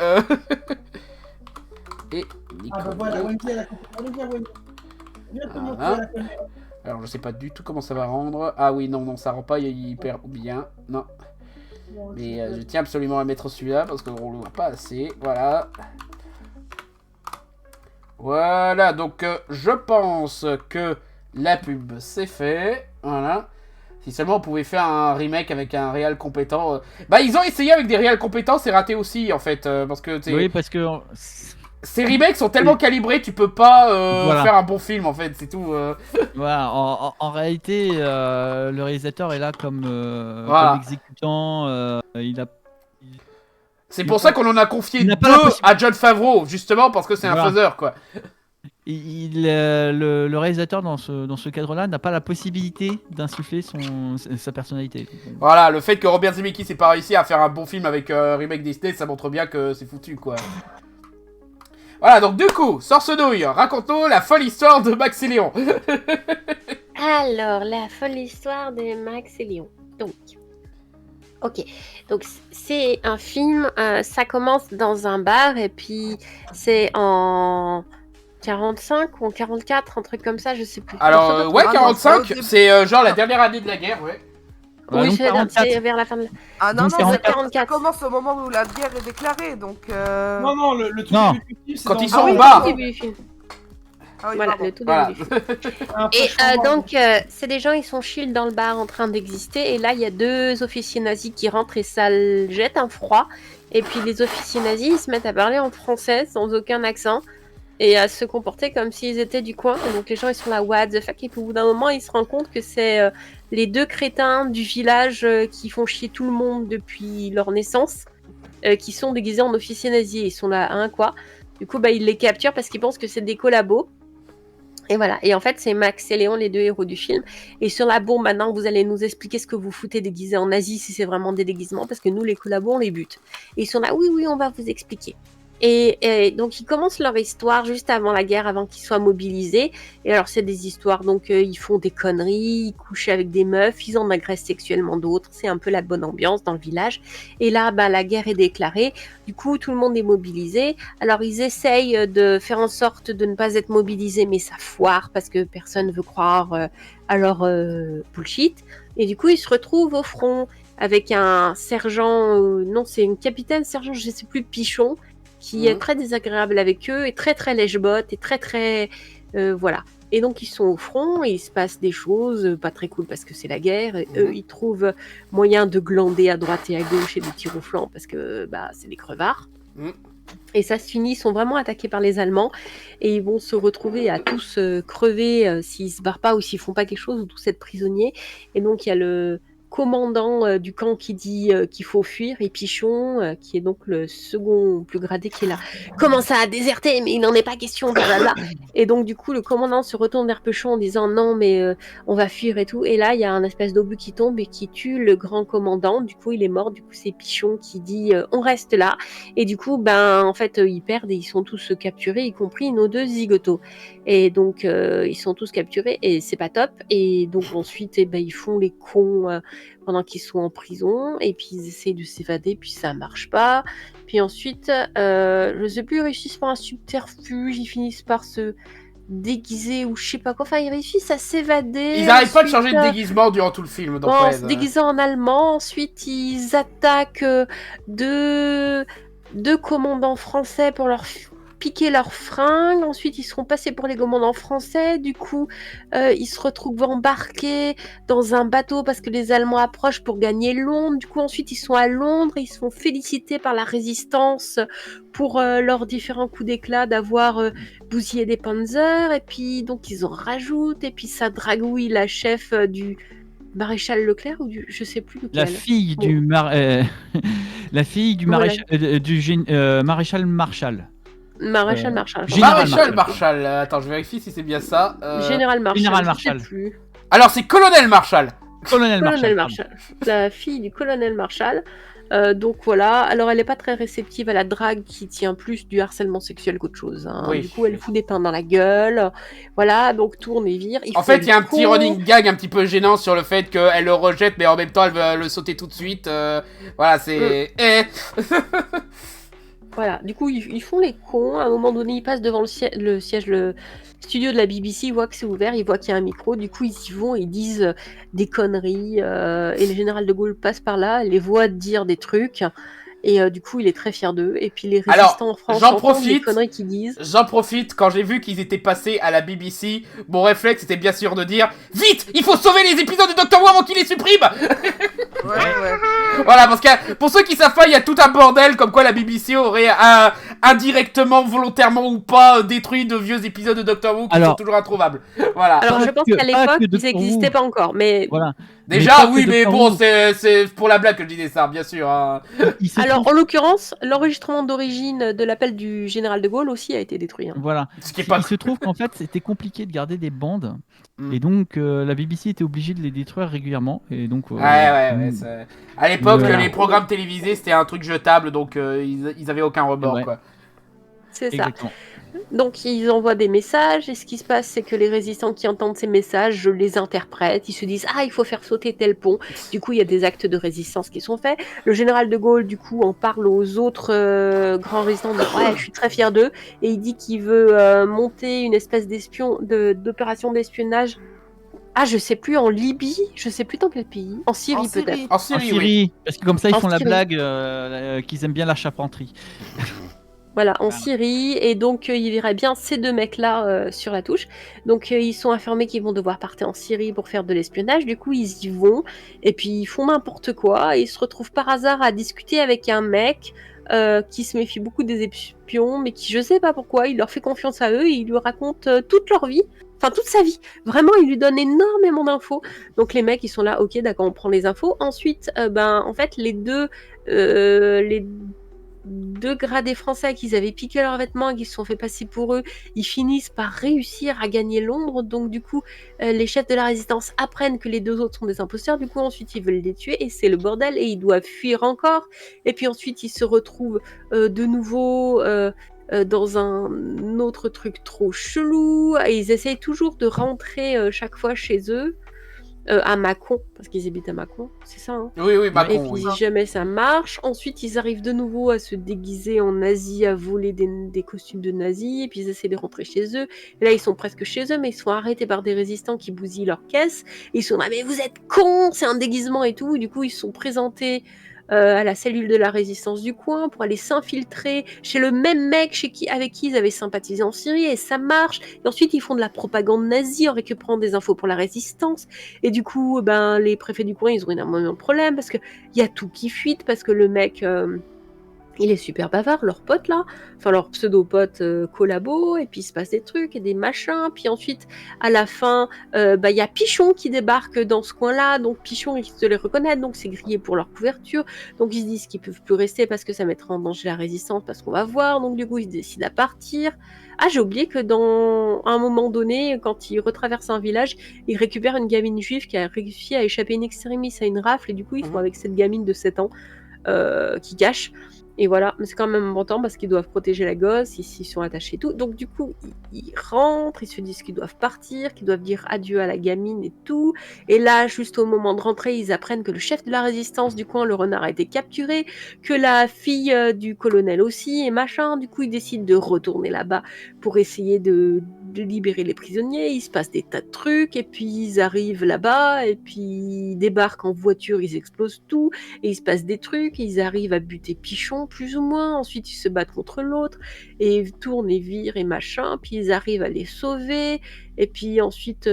Speaker 1: Et
Speaker 5: Ah bah voilà, Wendy, elle a compris. Allez, viens, Wendy. Viens te montrer
Speaker 1: Voilà.
Speaker 5: la caméra.
Speaker 1: Alors, je sais pas du tout comment ça va rendre. Ah oui, non, ça rend pas hyper bien. Non. Mais je tiens absolument à mettre celui-là parce qu'on le voit pas assez. Voilà. Voilà, donc je pense que la pub c'est fait. Voilà. Si seulement on pouvait faire un remake avec un réal compétent. Bah, ils ont essayé avec des réals compétents, c'est raté aussi en fait. Parce que
Speaker 2: Oui, parce que
Speaker 1: ces remakes sont tellement calibrés, tu peux pas
Speaker 2: Voilà.
Speaker 1: faire un bon film en fait, c'est tout.
Speaker 2: voilà, en réalité, le réalisateur est là comme,
Speaker 1: Voilà.
Speaker 2: comme exécutant.
Speaker 1: C'est pour ça qu'on en a confié
Speaker 2: il n'a pas
Speaker 1: deux
Speaker 2: la possibilité.
Speaker 1: à John Favreau, justement parce que c'est un
Speaker 2: Voilà.
Speaker 1: faiseur quoi.
Speaker 2: Le réalisateur dans ce cadre-là n'a pas la possibilité d'insuffler sa personnalité.
Speaker 1: Voilà, le fait que Robert Zemeckis n'ait pas réussi à faire un bon film avec un remake Disney, ça montre bien que c'est foutu quoi. Voilà, donc du coup, Sorce Nouille, raconte-nous la folle histoire de Max et Léon.
Speaker 3: Alors, la folle histoire de Max et Léon. Donc, ok. Donc, c'est un film. Ça commence dans un bar et puis c'est en 45 ou en 44, un truc comme ça, je sais plus.
Speaker 1: Alors, ouais,
Speaker 4: Ah non,
Speaker 1: 45,
Speaker 4: c'est au
Speaker 1: c'est genre la dernière année de la guerre, ouais.
Speaker 3: Oui,
Speaker 2: donc
Speaker 3: c'est
Speaker 2: 44.
Speaker 3: vers la fin de.
Speaker 4: Ah non,
Speaker 2: Donc,
Speaker 4: non,
Speaker 2: 44.
Speaker 4: ça
Speaker 3: 44.
Speaker 4: commence au moment où la guerre est déclarée, donc...
Speaker 5: Non, non, le tout
Speaker 2: Non.
Speaker 5: début du film, c'est
Speaker 1: Quand
Speaker 5: dans-
Speaker 1: ils sont
Speaker 3: Ah oui,
Speaker 1: en
Speaker 3: le
Speaker 1: bas.
Speaker 3: tout début du film.
Speaker 4: Ah oui,
Speaker 3: Voilà,
Speaker 4: pardon.
Speaker 3: le tout début
Speaker 1: Voilà.
Speaker 3: du film.
Speaker 5: un peu
Speaker 3: Et
Speaker 5: chambant.
Speaker 3: donc, c'est des gens, ils sont chill dans le bar en train d'exister. Et là, il y a deux officiers nazis qui rentrent et ça le jette un froid. Et puis, les officiers nazis, ils se mettent à parler en français sans aucun accent et à se comporter comme s'ils étaient du coin. Et donc, les gens, ils sont là, what the fuck. Et puis, au bout d'un moment, ils se rendent compte que c'est les deux crétins du village qui font chier tout le monde depuis leur naissance, qui sont déguisés en officiers nazis. Ils sont là, hein, quoi. Du coup, bah, ils les capturent parce qu'ils pensent que c'est des collabos. Et voilà. Et en fait, c'est Max et Léon, les deux héros du film. Et sur la bombe, maintenant, vous allez nous expliquer ce que vous foutez déguisé en nazi, si c'est vraiment des déguisements, parce que nous, les collabos, on les bute. Et ils sont là, oui, on va vous expliquer. Et donc, ils commencent leur histoire juste avant la guerre, avant qu'ils soient mobilisés. Et alors, c'est des histoires, donc, ils font des conneries, ils couchent avec des meufs, ils en agressent sexuellement d'autres. C'est un peu la bonne ambiance dans le village. Et là, bah, la guerre est déclarée. Du coup, tout le monde est mobilisé. Alors, ils essayent de faire en sorte de ne pas être mobilisés, mais ça foire parce que personne ne veut croire à leur bullshit. Et du coup, ils se retrouvent au front avec un sergent, non, c'est une capitaine, sergent, je sais plus, Pichon, qui est très désagréable avec eux et très très lèche-botte et très très voilà. Et donc ils sont au front et il se passe des choses pas très cool parce que c'est la guerre. Et eux ils trouvent moyen de glander à droite et à gauche et de tirer au flanc parce que bah c'est des crevards. Et ça se finit, ils sont vraiment attaqués par les Allemands et ils vont se retrouver à tous crever s'ils se barrent pas ou s'ils font pas quelque chose ou tous être prisonniers. Et donc il y a le commandant du camp qui dit qu'il faut fuir et Pichon qui est donc le second plus gradé qui est là. Comment ça a déserté mais il n'en est pas question blablabla. Et donc du coup le commandant se retourne vers Pichon en disant non mais on va fuir et tout et là il y a un espèce d'obus qui tombe et qui tue le grand commandant. Du coup il est mort, du coup c'est Pichon qui dit on reste là et du coup ben en fait ils perdent et ils sont tous capturés y compris nos deux zigotos. Et donc ils sont tous capturés et c'est pas top et donc ensuite ben, ils font les cons pendant qu'ils sont en prison et puis ils essayent de s'évader puis ça marche pas puis ensuite je sais plus ils réussissent par un subterfuge ils finissent par se déguiser ou je sais pas quoi enfin ils réussissent à s'évader
Speaker 1: Ils n'arrêtent pas de
Speaker 3: ensuite,
Speaker 1: changer de déguisement durant tout le film, donc
Speaker 3: en
Speaker 1: ouais.
Speaker 3: se déguisant en allemand ensuite ils attaquent deux commandants français pour leur piquer leurs fringues, ensuite ils seront passés pour les commandants français, du coup ils se retrouvent embarqués dans un bateau parce que les Allemands approchent pour gagner Londres, du coup ensuite ils sont à Londres, ils se font féliciter par la résistance pour leurs différents coups d'éclat d'avoir bousillé des panzers, et puis donc ils en rajoutent, et puis ça dragouille la chef du maréchal Leclerc ou du je sais plus lequel.
Speaker 2: La fille
Speaker 3: Bon.
Speaker 2: du la fille du
Speaker 3: Voilà.
Speaker 2: maréchal Marshall.
Speaker 3: Maréchal Marshall.
Speaker 1: Maréchal Marshall. Attends, je vérifie si c'est bien ça.
Speaker 3: Général Marshall.
Speaker 2: Général
Speaker 3: je sais
Speaker 2: Marshall.
Speaker 3: plus.
Speaker 1: Alors, c'est Colonel Marshall.
Speaker 2: Colonel
Speaker 3: Colonel
Speaker 2: Marshall.
Speaker 3: Marshall. La fille du colonel Marshall. Donc voilà, alors elle est pas très réceptive à la drague qui tient plus du harcèlement sexuel qu'autre chose. Hein.
Speaker 1: Oui.
Speaker 3: Du coup, elle fout des pains dans la gueule. Voilà, donc tourne et vire.
Speaker 1: En fait, il y a un petit running gag un petit peu gênant sur le fait qu'elle le rejette, mais en même temps, elle veut le sauter tout de suite. Voilà, c'est...
Speaker 3: Voilà, du coup, ils font les cons. À un moment donné, ils passent devant le siège, le studio de la BBC, ils voient que c'est ouvert, ils voient qu'il y a un micro. Du coup, ils y vont, ils disent des conneries. Et le général de Gaulle passe par là, les voit dire des trucs. Et du coup, il est très fier d'eux. Et puis les résistants en France entendent les conneries qu'ils disent.
Speaker 1: J'en profite, quand j'ai vu qu'ils étaient passés à la BBC, mon réflexe était bien sûr de dire « Vite, il faut sauver les épisodes de Doctor Who avant qu'ils les suppriment !» Voilà, parce que pour ceux qui savent pas, il y a tout un bordel comme quoi la BBC aurait indirectement, volontairement ou pas, détruit de vieux épisodes de Doctor Who qui sont toujours introuvables. Voilà.
Speaker 3: Alors je pense qu'à l'époque, ils n'existaient pas encore, mais...
Speaker 2: Voilà.
Speaker 1: Déjà, oui, mais bon, c'est pour la blague que je disais ça, bien sûr. Hein.
Speaker 3: Alors, en l'occurrence, l'enregistrement d'origine de l'appel du général de Gaulle aussi a été détruit. Hein.
Speaker 2: Voilà. Il se trouve qu'en fait, c'était compliqué de garder des bandes. Et donc, la BBC était obligée de les détruire régulièrement. Et donc,
Speaker 1: ouais. À l'époque, les programmes télévisés, c'était un truc jetable, donc ils avaient aucun rebord, quoi.
Speaker 3: C'est ça. Donc ils envoient des messages et ce qui se passe c'est que les résistants qui entendent ces messages, je les interprète, ils se disent il faut faire sauter tel pont. Du coup il y a des actes de résistance qui sont faits. Le général de Gaulle du coup en parle aux autres grands résistants, en disant, je suis très fier d'eux, et il dit qu'il veut monter une espèce d'opération d'espionnage. Je sais plus, en Libye, je sais plus dans quel pays. En Syrie peut-être.
Speaker 1: En Syrie, oui.
Speaker 2: Syrie, parce que comme ça ils
Speaker 3: En
Speaker 2: font la
Speaker 3: Syrie.
Speaker 2: blague qu'ils aiment bien la charpenterie.
Speaker 3: Voilà, en Syrie, et donc il verrait bien ces deux mecs-là sur la touche. Donc ils sont informés qu'ils vont devoir partir en Syrie pour faire de l'espionnage, du coup ils y vont, et puis ils font n'importe quoi, et ils se retrouvent par hasard à discuter avec un mec qui se méfie beaucoup des espions, mais qui je sais pas pourquoi, il leur fait confiance à eux, et il lui raconte toute leur vie, enfin toute sa vie. Vraiment, il lui donne énormément d'infos. Donc les mecs ils sont là, ok d'accord, on prend les infos. Ensuite, en fait les deux gradés français qu'ils avaient piqué leurs vêtements et qui se sont fait passer pour eux, ils finissent par réussir à gagner Londres. Donc du coup, les chefs de la résistance apprennent que les deux autres sont des imposteurs. Du coup, ensuite, ils veulent les tuer et c'est le bordel et ils doivent fuir encore. Et puis ensuite, ils se retrouvent de nouveau dans un autre truc trop chelou. Et ils essayent toujours de rentrer chaque fois chez eux. À Mâcon, parce qu'ils habitent à Mâcon, c'est ça, hein.
Speaker 1: Oui,
Speaker 3: Et
Speaker 1: Macron,
Speaker 3: puis
Speaker 1: oui.
Speaker 3: jamais ça marche. Ensuite, ils arrivent de nouveau à se déguiser en nazis, à voler des costumes de nazis, et puis ils essaient de rentrer chez eux. Et là, ils sont presque chez eux, mais ils sont arrêtés par des résistants qui bousillent leur caisse. Et ils sont là, mais vous êtes cons, c'est un déguisement et tout. Du coup, ils sont présentés à la cellule de la résistance du coin pour aller s'infiltrer chez le même mec avec qui ils avaient sympathisé en Syrie, et ça marche. Et ensuite, ils font de la propagande nazie en récupérant des infos pour la résistance. Et du coup, les préfets du coin, ils ont énormément de problèmes parce qu'il y a tout qui fuite, parce que le mec, il est super bavard, leur pote là, enfin leur pseudo-pote collabo, et puis il se passe des trucs et des machins. Puis ensuite, à la fin, il y a Pichon qui débarque dans ce coin-là, donc Pichon, ils se les reconnaissent, donc c'est grillé pour leur couverture. Donc ils se disent qu'ils peuvent plus rester parce que ça mettra en danger la résistance, parce qu'on va voir. Donc du coup, ils décident à partir. J'ai oublié que à un moment donné, quand ils retraversent un village, ils récupèrent une gamine juive qui a réussi à échapper in extremis à une rafle, et du coup, ils sont avec cette gamine de 7 ans qui cache. Et voilà, mais c'est quand même important parce qu'ils doivent protéger la gosse, ils s'y sont attachés et tout. Donc du coup, ils rentrent, ils se disent qu'ils doivent partir, qu'ils doivent dire adieu à la gamine et tout. Et là, juste au moment de rentrer, ils apprennent que le chef de la résistance du coin, le renard, a été capturé, que la fille du colonel aussi, et machin. Du coup, ils décident de retourner là-bas pour essayer de libérer les prisonniers. Il se passe des tas de trucs, et puis ils arrivent là-bas, et puis ils débarquent en voiture, ils explosent tout, et il se passe des trucs, ils arrivent à buter Pichon, plus ou moins. Ensuite, ils se battent contre l'autre, et ils tournent et virent et machin, puis ils arrivent à les sauver, et puis ensuite,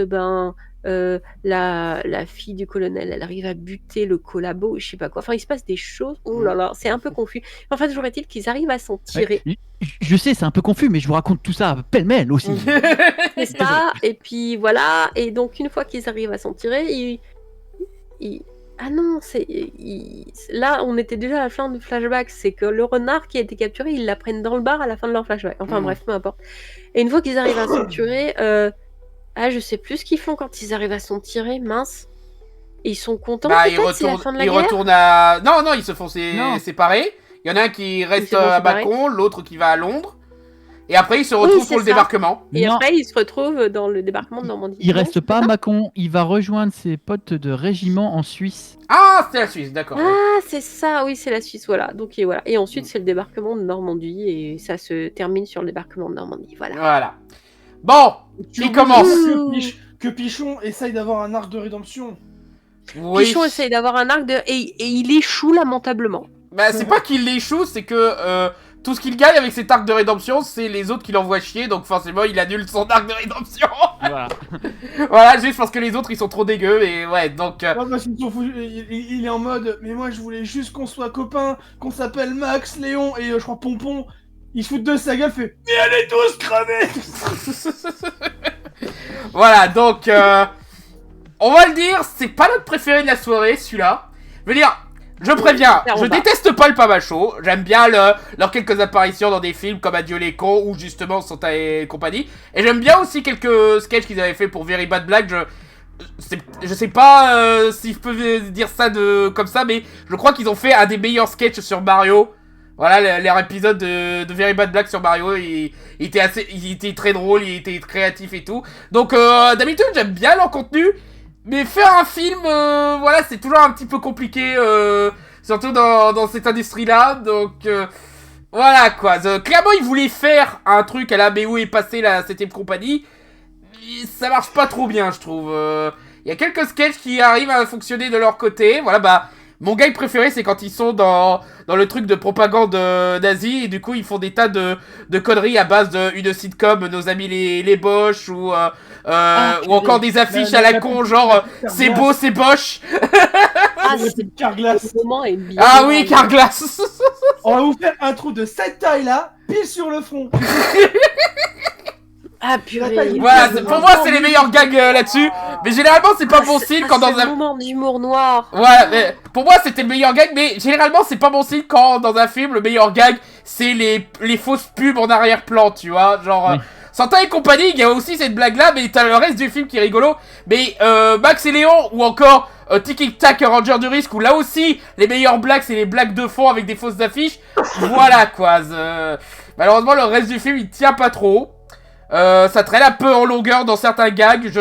Speaker 3: la fille du colonel, elle arrive à buter le collabo, je sais pas quoi. Enfin, il se passe des choses, oh là là, c'est un peu confus. Enfin, toujours est-il qu'ils arrivent à s'en tirer.
Speaker 2: Ouais, je sais, c'est un peu confus, mais je vous raconte tout ça pêle-mêle aussi.
Speaker 3: C'est ça, et puis voilà, et donc une fois qu'ils arrivent à s'en tirer, ah non, là on était déjà à la fin du flashback, c'est que le renard qui a été capturé, ils l'apprennent dans le bar à la fin de leur flashback. Enfin bref, peu importe. Et une fois qu'ils arrivent à s'en tirer, je sais plus ce qu'ils font quand ils arrivent à s'en tirer, mince. Et ils sont contents, peut-être, c'est la fin de la guerre.
Speaker 1: Ils retournent à... Non, ils se font
Speaker 2: Non.
Speaker 1: séparer. Il y en a un qui reste
Speaker 3: se font
Speaker 1: à
Speaker 3: séparer.
Speaker 1: Mâcon, l'autre qui va à Londres. Et après, ils se retrouvent
Speaker 3: c'est
Speaker 1: pour le
Speaker 3: ça.
Speaker 1: débarquement.
Speaker 3: Et
Speaker 2: Non.
Speaker 3: après, ils se retrouvent dans le débarquement de Normandie.
Speaker 2: Il
Speaker 3: Non,
Speaker 2: reste
Speaker 3: c'est
Speaker 2: pas à
Speaker 3: ça
Speaker 2: Mâcon, il va rejoindre ses potes de régiment en Suisse.
Speaker 1: Ah, c'est la Suisse, d'accord.
Speaker 3: Ah, c'est ça, oui, c'est la Suisse, voilà. Donc, et voilà. Et ensuite, c'est le débarquement de Normandie, et ça se termine sur le débarquement de Normandie, voilà.
Speaker 1: Voilà. Bon,
Speaker 5: Tu
Speaker 1: il
Speaker 5: oublies
Speaker 1: commence.
Speaker 5: que Pichon essaye d'avoir un arc de rédemption.
Speaker 1: Oui.
Speaker 3: Pichon essaye d'avoir un arc et il échoue lamentablement.
Speaker 1: Bah, c'est pas qu'il l'échoue, c'est que tout ce qu'il gagne avec cet arc de rédemption, c'est les autres qui l'envoient chier, donc forcément, il annule son arc de rédemption.
Speaker 2: Voilà.
Speaker 1: Voilà, juste parce que les autres, ils sont trop dégueux, et ouais, donc...
Speaker 5: Ouais, parce qu'ils sont foutus, il est en mode, mais moi je voulais juste qu'on soit copains, qu'on s'appelle Max, Léon et je crois Pompon. Il se fout de sa gueule, fait mais allez tous crever.
Speaker 1: Voilà, donc... on va le dire, c'est pas notre préféré de la soirée, celui-là. Je veux dire... Je préviens, je déteste pas le Pamacho, j'aime bien leurs quelques apparitions dans des films comme Adieu les cons ou justement Santa et compagnie. Et j'aime bien aussi quelques sketchs qu'ils avaient fait pour Very Bad Black. Je sais pas si je peux dire ça comme ça, mais je crois qu'ils ont fait un des meilleurs sketchs sur Mario Voilà, leur épisode de Very Bad Black sur Mario, il était très drôle, il était créatif et tout. Donc d'habitude j'aime bien leur contenu, mais faire un film, voilà, c'est toujours un petit peu compliqué, surtout dans cette industrie-là. Donc voilà quoi. Clairement ils voulaient faire un truc à la BO et passer la 7ème compagnie, mais ça marche pas trop bien je trouve. Il y a quelques sketchs qui arrivent à fonctionner de leur côté, voilà bah... Mon gag préféré, c'est quand ils sont dans le truc de propagande nazie, et du coup, ils font des tas de conneries à base d'une sitcom, Nos amis les Boches, ou encore des affiches à la con, genre c'est beau, c'est Bosch.
Speaker 5: C'est Carglass.
Speaker 1: Ah oui, Carglass.
Speaker 5: On va vous faire un trou de cette taille-là, pile sur le front.
Speaker 3: Ah purée.
Speaker 1: Voilà, pour moi, c'est les meilleurs gags là-dessus. Mais généralement, c'est pas bon signe quand dans un
Speaker 3: moment d'humour noir.
Speaker 1: Ouais, mais pour moi, c'était le meilleur gag, mais généralement, c'est pas bon signe quand dans un film, le meilleur gag, c'est les fausses pubs en arrière-plan, tu vois. Genre,
Speaker 2: Oui.
Speaker 1: Santa et compagnie, il y a aussi cette blague-là, mais t'as le reste du film qui est rigolo. Mais Max et Léon, ou encore Tic Tac Ranger du Risque, où là aussi, les meilleures blagues, c'est les blagues de fond avec des fausses affiches. Voilà, quoi. Malheureusement, le reste du film, il tient pas trop. Ça traîne un peu en longueur dans certains gags.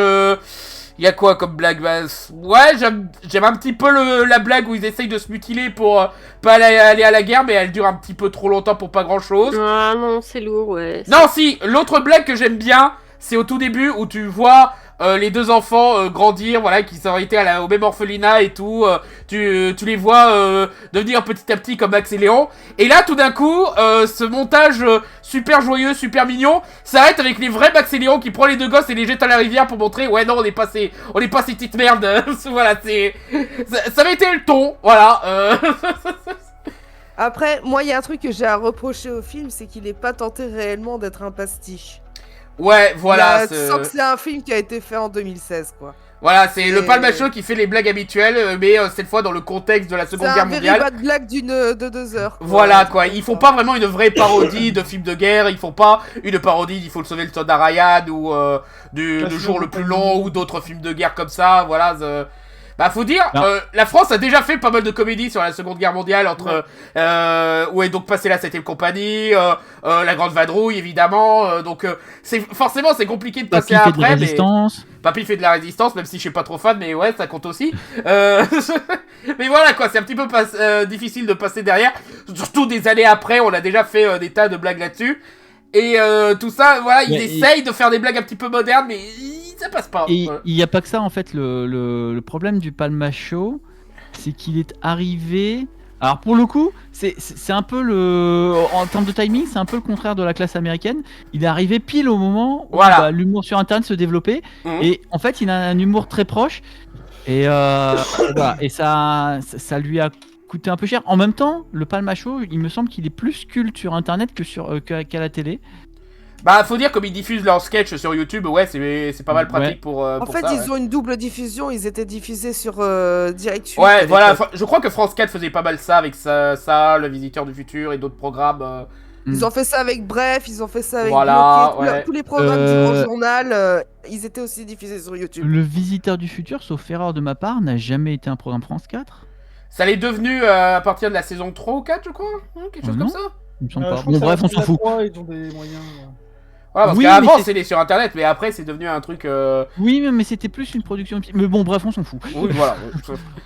Speaker 1: Il y a quoi comme blague? Bah, ouais, j'aime un petit peu la blague où ils essayent de se mutiler pour pas aller à la guerre, mais elle dure un petit peu trop longtemps pour pas grand chose.
Speaker 3: Ah non, c'est lourd, ouais.
Speaker 1: Non, si, l'autre blague que j'aime bien, c'est au tout début où tu vois les deux enfants grandir, voilà, qui ont été au même orphelinat et tout. Tu les vois devenir petit à petit comme Max et Léon. Et là, tout d'un coup, ce montage super joyeux, super mignon, s'arrête avec les vrais Max et Léon qui prend les deux gosses et les jette à la rivière pour montrer, ouais, non, on n'est pas ces petites merdes. Voilà, ça avait été le ton, voilà.
Speaker 4: Après, moi, il y a un truc que j'ai à reprocher au film, c'est qu'il est pas tenté réellement d'être un pastiche.
Speaker 1: Ouais, voilà.
Speaker 4: Tu sens que c'est un film qui a été fait en 2016, quoi.
Speaker 1: Voilà, c'est le Palmacho qui fait les blagues habituelles, mais cette fois dans le contexte de la Seconde Guerre mondiale.
Speaker 4: C'est un very bad blague de 2 heures. Quoi.
Speaker 1: Voilà, quoi. Ils font pas vraiment une vraie parodie de film de guerre. Ils font pas une parodie d'Il faut le sauver le soldat Ryan ou du jour le plus long ou d'autres films de guerre comme ça. Voilà. Bah, faut dire, la France a déjà fait pas mal de comédies sur la Seconde Guerre mondiale entre où est donc passée la 7ème compagnie, la Grande Vadrouille évidemment. Donc forcément c'est compliqué de passer
Speaker 2: Papy fait
Speaker 1: après.
Speaker 2: de la résistance.
Speaker 1: Papy fait de la résistance, même si je suis pas trop fan, mais ouais, ça compte aussi. Mais voilà quoi, c'est un petit peu difficile de passer derrière. Surtout des années après, on a déjà fait des tas de blagues là-dessus. Et tout ça, voilà, ils essayent de faire des blagues un petit peu modernes, mais ça passe pas.
Speaker 2: Et
Speaker 1: Voilà.
Speaker 2: il n'y a pas que ça en fait, le problème du Palma Show, c'est qu'il est arrivé... Alors pour le coup, c'est un peu en termes de timing, c'est un peu le contraire de la classe américaine. Il est arrivé pile au moment où
Speaker 1: Voilà.
Speaker 2: l'humour sur internet se développait.
Speaker 1: Mhm.
Speaker 2: Et en fait, il a un humour très proche. Et, voilà, et ça lui a coûté un peu cher. En même temps, le Palma Show, il me semble qu'il est plus culte sur internet qu'à la télé.
Speaker 1: Bah, faut dire, comme ils diffusent leurs sketchs sur YouTube, ouais, c'est pas mal pratique pour
Speaker 4: En fait,
Speaker 1: ça,
Speaker 4: ils
Speaker 1: ouais.
Speaker 4: ont une double diffusion, ils étaient diffusés sur Direct Suite.
Speaker 1: Ouais, voilà, je crois que France 4 faisait pas mal ça avec ça, Le Visiteur du Futur et d'autres programmes.
Speaker 4: Ils ont fait ça avec Bref, ils ont fait ça avec
Speaker 1: Voilà,
Speaker 4: Bloqué,
Speaker 1: ouais.
Speaker 4: tous les programmes du Grand Journal, ils étaient aussi diffusés sur YouTube.
Speaker 2: Le Visiteur du Futur, sauf erreur de ma part, n'a jamais été un programme France 4.
Speaker 1: Ça l'est devenu à partir de la saison 3 ou 4, je crois, quelque chose
Speaker 2: non.
Speaker 1: comme ça.
Speaker 2: Il me semble
Speaker 5: Je
Speaker 2: pas.
Speaker 5: crois
Speaker 2: Bon
Speaker 5: que
Speaker 2: bref,
Speaker 5: ça
Speaker 2: on s'en fout.
Speaker 5: 3, ils ont des moyens.
Speaker 1: Voilà, parce
Speaker 2: Oui,
Speaker 1: qu'avant
Speaker 2: mais
Speaker 1: c'était sur internet, mais après c'est devenu un truc.
Speaker 2: Oui, mais c'était plus une production. Mais bon, bref, on s'en fout.
Speaker 1: Oui, voilà.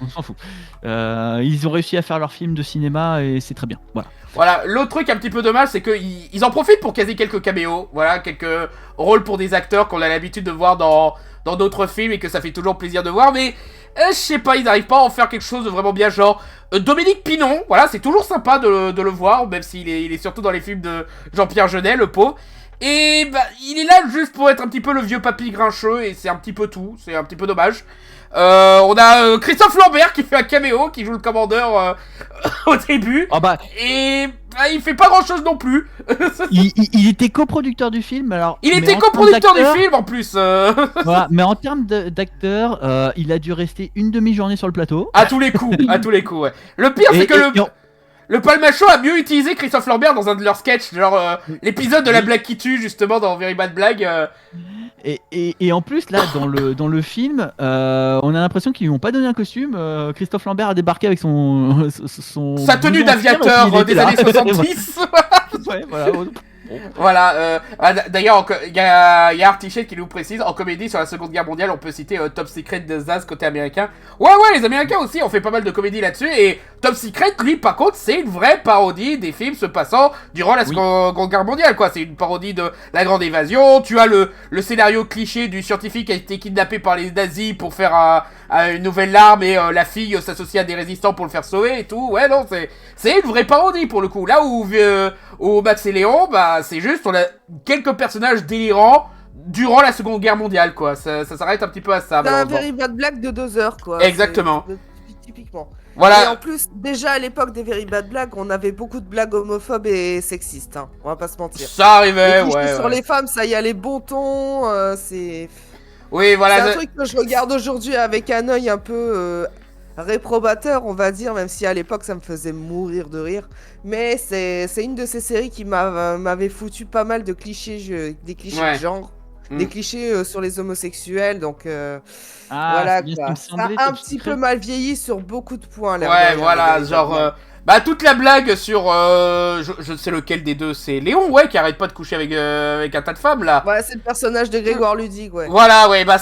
Speaker 2: On s'en fout. Ils ont réussi à faire leur film de cinéma et c'est très bien. Voilà.
Speaker 1: Voilà, l'autre truc un petit peu dommage, c'est qu'ils en profitent pour caser quelques caméos, voilà, quelques rôles pour des acteurs qu'on a l'habitude de voir dans d'autres films et que ça fait toujours plaisir de voir, mais je sais pas, ils n'arrivent pas à en faire quelque chose de vraiment bien, genre Dominique Pinon, voilà, c'est toujours sympa de le voir, même s'il est surtout dans les films de Jean-Pierre Jeunet, le pauvre. Et bah, il est là juste pour être un petit peu le vieux papy grincheux, et c'est un petit peu tout, c'est un petit peu dommage. On a Christophe Lambert qui fait un caméo, qui joue le commandeur au début.
Speaker 2: Ah bah,
Speaker 1: Et il fait pas grand chose non plus.
Speaker 2: il était coproducteur du film. Alors,
Speaker 1: Il
Speaker 2: mais
Speaker 1: était
Speaker 2: en
Speaker 1: coproducteur du
Speaker 2: termes d'acteur-
Speaker 1: film en plus.
Speaker 2: Voilà, mais en termes d'acteur, il a dû rester une demi-journée sur le plateau.
Speaker 1: À tous les coups, ouais. Le pire c'est que le Palmacho a mieux utilisé Christophe Lambert dans un de leurs sketchs, genre l'épisode de la blague qui tue justement dans Very Bad Blague.
Speaker 2: Et en plus, là, dans le film, on a l'impression qu'ils lui ont pas donné un costume. Christophe Lambert a débarqué avec
Speaker 1: sa tenue d'aviateur des années 70.
Speaker 2: Ouais, voilà.
Speaker 1: Voilà, d'ailleurs, il y a Artichet qui nous précise, en comédie sur la Seconde Guerre mondiale, on peut citer Top Secret de Zaz côté américain. Ouais, les Américains aussi ont fait pas mal de comédies là-dessus, et Top Secret, lui, par contre, c'est une vraie parodie des films se passant durant la Seconde Guerre mondiale, quoi. C'est une parodie de La Grande Évasion, tu as le scénario cliché du scientifique qui a été kidnappé par les nazis pour faire une nouvelle arme, et la fille s'associe à des résistants pour le faire sauver et tout. Ouais, non, c'est une vraie parodie pour le coup. Là où Max et Léon, bah, c'est juste, on a quelques personnages délirants durant la Seconde Guerre mondiale, quoi. Ça s'arrête un petit peu à ça.
Speaker 4: C'est un very bad blague de 2 heures, quoi.
Speaker 1: Exactement.
Speaker 4: Typiquement.
Speaker 1: Voilà.
Speaker 4: Et en plus, déjà à l'époque des very bad blagues, on avait beaucoup de blagues homophobes et sexistes, hein. On va pas se mentir.
Speaker 1: Ça arrivait,
Speaker 4: ouais. Sur les femmes, ça y allait bon ton, c'est...
Speaker 1: Oui, voilà.
Speaker 4: C'est un truc que je regarde aujourd'hui avec un œil un peu réprobateur, on va dire, même si à l'époque ça me faisait mourir de rire. Mais c'est une de ces séries qui m'avait foutu pas mal de clichés, des clichés de genre, des clichés sur les homosexuels, donc voilà quoi. Ça a un petit peu mal vieilli sur beaucoup de points. Là,
Speaker 1: ouais, voilà, genre... Bah toute la blague sur je sais lequel des deux, c'est Léon, ouais, qui arrête pas de coucher avec un tas de femmes là.
Speaker 4: Ouais, c'est le personnage de Grégoire Ludig, ouais.
Speaker 1: Voilà, ouais, bah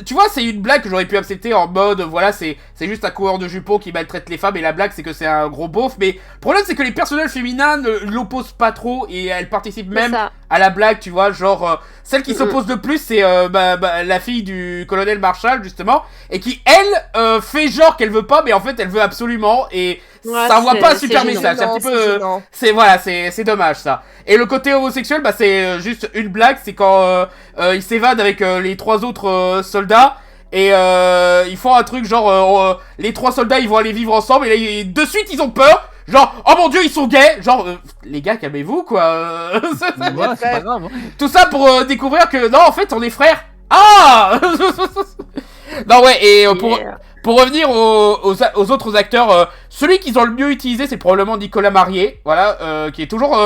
Speaker 1: tu vois, c'est une blague que j'aurais pu accepter en mode voilà, c'est juste un coureur de jupons qui maltraite les femmes, et la blague c'est que c'est un gros beauf, mais le problème c'est que les personnages féminins ne l'opposent pas trop, et elles participent même à la blague, tu vois, genre celle qui s'oppose le plus c'est la fille du colonel Marshall justement, et qui elle fait genre qu'elle veut pas, mais en fait elle veut absolument, et ça envoie pas un super message, c'est un petit peu c'est dommage ça. Et le côté homosexuel, bah c'est juste une blague, c'est quand il s'évade avec les 3 autres soldats, et ils font un truc genre les 3 soldats ils vont aller vivre ensemble, et là, de suite ils ont peur. Genre, oh mon dieu, ils sont gays! Genre, les gars, calmez-vous, quoi.
Speaker 2: Ouais, c'est pas grave.
Speaker 1: Tout ça pour découvrir que, non, en fait, on est frères. Ah! Non, ouais, et pour revenir aux autres acteurs, celui qu'ils ont le mieux utilisé, c'est probablement Nicolas Marié, voilà, qui est toujours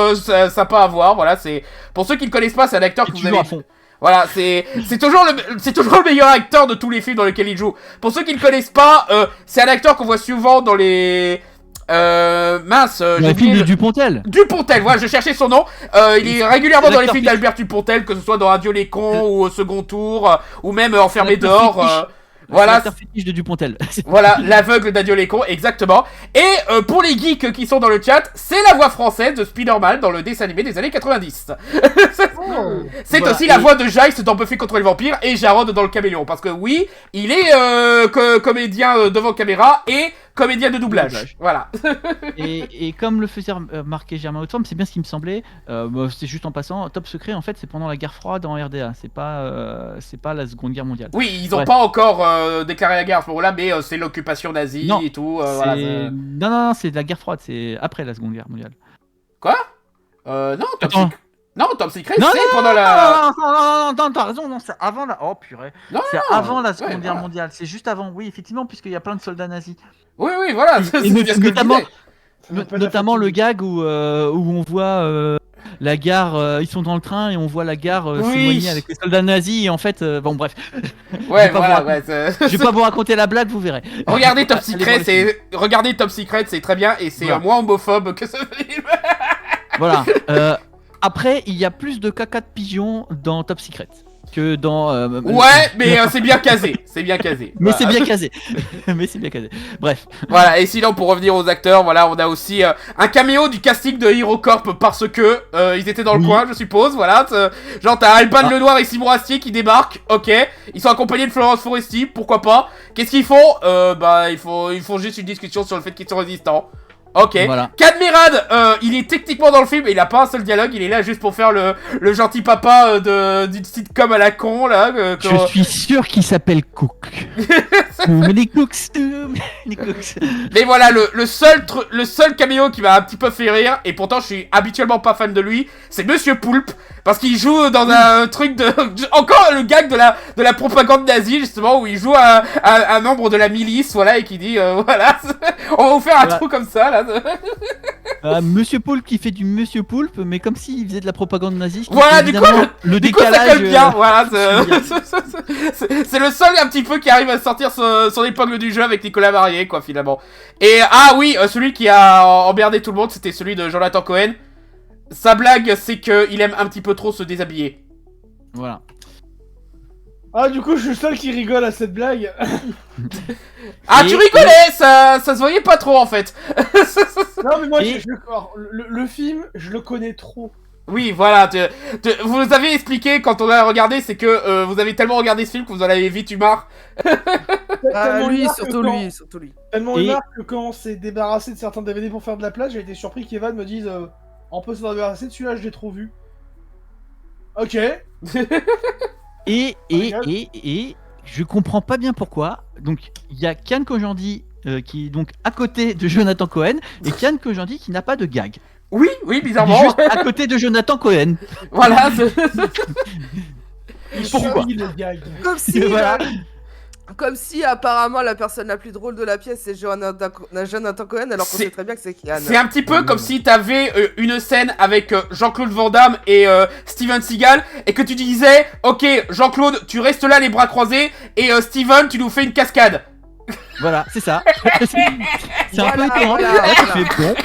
Speaker 1: sympa à voir, voilà, c'est... Pour ceux qui ne connaissent pas, c'est un acteur que vous avez...
Speaker 2: à fond.
Speaker 1: Voilà, c'est toujours le meilleur acteur de tous les films dans lesquels il joue. Pour ceux qui ne connaissent pas, c'est un acteur qu'on voit souvent dans les...
Speaker 2: le film de Dupontel.
Speaker 1: Dupontel, voilà, je cherchais son nom. Il est régulièrement dans les films d'Albert Dupontel, que ce soit dans Adieu les cons ou Au second tour, ou même Enfermé dehors. Voilà,
Speaker 2: l'acteur fétiche de Dupontel.
Speaker 1: Voilà, l'aveugle d'Adieu les cons, exactement. Et pour les geeks qui sont dans le chat, c'est la voix française de Spider-Man dans le dessin animé des années 90. C'est voilà, aussi la voix de Jace dans Buffy contre les vampires, et Jarod dans Le Caméléon, parce que oui, il est comédien devant caméra et comédien de doublage. Voilà.
Speaker 2: et comme le faisait remarquer Germain Hautefort, c'est bien ce qui me semblait, c'est juste en passant, Top Secret, en fait, c'est pendant la guerre froide en RDA, c'est pas la Seconde Guerre mondiale.
Speaker 1: Oui, ils ont pas encore déclaré la guerre à ce moment-là, mais c'est l'occupation nazie et tout. Voilà,
Speaker 2: non, c'est de la guerre froide, c'est après la Seconde Guerre mondiale.
Speaker 1: Quoi? Non, Top Secret, c'est pendant la...
Speaker 2: Non, t'as raison, non, c'est avant la... Oh, purée. C'est avant la Seconde Guerre mondiale, c'est juste avant, oui, effectivement, puisqu'il y a plein de soldats nazis.
Speaker 1: Oui, voilà,
Speaker 2: notamment le gag où on voit la gare, ils sont dans le train et on voit la gare s'éloigner avec les soldats nazis, et en fait, bon bref.
Speaker 1: Ouais,
Speaker 2: je vais pas vous raconter la blague, vous verrez.
Speaker 1: Regardez Top Secret, c'est très bien, et c'est moins homophobe que ce film.
Speaker 2: Voilà. Après, il y a plus de caca de pigeon dans Top Secret que dans...
Speaker 1: ouais, mais c'est bien casé. C'est bien casé.
Speaker 2: Mais c'est bien casé. Mais c'est bien casé. Bref.
Speaker 1: Voilà, et sinon, pour revenir aux acteurs, voilà, on a aussi un caméo du casting de HeroCorp parce que ils étaient dans le coin, je suppose, voilà. Genre, t'as Alban Lenoir et Simon Astier qui débarquent, ok. Ils sont accompagnés de Florence Foresti, pourquoi pas. Qu'est-ce qu'ils font? Ils font juste une discussion sur le fait qu'ils sont résistants. Ok.
Speaker 2: Voilà.
Speaker 1: Cadmerade, il est techniquement dans le film, mais il a pas un seul dialogue, il est là juste pour faire le gentil papa d'une sitcom à la con, là.
Speaker 2: Je suis sûr qu'il s'appelle Cook. Les Cooks.
Speaker 1: Mais voilà, le seul caméo qui m'a un petit peu fait rire, et pourtant je suis habituellement pas fan de lui, c'est Monsieur Poulpe, parce qu'il joue dans un truc de... Encore le gag de la propagande nazie, justement, où il joue un membre de la milice, voilà, et qui dit, voilà, on va vous faire un trou comme ça, là.
Speaker 2: Monsieur Poulpe qui fait du Monsieur Poulpe, mais comme s'il faisait de la propagande nazie. Je trouve
Speaker 1: Voilà,
Speaker 2: que,
Speaker 1: du coup,
Speaker 2: évidemment, le
Speaker 1: Du coup, ça
Speaker 2: décalage.
Speaker 1: colle bien, voilà.
Speaker 2: celui-là.
Speaker 1: C'est le seul un petit peu qui arrive à sortir son épingle du jeu avec Nicolas Marié, quoi, finalement. Et ah oui, celui qui a emmerdé tout le monde, c'était celui de Jonathan Cohen. Sa blague, c'est qu'il aime un petit peu trop se déshabiller.
Speaker 2: Voilà.
Speaker 5: Ah, du coup, je suis le seul qui rigole à cette blague.
Speaker 1: Ah,
Speaker 2: Et-
Speaker 1: tu rigolais, ça se voyait pas trop en fait.
Speaker 5: Non, mais moi,
Speaker 2: Et-
Speaker 5: le film, je le connais trop.
Speaker 1: Oui, voilà, vous nous avez expliqué quand on a regardé, c'est que vous avez tellement regardé ce film que vous en avez vite eu marre.
Speaker 5: Tellement
Speaker 4: lui,
Speaker 5: eu marre
Speaker 4: surtout
Speaker 5: que
Speaker 4: lui, surtout lui.
Speaker 5: Tellement eu
Speaker 2: Et-
Speaker 5: marre que quand on s'est débarrassé de certains DVD pour faire de la place, j'ai été surpris qu'Evan me dise on peut s'en débarrasser de celui-là, je l'ai trop vu. Ok.
Speaker 2: Et
Speaker 5: Regarde.
Speaker 2: je comprends pas bien pourquoi. Donc il y a Kian Kojandi qui est donc à côté de Jonathan Cohen et Kian Kojandi qui n'a pas de gag.
Speaker 1: Oui,
Speaker 2: Il est
Speaker 1: bizarrement.
Speaker 2: juste à côté de Jonathan Cohen.
Speaker 1: Voilà.
Speaker 5: Il
Speaker 2: Pourquoi
Speaker 5: subit le gag.
Speaker 2: Voilà.
Speaker 4: Comme si apparemment la personne la plus drôle de la pièce c'est Jonathan Cohen alors qu'on
Speaker 1: C'est-
Speaker 4: sait très bien que c'est Kian.
Speaker 1: C'est un petit peu comme si t'avais une scène avec Jean-Claude Van Damme et Steven Seagal et que tu disais ok Jean-Claude tu restes là les bras croisés et Steven tu nous fais une cascade.
Speaker 2: Voilà, c'est ça. C'est un peu
Speaker 4: Voilà,
Speaker 2: étonnant.
Speaker 4: voilà,
Speaker 2: Là, tu
Speaker 4: voilà.
Speaker 2: fais, bon.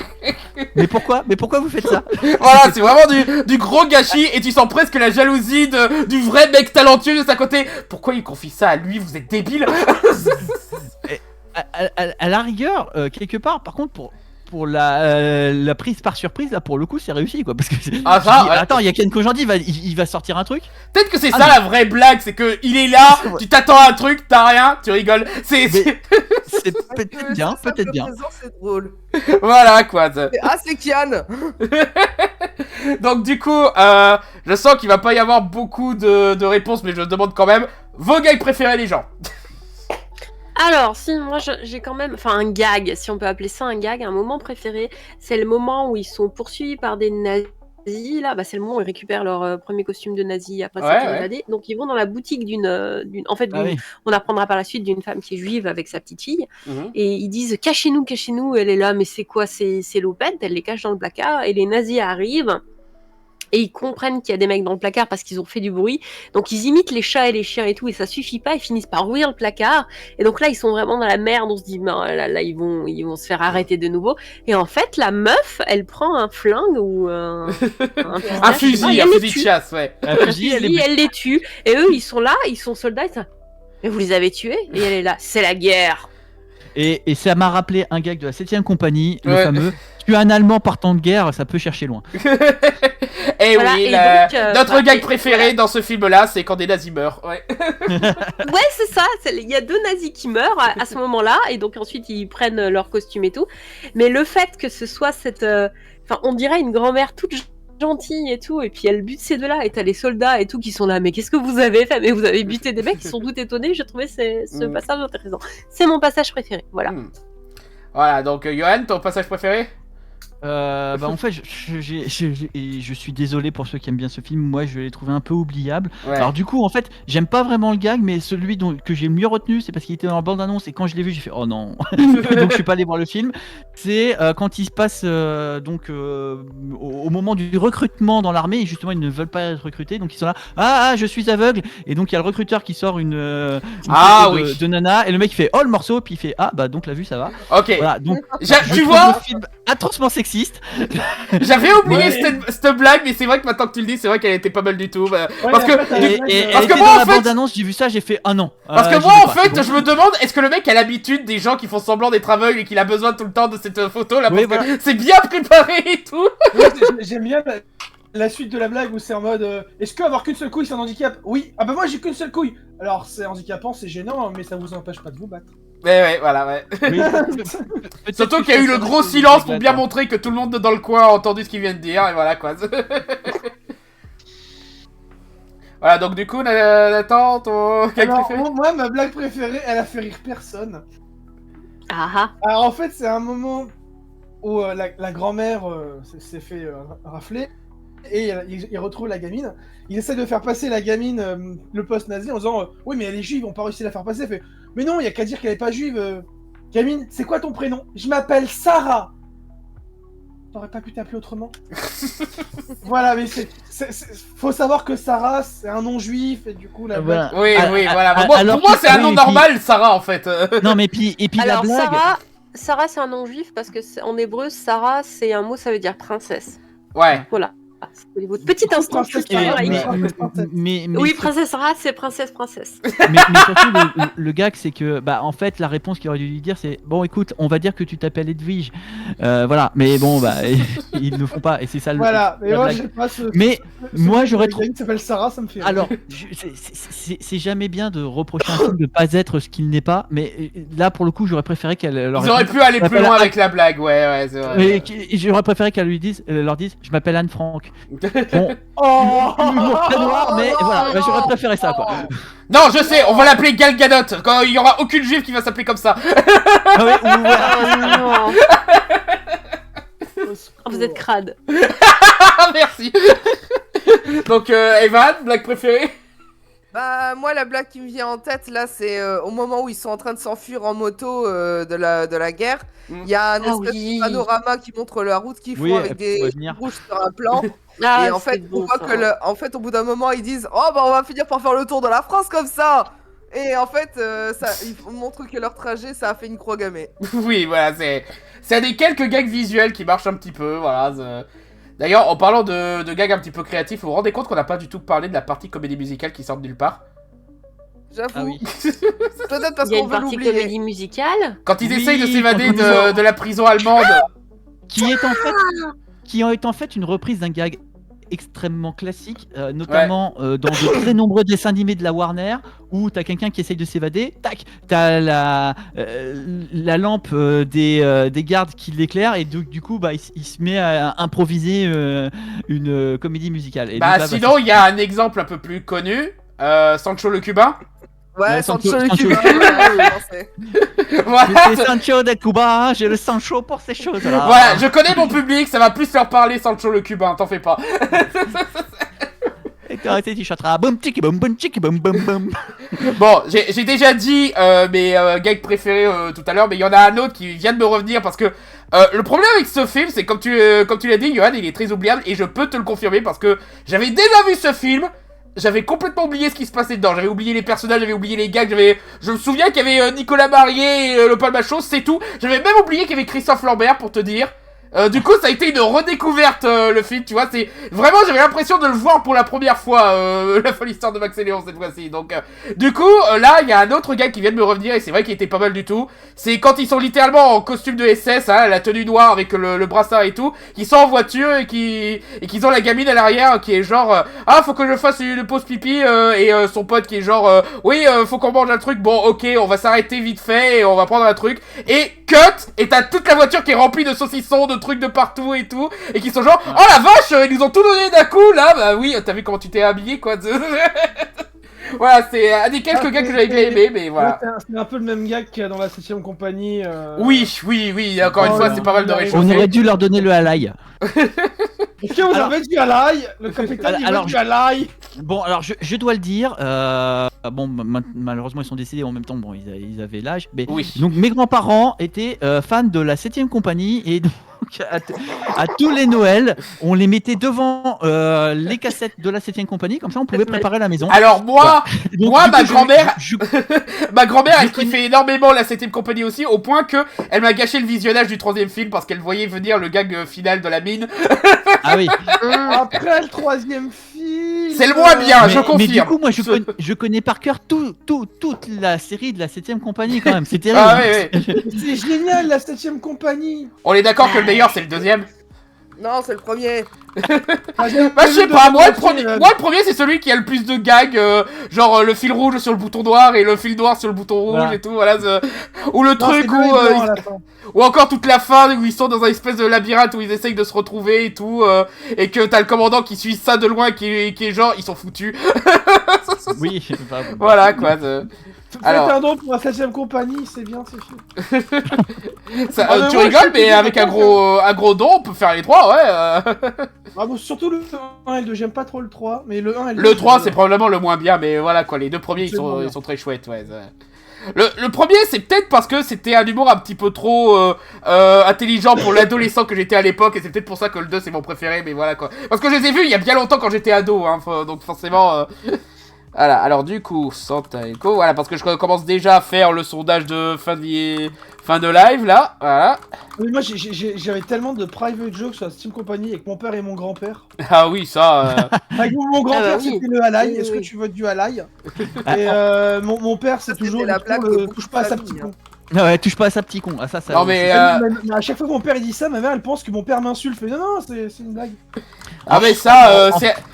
Speaker 2: Mais pourquoi vous faites ça?
Speaker 1: Voilà, c'est vraiment du gros gâchis et tu sens presque la jalousie du vrai mec talentueux de sa côté. Pourquoi il confie ça à lui? Vous êtes débile.
Speaker 2: À la rigueur, quelque part, par contre, pour la prise par surprise, là, pour le coup, c'est réussi, quoi. Parce que
Speaker 1: Ah, ça,
Speaker 2: je dis,
Speaker 1: ouais.
Speaker 2: attends, il y a Ken Kojandi, il va sortir un truc.
Speaker 1: Peut-être que c'est
Speaker 2: Ah,
Speaker 1: ça
Speaker 2: mais-
Speaker 1: la vraie blague, c'est que il est là, tu t'attends à un truc, t'as rien, tu rigoles.
Speaker 2: Mais- C'est peut-être bien,
Speaker 4: Ça,
Speaker 2: peut-être bien.
Speaker 4: présent, c'est drôle.
Speaker 1: Voilà quoi.
Speaker 4: Ah, c'est Kian.
Speaker 1: Donc du coup, je sens qu'il va pas y avoir beaucoup de réponses, mais je demande quand même vos gags préférés les gens.
Speaker 3: Alors, si, moi j'ai quand même, enfin un gag, si on peut appeler ça un gag, un moment préféré, c'est le moment où ils sont poursuivis par des nazis, là, bah, c'est le moment où ils récupèrent leur premier costume de nazi après
Speaker 1: Ouais,
Speaker 3: s'être
Speaker 1: ouais.
Speaker 3: évadés. Donc ils vont dans la boutique en fait,
Speaker 2: Ah oui.
Speaker 3: on apprendra par la suite d'une femme qui est juive avec sa petite fille,
Speaker 1: Mhm.
Speaker 3: et ils disent cachez-nous, cachez-nous, elle est là, mais c'est quoi, c'est l'opette, elle les cache dans le placard, et les nazis arrivent. Et ils comprennent qu'il y a des mecs dans le placard parce qu'ils ont fait du bruit. Donc ils imitent les chats et les chiens et tout, et ça suffit pas. Ils finissent par ouvrir le placard. Et donc là, ils sont vraiment dans la merde. On se dit, non, là, ils vont se faire arrêter de nouveau. Et en fait, la meuf, elle prend un flingue ou un
Speaker 1: Un
Speaker 3: fusil,
Speaker 1: fusil,
Speaker 3: et
Speaker 1: un
Speaker 3: elle les
Speaker 1: fusil de
Speaker 3: tue.
Speaker 1: chasse, ouais.
Speaker 2: Un
Speaker 3: Un
Speaker 2: fusil, elle est-
Speaker 3: fusil, elle les tue. Et eux, ils sont là, ils sont soldats. Et ça, mais vous les avez tués? Et elle est là, c'est la guerre.
Speaker 2: Et ça m'a rappelé un gag de la 7ème compagnie, le
Speaker 1: Ouais.
Speaker 2: fameux tuer un Allemand partant de guerre, ça peut chercher loin.
Speaker 1: Et
Speaker 3: Voilà,
Speaker 1: oui,
Speaker 3: et donc,
Speaker 1: notre
Speaker 3: bah,
Speaker 1: gag
Speaker 3: et
Speaker 1: préféré
Speaker 3: voilà.
Speaker 1: dans ce film-là, c'est quand des nazis meurent. Ouais.
Speaker 3: Ouais, c'est ça. Il y a deux nazis qui meurent à ce moment-là, et donc ensuite ils prennent leur costume et tout. Mais le fait que ce soit cette, enfin, on dirait une grand-mère toute gentille et tout, et puis elle bute ces deux-là, et t'as les soldats et tout qui sont là. Mais qu'est-ce que vous avez fait? Mais vous avez buté des mecs, ils sont tout étonnés. J'ai trouvé ce
Speaker 1: Mm.
Speaker 3: passage intéressant. C'est mon passage préféré. Voilà.
Speaker 1: Hmm. Voilà, donc Johan, ton passage préféré?
Speaker 2: Bah en fait, je suis désolé pour ceux qui aiment bien ce film. Moi, je l'ai trouvé un peu oubliable.
Speaker 1: Ouais.
Speaker 2: Alors du coup, en fait, j'aime pas vraiment le gag, mais celui que j'ai mieux retenu, c'est parce qu'il était dans la bande-annonce et quand je l'ai vu, j'ai fait oh non. Donc je suis pas allé voir le film. C'est quand il se passe au moment du recrutement dans l'armée, et justement ils ne veulent pas être recrutés, donc ils sont là. Ah, je suis aveugle. Et donc il y a le recruteur qui sort une
Speaker 1: Ah,
Speaker 2: photo
Speaker 1: oui.
Speaker 2: de nana et le mec il fait oh le morceau, puis il fait ah bah donc la vue ça va.
Speaker 1: Ok.
Speaker 2: Voilà donc.
Speaker 1: Tu
Speaker 2: Je trouve
Speaker 1: vois,
Speaker 2: le film atrocement sexiste.
Speaker 1: j'avais oublié
Speaker 5: Ouais.
Speaker 1: cette blague, mais c'est vrai que maintenant que tu le dis, c'est vrai qu'elle était pas mal du tout. Bah,
Speaker 5: Ouais,
Speaker 1: parce
Speaker 5: et après,
Speaker 1: que,
Speaker 5: t'as
Speaker 1: du-
Speaker 5: la
Speaker 2: Et,
Speaker 5: blague,
Speaker 2: et
Speaker 5: euh,
Speaker 2: elle
Speaker 1: parce que
Speaker 2: était
Speaker 1: moi,
Speaker 2: dans
Speaker 1: en
Speaker 2: la
Speaker 1: fait-
Speaker 2: bande-annonce, j'ai vu ça, j'ai fait ah non.
Speaker 1: parce que
Speaker 2: j'y
Speaker 1: moi,
Speaker 2: vais
Speaker 1: en
Speaker 2: pas,
Speaker 1: fait,
Speaker 2: c'est bon.
Speaker 1: je me demande, est-ce que le mec a l'habitude des gens qui font semblant d'être aveugles et qu'il a besoin tout le temps de cette photo là,
Speaker 2: Oui,
Speaker 1: parce que
Speaker 2: voilà.
Speaker 1: c'est bien préparé et tout.
Speaker 5: Ouais, j'aime bien la suite de la blague où c'est en mode est-ce que avoir qu'une seule couille c'est un handicap? Oui. Ah bah moi j'ai qu'une seule couille. Alors c'est handicapant, c'est gênant, mais ça vous empêche pas de vous battre.
Speaker 1: Ouais, voilà, ouais.
Speaker 2: Oui, peut-être
Speaker 1: Surtout
Speaker 2: que
Speaker 1: qu'il y a
Speaker 2: je
Speaker 1: eu le
Speaker 2: pense
Speaker 1: gros
Speaker 2: que
Speaker 1: silence
Speaker 2: c'est
Speaker 1: pour bien
Speaker 2: exact,
Speaker 1: montrer que tout le monde dans le coin a entendu ce qu'il vient de dire, et voilà quoi. Voilà, donc du coup, Nathan, ton gag
Speaker 5: Alors,
Speaker 1: préféré?
Speaker 5: moi ma blague préférée, elle a fait rire personne.
Speaker 3: Ah ah.
Speaker 5: Alors en fait c'est un moment où la grand-mère s'est fait rafler et il retrouve la gamine. Il essaie de faire passer la gamine le poste nazi en disant oui mais elle est juive, on pas réussi à la faire passer. Elle fait mais non, il y a qu'à dire qu'elle est pas juive. Gamine, c'est quoi ton prénom? Je m'appelle Sarah. T'aurais pas pu t'appeler autrement. Voilà, mais faut savoir que Sarah, c'est un nom juif, et du coup, la blague...
Speaker 1: Oui, voilà.
Speaker 2: Ah,
Speaker 1: Bon,
Speaker 2: alors
Speaker 1: pour moi,
Speaker 2: que-
Speaker 1: c'est un
Speaker 2: oui,
Speaker 1: nom
Speaker 2: et puis-
Speaker 1: normal, Sarah, en fait.
Speaker 2: Non, mais puis la
Speaker 3: Alors,
Speaker 2: blague.
Speaker 3: Sarah, c'est un nom juif parce que en hébreu, Sarah, c'est un mot, ça veut dire princesse.
Speaker 1: Ouais.
Speaker 3: Voilà. C'est votre petit instant
Speaker 5: Princesse
Speaker 3: culture,
Speaker 5: Sarah,
Speaker 3: Raïm.
Speaker 2: mais
Speaker 3: Oui, princesse Sarah, c'est princesse.
Speaker 2: mais surtout le gag c'est que en fait la réponse qu'il aurait dû lui dire c'est bon écoute on va dire que tu t'appelles Edwige voilà mais bon ils ne le font pas et c'est ça
Speaker 5: Voilà, mais
Speaker 2: la
Speaker 5: moi,
Speaker 2: blague.
Speaker 5: j'ai pas ce...
Speaker 2: Mais moi j'aurais
Speaker 5: trouvé...
Speaker 2: trouvé
Speaker 5: qui s'appelle Sarah, ça me fait... rire.
Speaker 2: alors c'est jamais bien de reprocher un film de pas être ce qu'il n'est pas mais là pour le coup j'aurais préféré qu'elle leur
Speaker 1: Ils auraient pu aller plus
Speaker 2: m'appelle
Speaker 1: loin
Speaker 2: Anne-
Speaker 1: avec la blague, ouais, c'est vrai.
Speaker 2: et j'aurais préféré qu'elle leur dise je m'appelle Anne Frank bon
Speaker 5: Oh
Speaker 2: humour très noir mais voilà j'aurais préféré ça quoi.
Speaker 1: Non, je sais, on va l'appeler Gal Gadot. Quand il y aura aucune juive qui va s'appeler comme ça.
Speaker 2: Ah ouais, ou voilà.
Speaker 3: Oh non. Vous êtes crade.
Speaker 1: Merci. Donc, Evan, blague préférée?
Speaker 4: Bah moi la blague qui me vient en tête là c'est au moment où ils sont en train de s'enfuir en moto de la guerre, il y a un espèce de panorama qui montre la route qu'ils font
Speaker 2: Oui,
Speaker 4: avec des rouges sur un plan.
Speaker 3: Ah,
Speaker 4: et en fait on voit que en fait au bout d'un moment ils disent oh bah on va finir par faire le tour de la France comme ça. Et en fait ils montrent que leur trajet ça a fait une croix gammée.
Speaker 1: Oui, voilà, c'est un des quelques gags visuels qui marchent un petit peu, voilà. D'ailleurs, en parlant de gags un petit peu créatifs, vous vous rendez compte qu'on n'a pas du tout parlé de la partie comédie musicale qui sort de nulle part?
Speaker 4: J'avoue.
Speaker 2: Ah oui.
Speaker 4: Peut-être parce
Speaker 3: Il y a
Speaker 4: qu'on
Speaker 3: une
Speaker 4: veut
Speaker 3: partie
Speaker 4: l'oublier.
Speaker 3: comédie musicale.
Speaker 1: Quand ils
Speaker 2: Oui,
Speaker 1: essayent de s'évader
Speaker 2: quand ils
Speaker 1: de la prison allemande.
Speaker 2: qui est en fait une reprise d'un gag extrêmement classique, notamment dans de très nombreux dessins animés de la Warner, où t'as quelqu'un qui essaye de s'évader, tac, t'as la lampe des gardes qui l'éclaire, et du coup, il se met à improviser une comédie musicale. Et donc, là,
Speaker 1: Sinon, il y a un exemple un peu plus connu, Sancho le Cubain.
Speaker 4: Ouais,
Speaker 2: Sancho-
Speaker 4: Sancho le
Speaker 2: Sancho-
Speaker 4: Cubain.
Speaker 1: Voilà.
Speaker 2: c'est Sancho de Cuba, j'ai le Sancho pour ces choses-là.
Speaker 1: Voilà, je connais mon public, ça va plus faire parler Sancho le Cubain, t'en fais pas.
Speaker 2: Et t'as arrêté, tu chanteras boum tiki boum boum boum.
Speaker 1: Bon, j'ai déjà dit mes gags préférés tout à l'heure, mais il y en a un autre qui vient de me revenir parce que le problème avec ce film, c'est comme tu l'as dit, Johan, il est très oubliable et je peux te le confirmer parce que j'avais déjà vu ce film. J'avais complètement oublié ce qui se passait dedans. J'avais oublié les personnages, j'avais oublié les gags. Je me souviens qu'il y avait Nicolas Marié et le Palmachos, c'est tout. J'avais même oublié qu'il y avait Christophe Lambert pour te dire. Du coup, ça a été une redécouverte le film, tu vois. C'est vraiment, j'avais l'impression de le voir pour la première fois, la folle histoire de Max et Léon cette fois-ci. Donc, du coup, là, il y a un autre gag qui vient de me revenir et c'est vrai qu'il était pas mal du tout. C'est quand ils sont littéralement en costume de SS, hein, la tenue noire avec le brassard et tout, qu'ils sont en voiture et qu'ils ont la gamine à l'arrière qui est genre, ah, faut que je fasse une pause pipi et son pote qui est genre, oui, faut qu'on mange un truc. Bon, ok, on va s'arrêter vite fait et on va prendre un truc. Et cut, et t'as toute la voiture qui est remplie de saucissons, de trucs de partout et tout, et qui sont genre, oh la vache, ils nous ont tout donné d'un coup là. Bah oui, t'as vu comment tu t'es habillé quoi. Voilà, c'est un des quelques gars que j'avais bien aimé, mais voilà.
Speaker 5: C'est un peu le même gag qu'il y a dans la 7ème compagnie.
Speaker 1: Oui, encore une fois, c'est pas mal de réchauffer.
Speaker 2: On aurait dû leur donner le halaï.
Speaker 5: Est-ce que vous avez du halaï? Le capitaine il veut du halaï.
Speaker 2: Bon, alors je dois le dire, malheureusement ils sont décédés en même temps, bon ils avaient l'âge, mais
Speaker 1: Oui.
Speaker 2: donc mes grands-parents étaient fans de la 7ème compagnie et donc à tous les Noëls, on les mettait devant les cassettes de la 7ème compagnie, comme ça on pouvait préparer la maison.
Speaker 1: Alors moi,
Speaker 2: Donc,
Speaker 1: moi
Speaker 2: du coup,
Speaker 1: ma grand-mère,
Speaker 2: je-
Speaker 1: ma grand-mère,
Speaker 2: je
Speaker 1: elle kiffait énormément la 7ème compagnie aussi, au point que elle m'a gâché le visionnage du 3ème film parce qu'elle voyait venir le gag final de la mine.
Speaker 2: Ah oui.
Speaker 5: Après le 3ème film.
Speaker 1: C'est le moins bien, je
Speaker 2: Mais du
Speaker 1: confirme.
Speaker 2: coup, moi je connais par cœur toute la série de la 7ème compagnie quand même, c'est terrible.
Speaker 1: Ah oui.
Speaker 5: C'est génial la 7ème compagnie.
Speaker 1: On est d'accord que le meilleur c'est le 2ème.
Speaker 4: Non, c'est le premier.
Speaker 1: Bah je sais pas, moi le premier c'est celui qui a le plus de gags, genre le fil rouge sur le bouton noir et le fil noir sur le bouton rouge
Speaker 2: Voilà.
Speaker 1: et tout, voilà. Ou le truc
Speaker 5: c'est
Speaker 1: où...
Speaker 5: deux et blanc à la fin.
Speaker 1: Ou encore toute la fin où ils sont dans un espèce de labyrinthe où ils essayent de se retrouver et tout, et que t'as le commandant qui suit ça de loin qui est genre, ils sont foutus.
Speaker 2: Oui, enfin, bon.
Speaker 1: Voilà quoi.
Speaker 5: Faites
Speaker 1: Alors.
Speaker 5: un don pour la 7ème compagnie, c'est bien, c'est fait.
Speaker 1: Ça,
Speaker 5: Ah, mais
Speaker 1: tu
Speaker 5: moi,
Speaker 1: rigoles,
Speaker 5: je
Speaker 1: mais
Speaker 5: suis
Speaker 1: avec un gros don, on peut faire les trois, ouais.
Speaker 5: Ah, bon, surtout le 1 et le 2, j'aime pas trop le 3, mais le 1 et le 2.
Speaker 1: Le 3 c'est probablement le moins bien, mais voilà quoi, les deux premiers
Speaker 5: C'est bon,
Speaker 1: ils sont très chouettes, ouais. Le premier, c'est peut-être parce que c'était un humour un petit peu trop intelligent pour l'adolescent que j'étais à l'époque, et c'est peut-être pour ça que le 2 c'est mon préféré, mais voilà quoi. Parce que je les ai vus il y a bien longtemps quand j'étais ado, hein, donc forcément... Voilà, alors du coup, Santa Echo, voilà, parce que je commence déjà à faire le sondage de fin de live, là, voilà.
Speaker 5: Mais moi, j'avais tellement de private jokes sur la Steam Company avec mon père et mon grand-père.
Speaker 1: Ah oui, ça...
Speaker 5: Avec mon grand-père,
Speaker 3: oui.
Speaker 5: c'était le halal.
Speaker 3: Oui,
Speaker 5: Est-ce que
Speaker 3: oui.
Speaker 5: tu veux du halal? Et mon père, c'est
Speaker 4: Ça,
Speaker 5: toujours
Speaker 4: c'était la
Speaker 5: le
Speaker 4: blague
Speaker 5: coup,
Speaker 4: de beaucoup
Speaker 5: touche
Speaker 4: de
Speaker 5: pas à sa
Speaker 4: familles,
Speaker 5: petite con.
Speaker 2: Ah ouais, touche pas à sa petit con. Ah ça.
Speaker 1: Non mais...
Speaker 5: Mais à chaque fois que mon père il dit ça, ma mère elle pense que mon père m'insulte. Elle fait non, c'est une blague.
Speaker 1: Ah mais ça,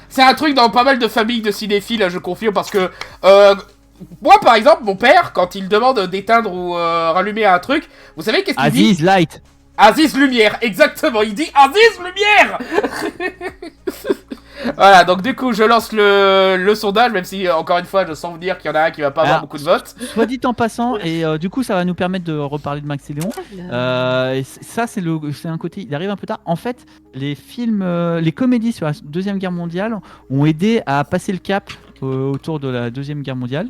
Speaker 1: c'est un truc dans pas mal de familles de cinéphiles, je confirme, parce que... moi, par exemple, mon père, quand il demande d'éteindre ou rallumer un truc, vous savez qu'est-ce qu'il dit?
Speaker 2: Aziz Light.
Speaker 1: Aziz Lumière, exactement, il dit Aziz Lumière. Voilà, donc du coup, je lance le sondage, même si, encore une fois, je sens venir qu'il y en a un qui va pas avoir beaucoup de votes.
Speaker 2: Soit dit en passant, et du coup ça va nous permettre de reparler de Max et Léon. Et ça c'est un côté, il arrive un peu tard. En fait, les films, les comédies sur la Deuxième Guerre mondiale ont aidé à passer le cap autour de la Deuxième Guerre mondiale.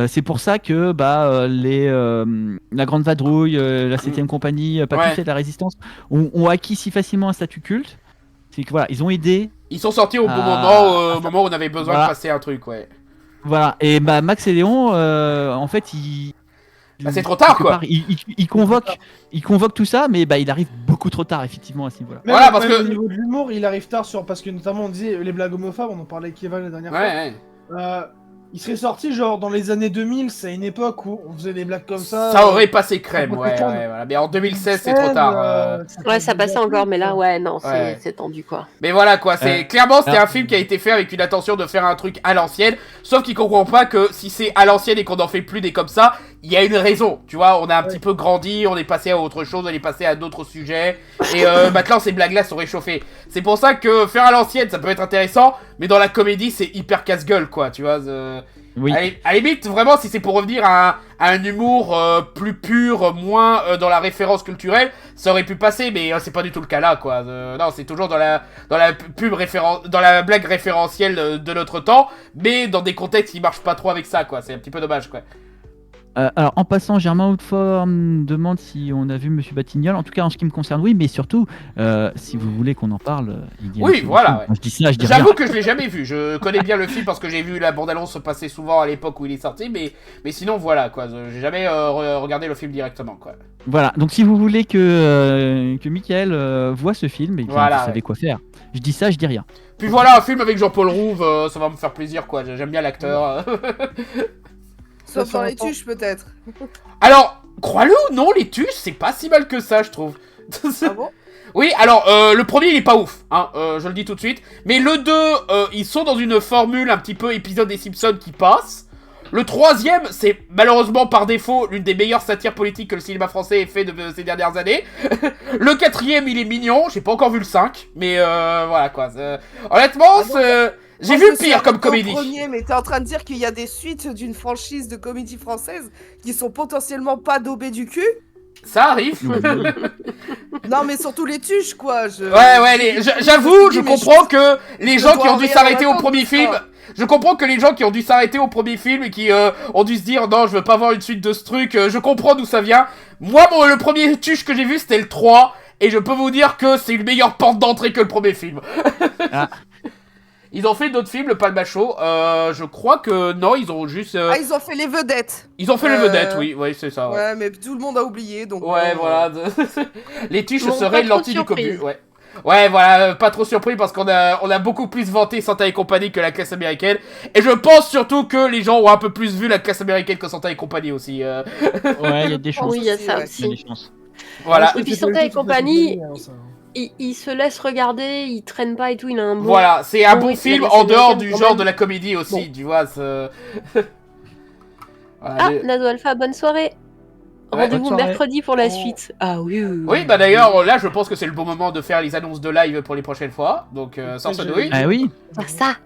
Speaker 2: C'est pour ça que la Grande Vadrouille, la 7ème compagnie, Papus et la Résistance ont acquis si facilement un statut culte. C'est que voilà, ils ont aidé.
Speaker 1: Ils sont sortis au bon moment où on avait besoin de passer un truc, ouais.
Speaker 2: Voilà, et bah Max et Léon, en fait,
Speaker 1: Bah, c'est trop tard, quoi.
Speaker 2: Il convoque tout ça, mais bah il arrive beaucoup trop tard, effectivement, à ce niveau-là.
Speaker 1: Voilà, parce que-
Speaker 5: au niveau de l'humour, il arrive tard parce que notamment on disait les blagues homophobes, on en parlait avec Kevin la dernière
Speaker 1: Ouais.
Speaker 5: fois. Il serait sorti genre dans les années 2000, c'est une époque où on faisait des blagues comme ça.
Speaker 1: Ça aurait passé crème,
Speaker 5: ça
Speaker 1: ouais,
Speaker 5: aurait crème.
Speaker 1: voilà. Mais en 2016, c'est trop tard.
Speaker 3: Ouais, ça passait encore, mais là, ouais, non,
Speaker 1: Ouais.
Speaker 3: c'est tendu, quoi.
Speaker 1: Mais voilà quoi, clairement c'était
Speaker 2: alors-
Speaker 1: un film qui a été fait avec une intention de faire un truc à l'ancienne, sauf qu'il comprend pas que si c'est à l'ancienne et qu'on en fait plus des comme ça, il y a une raison, tu vois, on a un petit peu grandi, on est passé à autre chose, on est passé à d'autres sujets, et maintenant ces blagues-là sont réchauffées. C'est pour ça que faire à l'ancienne ça peut être intéressant, mais dans la comédie c'est hyper casse-gueule quoi, tu vois.
Speaker 2: Oui.
Speaker 1: À la limite, vraiment, si c'est pour revenir à un humour plus pur, moins dans la référence culturelle, ça aurait pu passer, mais c'est pas du tout le cas là, quoi. Non, c'est toujours dans la dans la blague référentielle de notre temps, mais dans des contextes qui marchent pas trop avec ça, quoi. C'est un petit peu dommage, quoi.
Speaker 2: Alors, en passant, Germain Hautefort demande si on a vu Monsieur Batignolles. En tout cas, en ce qui me concerne, oui, mais surtout, si vous voulez qu'on en parle, il y a
Speaker 1: Oui,
Speaker 2: un film.
Speaker 1: voilà, ouais.
Speaker 2: Moi, je dis ça, je dis rien.
Speaker 1: J'avoue que je l'ai jamais vu. Je connais bien le film parce que j'ai vu la bande-annonce se passer souvent à l'époque où il est sorti, mais sinon, voilà, quoi. J'ai jamais regardé le film directement, quoi.
Speaker 2: Voilà, donc si vous voulez que Michael voit ce film, et bien,
Speaker 1: Voilà,
Speaker 2: vous savez quoi faire. Je dis ça, je dis rien.
Speaker 1: Puis voilà, un film avec Jean-Paul Rouve, ça va me faire plaisir, quoi. J'aime bien l'acteur.
Speaker 4: Sauf dans les tuches, peut-être.
Speaker 1: Alors, crois-le ou non, les tuches, c'est pas si mal que ça, je trouve.
Speaker 4: Ah bon?
Speaker 1: Oui, alors, le premier, il est pas ouf, hein, je le dis tout de suite. Mais le 2, ils sont dans une formule un petit peu épisode des Simpsons qui passe. Le troisième, c'est malheureusement par défaut l'une des meilleures satires politiques que le cinéma français ait fait de ces dernières années. Le quatrième, il est mignon, j'ai pas encore vu le 5, mais voilà quoi. Honnêtement, j'ai vu pire comme comédie.
Speaker 4: Le premier, mais t'es en train de dire qu'il y a des suites d'une franchise de comédie française qui sont potentiellement pas daubées du cul?
Speaker 1: Ça arrive.
Speaker 4: Non, mais surtout les tuches, quoi.
Speaker 1: Ouais, j'avoue, je comprends que les gens qui ont dû
Speaker 4: dois
Speaker 1: s'arrêter au
Speaker 4: rien
Speaker 1: premier film...
Speaker 4: attendre,
Speaker 1: Je comprends que les gens qui ont dû s'arrêter au premier film et qui ont dû se dire non, je veux pas voir une suite de ce truc, je comprends d'où ça vient. Moi, le premier tuche que j'ai vu, c'était le 3, et je peux vous dire que c'est une meilleure porte d'entrée que le premier film.
Speaker 2: Ah.
Speaker 1: Ils ont fait d'autres films, le Palmacho, je crois que non, ils ont juste...
Speaker 4: Ah, ils ont fait les vedettes.
Speaker 1: Ils ont fait les vedettes, oui, c'est ça. Ouais,
Speaker 4: Ouais, mais tout le monde a oublié, donc...
Speaker 1: ouais voilà. Les tuches
Speaker 3: Bon,
Speaker 1: seraient
Speaker 3: pas trop
Speaker 1: l'anti
Speaker 3: de
Speaker 1: du cobu,
Speaker 3: surprise.
Speaker 1: ouais. Ouais, voilà, pas trop surpris parce qu'on a beaucoup plus vanté Santa et compagnie que la classe américaine. Et je pense surtout que les gens ont un peu plus vu la classe américaine que Santa et compagnie aussi.
Speaker 2: Ouais, il y a des chances.
Speaker 3: Oui, il y a ça
Speaker 4: ouais.
Speaker 2: Il y a
Speaker 3: aussi.
Speaker 2: des chances.
Speaker 1: Voilà.
Speaker 3: Et puis Santa et compagnie, il se laisse regarder, il traîne pas et tout, il a un bon...
Speaker 1: Voilà, c'est un
Speaker 3: Bon,
Speaker 1: bon
Speaker 3: oui,
Speaker 1: film
Speaker 3: la
Speaker 1: en
Speaker 3: classe
Speaker 1: dehors
Speaker 3: américaine,
Speaker 1: du
Speaker 3: quand
Speaker 1: genre
Speaker 3: même.
Speaker 1: de la comédie aussi,
Speaker 3: Bon.
Speaker 1: tu vois. Voilà,
Speaker 3: Ah, Nado Alpha, bonne soirée. Rendez-vous
Speaker 2: bonne soirée.
Speaker 3: mercredi pour la suite. Ah oui.
Speaker 1: Oui, bah d'ailleurs, là, je pense que c'est le bon moment de faire les annonces de live pour les prochaines fois. Donc, sans se douille.
Speaker 2: Ah oui.
Speaker 3: Ah, ça.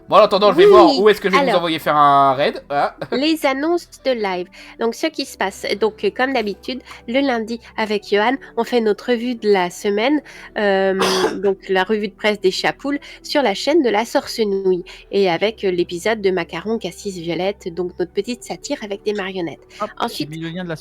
Speaker 1: Bon, en attendant, je vais
Speaker 3: Oui,
Speaker 1: voir où est-ce que je vais vous
Speaker 3: alors.
Speaker 1: envoyer faire un raid. Ah.
Speaker 3: Les annonces de live. Donc, ce qui se passe, donc comme d'habitude, le lundi avec Johan, on fait notre revue de la semaine, donc la revue de presse des Chapoules sur la chaîne de la Sorcenouille et avec l'épisode de Macaron Cassis Violette, donc notre petite satire avec des marionnettes.
Speaker 2: J'ai
Speaker 3: Ensuite,
Speaker 2: mis le lien de la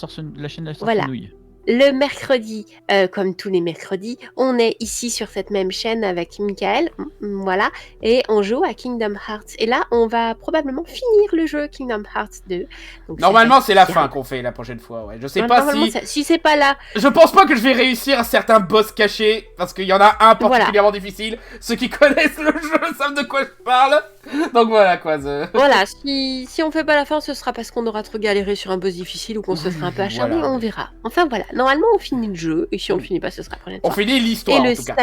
Speaker 2: chaîne de la
Speaker 3: Voilà.
Speaker 2: Sorcenouille.
Speaker 3: le mercredi, comme tous les mercredis, on est ici sur cette même chaîne avec Michael, voilà, et on joue à Kingdom Hearts. Et là, on va probablement finir le jeu Kingdom Hearts 2. Donc,
Speaker 1: Normalement,
Speaker 3: ça
Speaker 1: c'est la
Speaker 3: fait
Speaker 1: fin qu'on fait la prochaine fois, ouais. Je sais
Speaker 3: Non,
Speaker 1: pas
Speaker 3: normalement,
Speaker 1: si...
Speaker 3: si c'est pas là,
Speaker 1: Je pense pas que je vais réussir certains boss cachés, parce qu'il y en a un particulièrement difficile. Ceux qui connaissent le jeu savent de quoi je parle. Donc voilà, quoi.
Speaker 3: voilà, si on fait pas la fin, ce sera parce qu'on aura trop galéré sur un boss difficile ou qu'on se sera un peu acharné,
Speaker 1: Voilà.
Speaker 3: on verra. Enfin voilà, normalement on finit le jeu, et si on le finit pas, ce sera la prochaine
Speaker 1: On
Speaker 3: fois.
Speaker 1: finit l'histoire, en tout cas.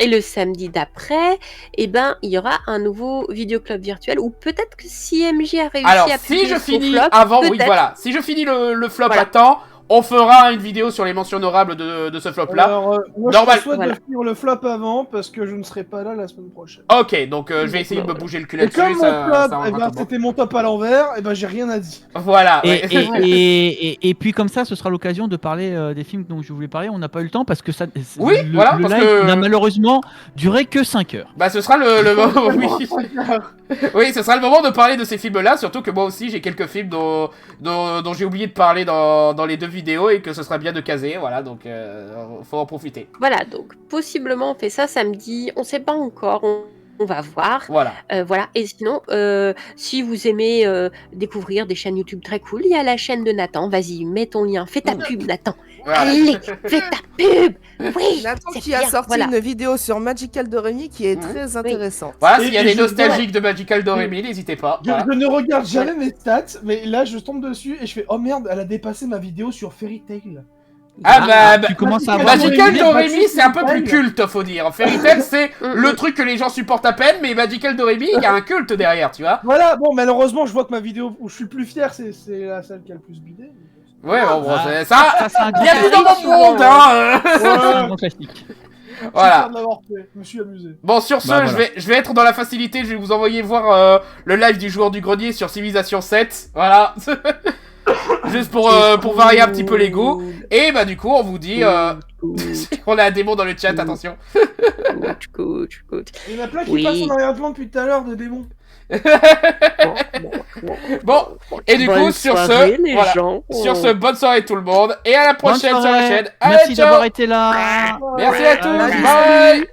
Speaker 3: Et le samedi d'après, eh ben, il y aura un nouveau vidéoclub virtuel, ou peut-être que si MJ a réussi
Speaker 1: Alors,
Speaker 3: à
Speaker 1: si
Speaker 3: publier
Speaker 1: je
Speaker 3: son
Speaker 1: finis
Speaker 3: flop,
Speaker 1: avant, oui,
Speaker 3: peut-être.
Speaker 1: voilà. Si je finis le flop
Speaker 3: Voilà.
Speaker 1: à temps, on fera une vidéo sur les mentions honorables de ce flop-là.
Speaker 5: Alors, moi,
Speaker 1: Normal.
Speaker 5: je te souhaite
Speaker 3: Voilà.
Speaker 5: de finir le flop avant parce que je ne serai pas là la semaine prochaine.
Speaker 1: Ok, donc je vais essayer de me bouger le cul
Speaker 5: Et
Speaker 1: là-dessus.
Speaker 5: comme mon
Speaker 1: ça
Speaker 5: flop,
Speaker 1: rendra
Speaker 5: eh ben,
Speaker 1: tout bon.
Speaker 5: c'était mon top à l'envers, et ben j'ai rien à dire.
Speaker 1: Voilà,
Speaker 2: Et,
Speaker 1: ouais.
Speaker 2: et puis comme ça, ce sera l'occasion de parler des films dont je voulais parler. On n'a pas eu le temps parce que ça,
Speaker 1: Oui,
Speaker 2: le,
Speaker 1: voilà,
Speaker 2: le
Speaker 1: parce
Speaker 2: live
Speaker 1: que-
Speaker 2: n'a malheureusement duré que 5 heures.
Speaker 1: Bah ce sera le moment, oui. Oui, ce sera le moment de parler de ces films-là, surtout que moi aussi j'ai quelques films dont j'ai oublié de parler dans les deux vidéos et que ce serait bien de caser, voilà, donc faut en profiter.
Speaker 3: Voilà, donc possiblement on fait ça samedi, on sait pas encore, on va voir.
Speaker 1: Voilà.
Speaker 3: Voilà, et sinon, si vous aimez découvrir des chaînes YouTube très cool, il y a la chaîne de Nathan, vas-y, mets ton lien, fais ta pub Nathan,
Speaker 1: Voilà.
Speaker 3: allez, fais ta pub, oui,
Speaker 4: Nathan
Speaker 3: c'est
Speaker 4: qui a
Speaker 3: bien,
Speaker 4: sorti
Speaker 3: voilà.
Speaker 4: une vidéo sur Magical Doremi qui est
Speaker 1: Mhm.
Speaker 4: très intéressante.
Speaker 1: Voilà,
Speaker 5: Et-
Speaker 1: s'il y a
Speaker 5: et
Speaker 1: des
Speaker 5: je-
Speaker 1: nostalgiques de Magical Doremi, n'hésitez pas.
Speaker 5: Je,
Speaker 1: Voilà.
Speaker 5: je ne regarde jamais mes stats, mais là je tombe dessus et je fais oh merde, elle a dépassé ma vidéo sur Fairy Tail.
Speaker 1: Ah bah,
Speaker 2: tu commences à
Speaker 5: Magical
Speaker 2: avoir
Speaker 1: Magical
Speaker 5: Doremi,
Speaker 1: Doremi,
Speaker 5: Magical
Speaker 1: c'est un peu plus
Speaker 5: Doremi.
Speaker 1: culte, faut dire. Fairy Tail, c'est
Speaker 3: Mm,
Speaker 1: le
Speaker 3: mm.
Speaker 1: truc que les gens supportent à peine, mais Magical Doremi, il y a un culte derrière, tu vois.
Speaker 5: Voilà, bon, malheureusement, je vois que ma vidéo où je suis le plus fier, c'est la celle qui a le plus bidé.
Speaker 1: Ouais, bon,
Speaker 2: Ah.
Speaker 1: c'est ça.
Speaker 2: c'est un grand
Speaker 1: Bienvenue dans
Speaker 2: classique.
Speaker 1: mon monde, hein.
Speaker 2: C'est un
Speaker 5: Ouais,
Speaker 2: grand classique.
Speaker 1: Voilà.
Speaker 5: de l'avoir fait, je me suis amusé.
Speaker 1: Bon, sur ce,
Speaker 2: Bah, voilà.
Speaker 1: je vais être dans la facilité, je vais vous envoyer voir le live du joueur du grenier sur Civilization 7. Voilà. Juste pour varier un petit peu les goûts. Et bah, du coup, on vous dit. On a un démon dans le chat, attention.
Speaker 3: Coach.
Speaker 5: Il y en a plein qui
Speaker 3: Oui.
Speaker 5: passent en arrière-plan depuis tout à l'heure de démons.
Speaker 1: Bon, et du coup, sur ce, voilà. Sur ce, bonne soirée tout le monde. Et à la
Speaker 2: Bonne
Speaker 1: prochaine sur la
Speaker 2: soirée.
Speaker 1: chaîne. Allez,
Speaker 2: Merci
Speaker 1: ciao.
Speaker 2: d'avoir été là.
Speaker 1: Merci à tous.
Speaker 2: Salut.
Speaker 1: Bye.